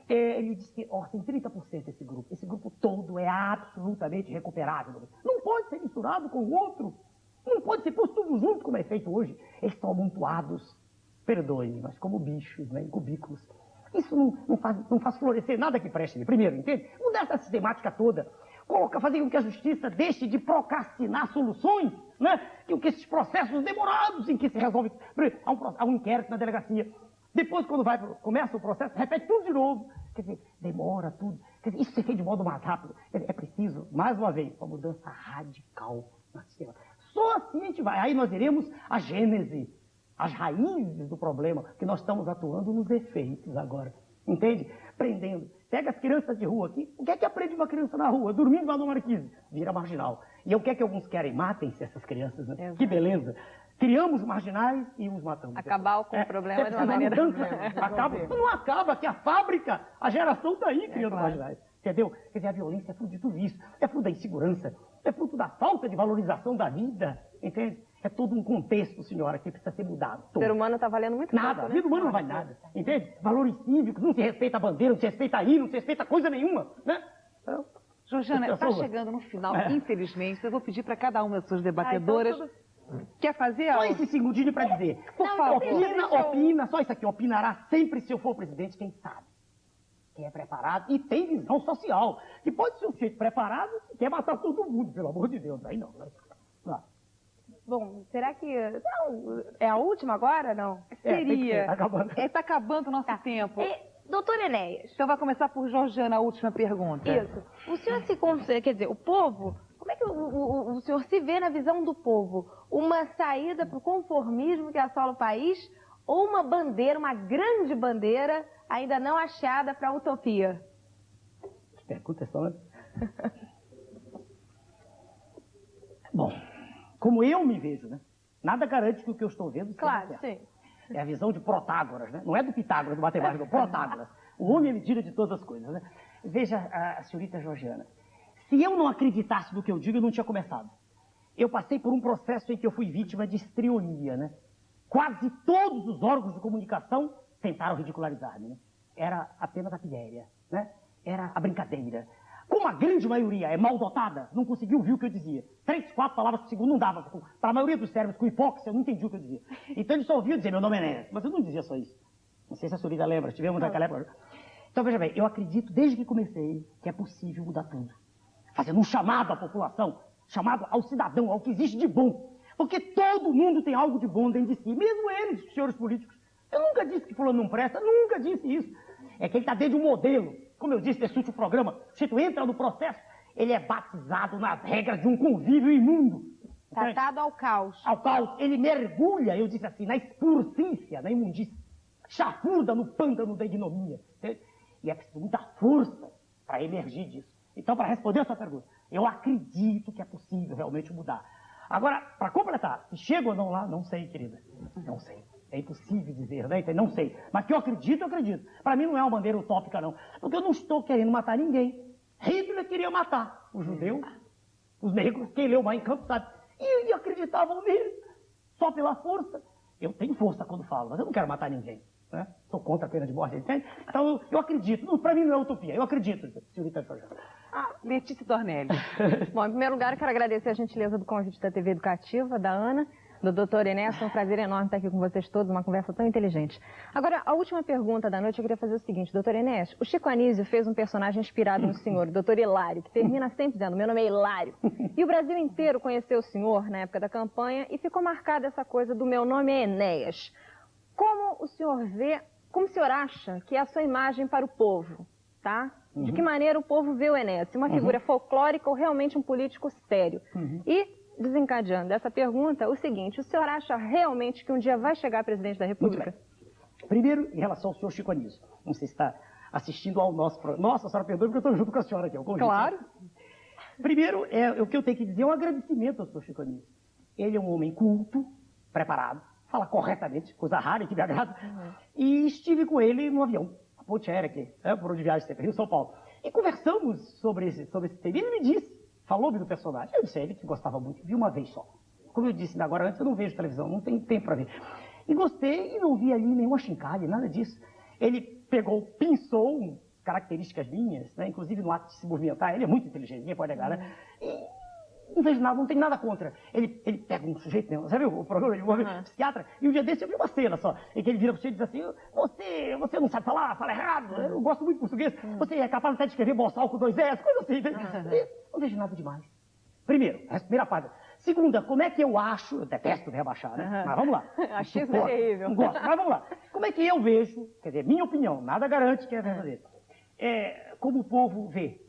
[SPEAKER 2] Ele diz que, tem 30% esse grupo. Esse grupo todo é absolutamente recuperável. Não pode ser misturado com o outro. Não pode ser posto tudo junto, como é feito hoje. Eles estão amontoados. Perdoe, mas como bichos, né, em cubículos. Isso não faz florescer nada que preste. Primeiro, entende? Mudar essa sistemática toda. Fazer com que a justiça deixe de procrastinar soluções, né? Que esses processos demorados em que se resolve... Há um inquérito na delegacia. Depois, quando começa o processo, repete tudo de novo. Quer dizer, demora tudo. Quer dizer, isso se fez de modo mais rápido. É preciso, mais uma vez, uma mudança radical no sistema. Só assim a gente vai. Aí nós iremos à gênese, as raízes do problema, que nós estamos atuando nos efeitos agora. Entende? Prendendo. Pega as crianças de rua aqui. O que é que aprende uma criança na rua? Dormindo lá no Marquise. Vira marginal. E o que é que alguns querem? Matem-se essas crianças, né? Exato. Que beleza. Criamos marginais e os matamos.
[SPEAKER 3] Acabar com o problema de uma maneira...
[SPEAKER 2] Não acaba, que a fábrica, a geração está aí criando marginais. Entendeu? Quer dizer, a violência é fruto de tudo isso. É fruto da insegurança. É fruto da falta de valorização da vida. Entende? É todo um contexto, senhora, que precisa ser mudado.
[SPEAKER 3] O ser humano está valendo muito pouco,
[SPEAKER 2] nada,
[SPEAKER 3] né?
[SPEAKER 2] A vida humana não vale nada. Entende? Valores cívicos, não se respeita a bandeira, não se respeita a hino, não se respeita coisa nenhuma, né? Então,
[SPEAKER 4] Georgiana, está chegando no final, infelizmente. Eu vou pedir para cada uma das suas debatedoras... Quer fazer algo?
[SPEAKER 2] Só esse segundinho para dizer. Por favor, opina, só isso aqui. Opinará sempre se eu for presidente, quem sabe. Quem é preparado e tem visão social. Que pode ser um sujeito preparado que quer matar todo mundo, pelo amor de Deus. Aí não.
[SPEAKER 6] Bom, será que... Não, é a última agora, não?
[SPEAKER 4] Seria. Está acabando o nosso tempo.
[SPEAKER 6] Doutor Enéas.
[SPEAKER 4] Então vai começar por Georgiana, a última pergunta.
[SPEAKER 6] Isso. O senhor se considera, quer dizer, o povo... Como é que o senhor se vê na visão do povo? Uma saída para o conformismo que assola o país ou uma bandeira, uma grande bandeira, ainda não achada para a utopia?
[SPEAKER 2] Pergunta só, né? Bom, como eu me vejo, né? Nada garante que o que eu estou vendo seja
[SPEAKER 6] claro,
[SPEAKER 2] certo.
[SPEAKER 6] Sim.
[SPEAKER 2] É a visão de Protágoras, né? Não é do Pitágoras, do matemático, é Protágoras. O homem é medida de todas as coisas, né? Veja a senhorita Georgiana. Se eu não acreditasse no que eu digo, eu não tinha começado. Eu passei por um processo em que eu fui vítima de histrionia, né? Quase todos os órgãos de comunicação tentaram ridicularizar-me, né? Era apenas a pilhéria, né? Era a brincadeira. Como a grande maioria é mal dotada, não conseguiu ouvir o que eu dizia. 3, 4 palavras por segundo não dava. Para a maioria dos cérebros com hipóxia, eu não entendi o que eu dizia. Então ele só ouvia dizer, meu nome é Enéas. Mas eu não dizia só isso. Não sei se a senhorita lembra, tivemos naquela época. Então veja bem, eu acredito desde que comecei que é possível mudar tudo. Fazendo um chamado à população, chamado ao cidadão, ao que existe de bom. Porque todo mundo tem algo de bom dentro de si, mesmo eles, os senhores políticos. Eu nunca disse que fulano não presta, nunca disse isso. É que ele está dentro de um modelo. Como eu disse nesse último programa, se tu entra no processo, ele é batizado nas regras de um convívio imundo.
[SPEAKER 6] Tratado ao caos.
[SPEAKER 2] Ao caos. Ele mergulha, eu disse assim, na expurcícia, na imundícia. Chafurda no pântano da ignomínia. Entende? E é preciso muita força para emergir disso. Então, para responder essa pergunta, eu acredito que é possível realmente mudar. Agora, para completar, se chega ou não lá, não sei, querida. Não sei. É impossível dizer, né? Não sei. Mas que eu acredito, eu acredito. Para mim não é uma bandeira utópica, não. Porque eu não estou querendo matar ninguém. Hitler queria matar os judeus, os negros, quem leu Mein Kampf sabe. E acreditavam nele. Só pela força. Eu tenho força quando falo, mas eu não quero matar ninguém. Né? Sou contra a pena de morte, entende? Então, eu acredito. Para mim não é utopia, eu acredito, senhorita Georgiana.
[SPEAKER 4] Letícia Dornelli.
[SPEAKER 3] Bom, em primeiro lugar, eu quero agradecer a gentileza do convite da TV Educativa, da Ana, do doutor Enéas. Foi um prazer enorme estar aqui com vocês todos, uma conversa tão inteligente. Agora, a última pergunta da noite, eu queria fazer o seguinte, doutor Enéas, o Chico Anísio fez um personagem inspirado no senhor, o doutor Hilário, que termina sempre dizendo, meu nome é Hilário. E o Brasil inteiro conheceu o senhor na época da campanha e ficou marcada essa coisa do meu nome é Enéas. Como o senhor vê como o senhor acha que é a sua imagem para o povo, tá? De que maneira o povo vê o Enéas? Uma figura folclórica ou realmente um político sério? E, desencadeando dessa pergunta, o seguinte, o senhor acha realmente que um dia vai chegar presidente da República?
[SPEAKER 2] Primeiro, em relação ao senhor Chico Anísio. Não sei se está assistindo ao nosso programa. Nossa, a senhora perdoe porque eu estou junto com a senhora aqui.
[SPEAKER 4] Claro.
[SPEAKER 2] Primeiro, o que eu tenho que dizer é um agradecimento ao senhor Chico Anísio. Ele é um homem culto, preparado, fala corretamente, coisa rara e que me agrada. E estive com ele no avião, a ponte aérea aqui, por onde viaja sempre, Rio São Paulo. E conversamos sobre esse tema. Ele me disse, falou-me do personagem. Eu disse a ele que gostava muito, vi uma vez só. Como eu disse agora antes, eu não vejo televisão, não tenho tempo para ver. E gostei e não vi ali nenhuma chincalha, nada disso. Ele pinçou características minhas, né? Inclusive no ato de se movimentar, ele é muito inteligente, ninguém pode negar, né? E não vejo nada, não tem nada contra. Ele pega um sujeito, né? Você viu o programa? Ele ouve psiquiatra, e um dia desse eu vi uma cena só, em que ele vira para você e diz assim, você não sabe falar, fala errado, eu gosto muito de português, você é capaz até de escrever boçal com 2 S, coisa assim. Não vejo nada demais. Primeiro, a primeira página. Segunda, como é que eu acho, eu detesto rebaixar, né? Mas vamos lá.
[SPEAKER 3] Achismo é terrível.
[SPEAKER 2] Não gosto, mas vamos lá. Como é que eu vejo, quer dizer, minha opinião, nada garante que é verdadeiro. Como o povo vê.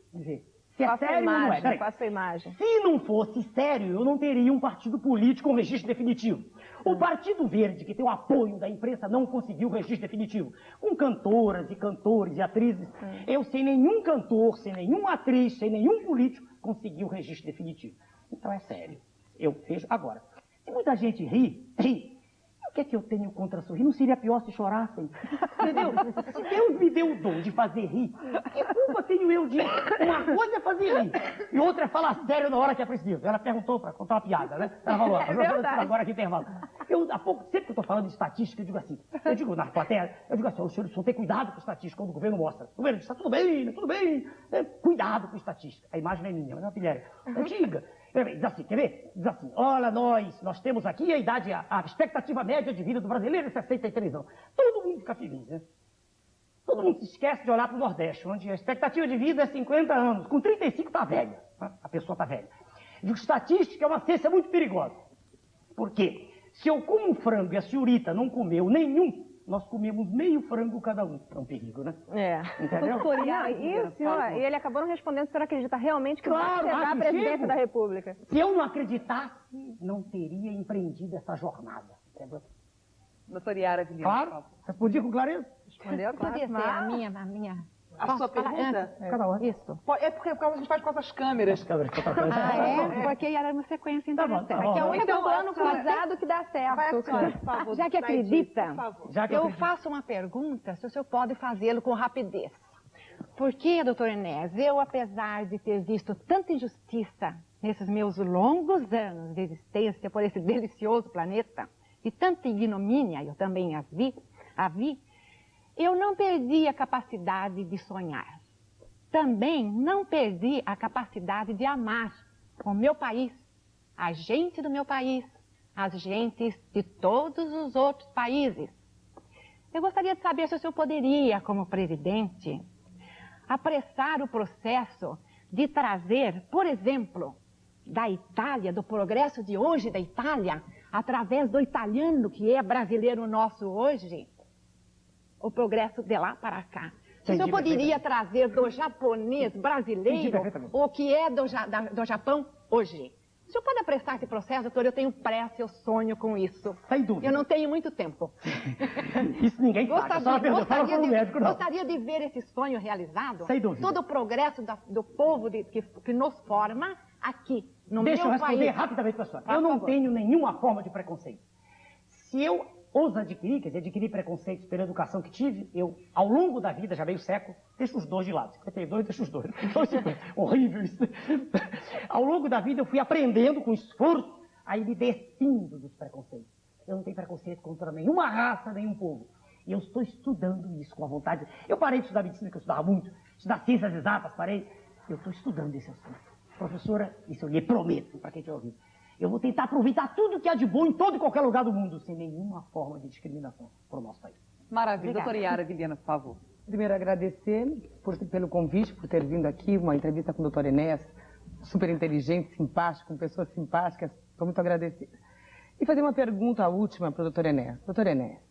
[SPEAKER 2] Se é sério ou não é.
[SPEAKER 3] Faça a imagem.
[SPEAKER 2] Se não fosse sério, eu não teria um partido político com registro definitivo. O Partido Verde, que tem o apoio da imprensa, não conseguiu o registro definitivo. Com cantoras e cantores e atrizes, eu sem nenhum cantor, sem nenhuma atriz, sem nenhum político, consegui o registro definitivo. Então é sério. Eu vejo agora. Se muita gente ri, o que é que eu tenho contra sorrir? Não seria pior se chorassem? Entendeu? Se Deus me deu o dom de fazer rir, que culpa tenho eu de... Uma coisa é fazer rir, e outra é falar sério na hora que é preciso. Ela perguntou para contar uma piada, né? Ela falou, agora aqui intervalo. Há pouco, sempre que eu estou falando de estatística, eu digo assim, na plateia, eu digo assim, o senhor tem cuidado com estatística quando o governo mostra. O governo diz, está tudo bem, cuidado com estatística. A imagem não é minha, mas é uma pilhéria antiga. Diz assim, quer ver? Diz assim, olha, nós temos aqui a idade, a expectativa média de vida do brasileiro é 63 anos. Todo mundo fica feliz, né? Todo mundo se esquece de olhar para o Nordeste, onde a expectativa de vida é 50 anos. Com 35 está velha, né? A pessoa está velha. Digo, estatística é uma ciência muito perigosa. Por quê? Se eu como um frango e a senhorita não comeu nenhum, nós comemos meio frango cada um. É um perigo, né? Entendeu?
[SPEAKER 3] E ele acabou não respondendo se o senhor acredita realmente que vai chegar a presidência da República.
[SPEAKER 2] Se eu não acreditasse, não teria empreendido essa jornada. Entendeu?
[SPEAKER 4] Doutora Yara Vilhena.
[SPEAKER 2] Claro. Respondi com clareza?
[SPEAKER 4] Respondeu?
[SPEAKER 5] Podia ser a minha...
[SPEAKER 4] A sua pergunta?
[SPEAKER 2] Cada hora.
[SPEAKER 5] Isso.
[SPEAKER 4] É porque a gente faz com essas câmeras.
[SPEAKER 5] Porque era uma sequência interessante.
[SPEAKER 3] Que é o único plano cruzado que dá certo.
[SPEAKER 4] Vai a senhora, por favor.
[SPEAKER 5] Já que acredita, eu
[SPEAKER 2] acredito.
[SPEAKER 5] faço uma pergunta, se o senhor pode fazê-lo com rapidez. Porque, doutor Enéas, eu, apesar de ter visto tanta injustiça nesses meus longos anos de existência por esse delicioso planeta, e tanta ignomínia, eu também a vi, eu não perdi a capacidade de sonhar. Também não perdi a capacidade de amar o meu país, a gente do meu país, as gentes de todos os outros países. Eu gostaria de saber se o senhor poderia, como presidente, apressar o processo de trazer, por exemplo, da Itália, do progresso de hoje da Itália, através do italiano, que é brasileiro nosso hoje, o progresso de lá para cá. O senhor poderia trazer do japonês brasileiro o que é do Japão hoje. O senhor pode apressar esse processo, doutor? Eu tenho pressa, eu sonho com isso.
[SPEAKER 2] Sem dúvida.
[SPEAKER 5] Eu não tenho muito tempo.
[SPEAKER 2] Isso ninguém faz.
[SPEAKER 5] Gostaria de ver esse sonho realizado.
[SPEAKER 2] Sem dúvida.
[SPEAKER 5] Todo o progresso do povo que nos forma aqui, no meu país.
[SPEAKER 2] Deixa eu responder rapidamente para a senhora. Eu não tenho nenhuma forma de preconceito. Se eu ouso adquirir, quer dizer, adquirir preconceitos pela educação que tive, eu, ao longo da vida, já meio século, deixo os dois de lado. 52, deixo os dois. Horrível isso. Ao longo da vida, eu fui aprendendo com esforço a ir me despindo dos preconceitos. Eu não tenho preconceito contra nenhuma raça, nenhum povo. E eu estou estudando isso com a vontade. Eu parei de estudar medicina, que eu estudava muito, estudar ciências exatas, parei. Eu estou estudando esse assunto. Professora, isso eu lhe prometo, para quem estiver ouvindo. Eu vou tentar aproveitar tudo que há de bom em todo e qualquer lugar do mundo, sem nenhuma forma de discriminação para o nosso país.
[SPEAKER 4] Maravilha. Doutora Yara Vilhena, por favor.
[SPEAKER 1] Primeiro, agradecer pelo convite, por ter vindo aqui, uma entrevista com o doutor Enéas, super inteligente, simpático, com pessoas simpáticas. Estou muito agradecida. E fazer uma pergunta última para o doutor Enéas. Doutor Enéas,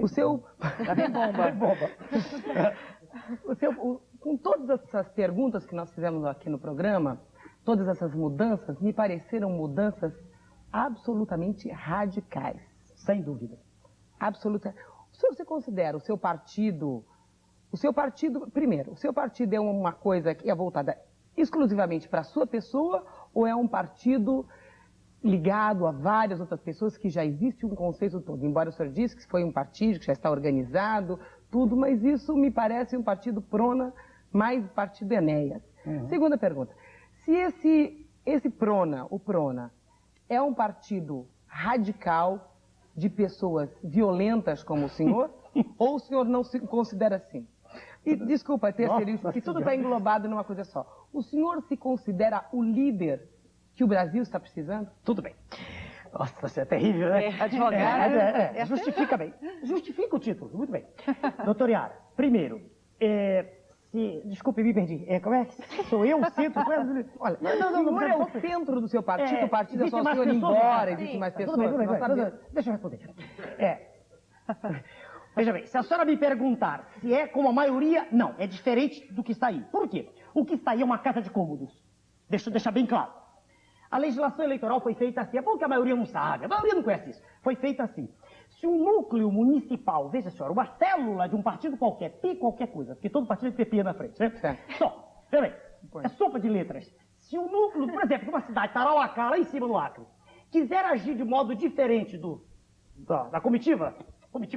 [SPEAKER 1] O seu...
[SPEAKER 2] Tá bem bomba.
[SPEAKER 1] Com todas essas perguntas que nós fizemos aqui no programa, todas essas mudanças, me pareceram mudanças absolutamente radicais.
[SPEAKER 2] Sem dúvida.
[SPEAKER 1] Absoluta. O senhor se considera o seu partido... Primeiro, o seu partido é uma coisa que é voltada exclusivamente para a sua pessoa ou é um partido ligado a várias outras pessoas que já existe um conceito todo? Embora o senhor disse que foi um partido que já está organizado, tudo, mas isso me parece um partido Prona mais partido Enéas. Segunda pergunta, se esse Prona, o Prona, é um partido radical de pessoas violentas como o senhor, ou o senhor não se considera assim? E desculpa ter isso, porque tudo está englobado numa coisa só. O senhor se considera o líder que o Brasil está precisando?
[SPEAKER 2] Tudo bem. Nossa, você é terrível, né?
[SPEAKER 4] Advogado.
[SPEAKER 2] Justifica bem. Justifica o título, muito bem. Doutor Yara, primeiro, desculpe, me perdi. Como é que sou eu o centro?
[SPEAKER 1] Olha, o senhor é o centro do seu partido, o partido é só o senhor ir embora, existe mais pessoas.
[SPEAKER 2] Deixa eu responder. Veja bem, se a senhora me perguntar se é como a maioria, não, é diferente do que está aí. Por quê? O que está aí é uma casa de cômodos. Deixa eu deixar bem claro. A legislação eleitoral foi feita assim, é bom que a maioria não sabe, a maioria não conhece isso. Foi feita assim. Se um núcleo municipal, veja senhora, uma célula de um partido qualquer, qualquer coisa, porque todo partido tem PIA na frente, né? Só, peraí, é sopa de letras. Se o núcleo, por exemplo, de uma cidade, Tarauacá, lá em cima no Acre, quiser agir de modo diferente da comitiva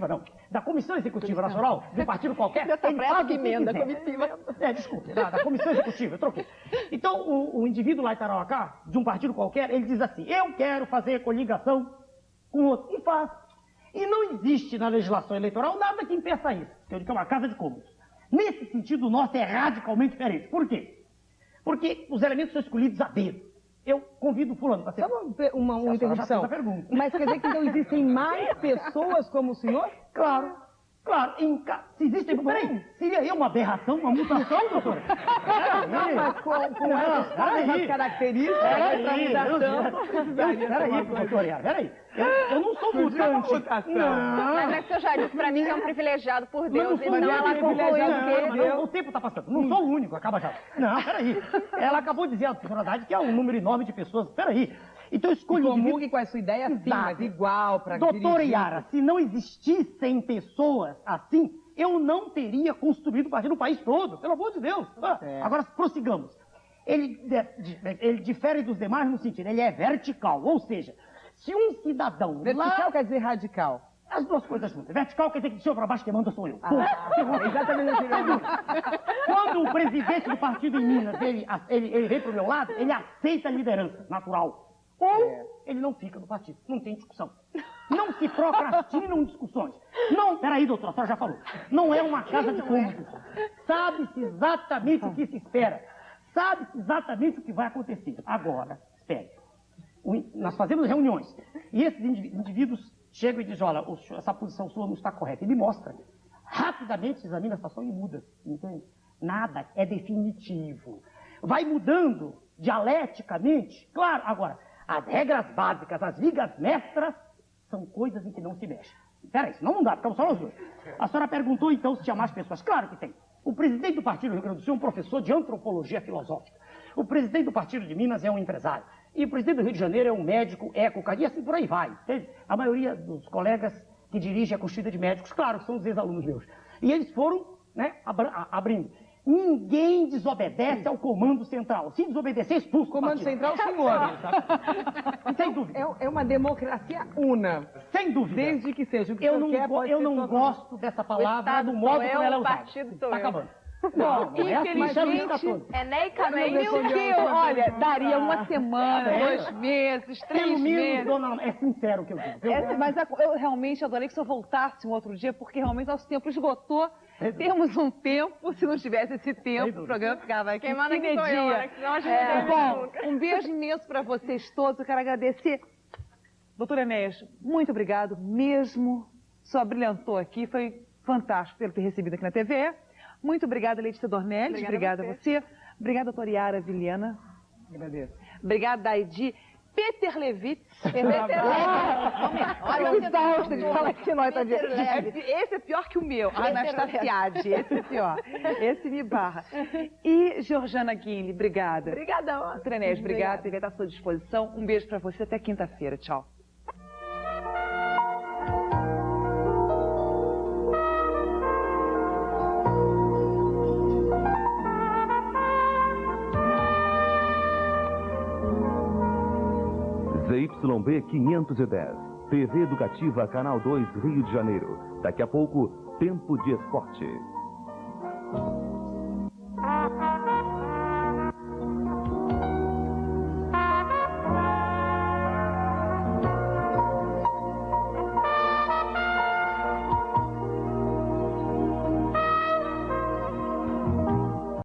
[SPEAKER 2] não, da Comissão Executiva Nacional, de um partido qualquer, ele faz o que
[SPEAKER 3] emenda,
[SPEAKER 2] quiser.
[SPEAKER 3] comitiva.
[SPEAKER 2] Desculpe, da Comissão Executiva, eu troquei. Então, o indivíduo lá em Tarauacá, de um partido qualquer, ele diz assim, eu quero fazer coligação com outro, e faz. E não existe na legislação eleitoral nada que impeça isso, que eu digo que é uma casa de cômodos. Nesse sentido, o nosso é radicalmente diferente. Por quê? Porque os elementos são escolhidos a dedo. Eu convido o fulano para ser...
[SPEAKER 1] Só uma interrupção. Mas quer dizer que então existem mais pessoas como o senhor?
[SPEAKER 2] Claro. Se existem... Peraí, seria eu uma aberração, uma mutação, doutora?
[SPEAKER 1] Não, mas com essas características,
[SPEAKER 2] Peraí, doutora, peraí. Eu não sou mutante.
[SPEAKER 3] Mas é que você já disse pra mim que é um privilegiado por Deus. Então ela concluiu
[SPEAKER 2] o tempo está passando. Não sou o único, acaba já. Não, peraí. Ela acabou de dizer a sociedade que é um número enorme de pessoas. Peraí. Então eu escolhi...
[SPEAKER 1] Comungue com a sua ideia, sim, mas igual para
[SPEAKER 2] Doutora Yara, se não existissem pessoas assim, eu não teria construído o partido no país todo. Pelo amor de Deus. Agora, prossigamos. Ele difere dos demais no sentido, ele é vertical. Ou seja, se um cidadão...
[SPEAKER 1] Vertical quer dizer radical.
[SPEAKER 2] As duas coisas juntas. Vertical quer dizer que de cima para baixo quem manda sou eu.
[SPEAKER 1] Exatamente assim.
[SPEAKER 2] Quando o presidente do partido em Minas, ele vem pro meu lado, ele aceita a liderança natural. Ou ele não fica no partido. Não tem discussão. Não se procrastinam discussões. Não, peraí, doutora, a senhora já falou. Não é uma casa de cômodos. Sabe-se exatamente o que se espera. Sabe-se exatamente o que vai acontecer. Agora, espere. Nós fazemos reuniões. E esses indivíduos chegam e dizem, olha, essa posição sua não está correta. Ele mostra. Rapidamente examina a situação e muda. Entende? Nada é definitivo. Vai mudando dialeticamente. Claro, agora... As regras básicas, as vigas mestras, são coisas em que não se mexe. Peraí, senão não dá, ficamos só nós dois. A senhora perguntou, então, se tinha mais pessoas. Claro que tem. O presidente do Partido do Rio Grande do Sul é um professor de antropologia filosófica. O presidente do Partido de Minas é um empresário. E o presidente do Rio de Janeiro é um médico, e assim por aí vai. Entende? A maioria dos colegas que dirigem a constituída de médicos, claro, são os ex-alunos meus. E eles foram, né, abrindo. Ninguém desobedece ao comando central. Se desobedecer, expulso.
[SPEAKER 1] Comando central, senhor.
[SPEAKER 2] Sem dúvida.
[SPEAKER 1] É uma democracia una.
[SPEAKER 2] Sem dúvida.
[SPEAKER 1] Desde que seja o que
[SPEAKER 2] eu não gosto dessa palavra do modo como ela é usada. Está acabando. Não,
[SPEAKER 3] infelizmente, eneicamente,
[SPEAKER 4] olha, daria uma semana, 2 meses, 3 meses.
[SPEAKER 2] Dona, é sincero o que eu digo.
[SPEAKER 4] Mas eu realmente adorei que o senhor voltasse um outro dia, porque realmente nosso tempo esgotou. Temos um tempo, se não tivesse esse tempo, o programa ficava aqui.
[SPEAKER 3] Quem manda aqui sou eu, né? Senão a gente
[SPEAKER 4] bom, um beijo imenso para vocês todos. Eu quero agradecer. Doutora Enéas, muito obrigado mesmo. Só brilhantou aqui, foi fantástico ter recebido aqui na TVE. Muito obrigada, Letícia Dornelles. Obrigada a você. Obrigada, doutora Yara Vilhena.
[SPEAKER 1] Agradeço.
[SPEAKER 4] Obrigada, Daidi. Peter Levitz.
[SPEAKER 3] Olha,
[SPEAKER 4] Eu gosto de falar esse nome, tá vendo? Esse é pior que o meu. Anastasiade, esse é pior. Esse me barra. E Georgiana Guinle, obrigada.
[SPEAKER 6] Obrigadão.
[SPEAKER 4] Doutora Enéas, obrigada. Fica à sua disposição. Um beijo pra você. Até quinta-feira. Tchau.
[SPEAKER 7] ZYB 510, TV Educativa, Canal 2, Rio de Janeiro. Daqui a pouco, Tempo de Esporte.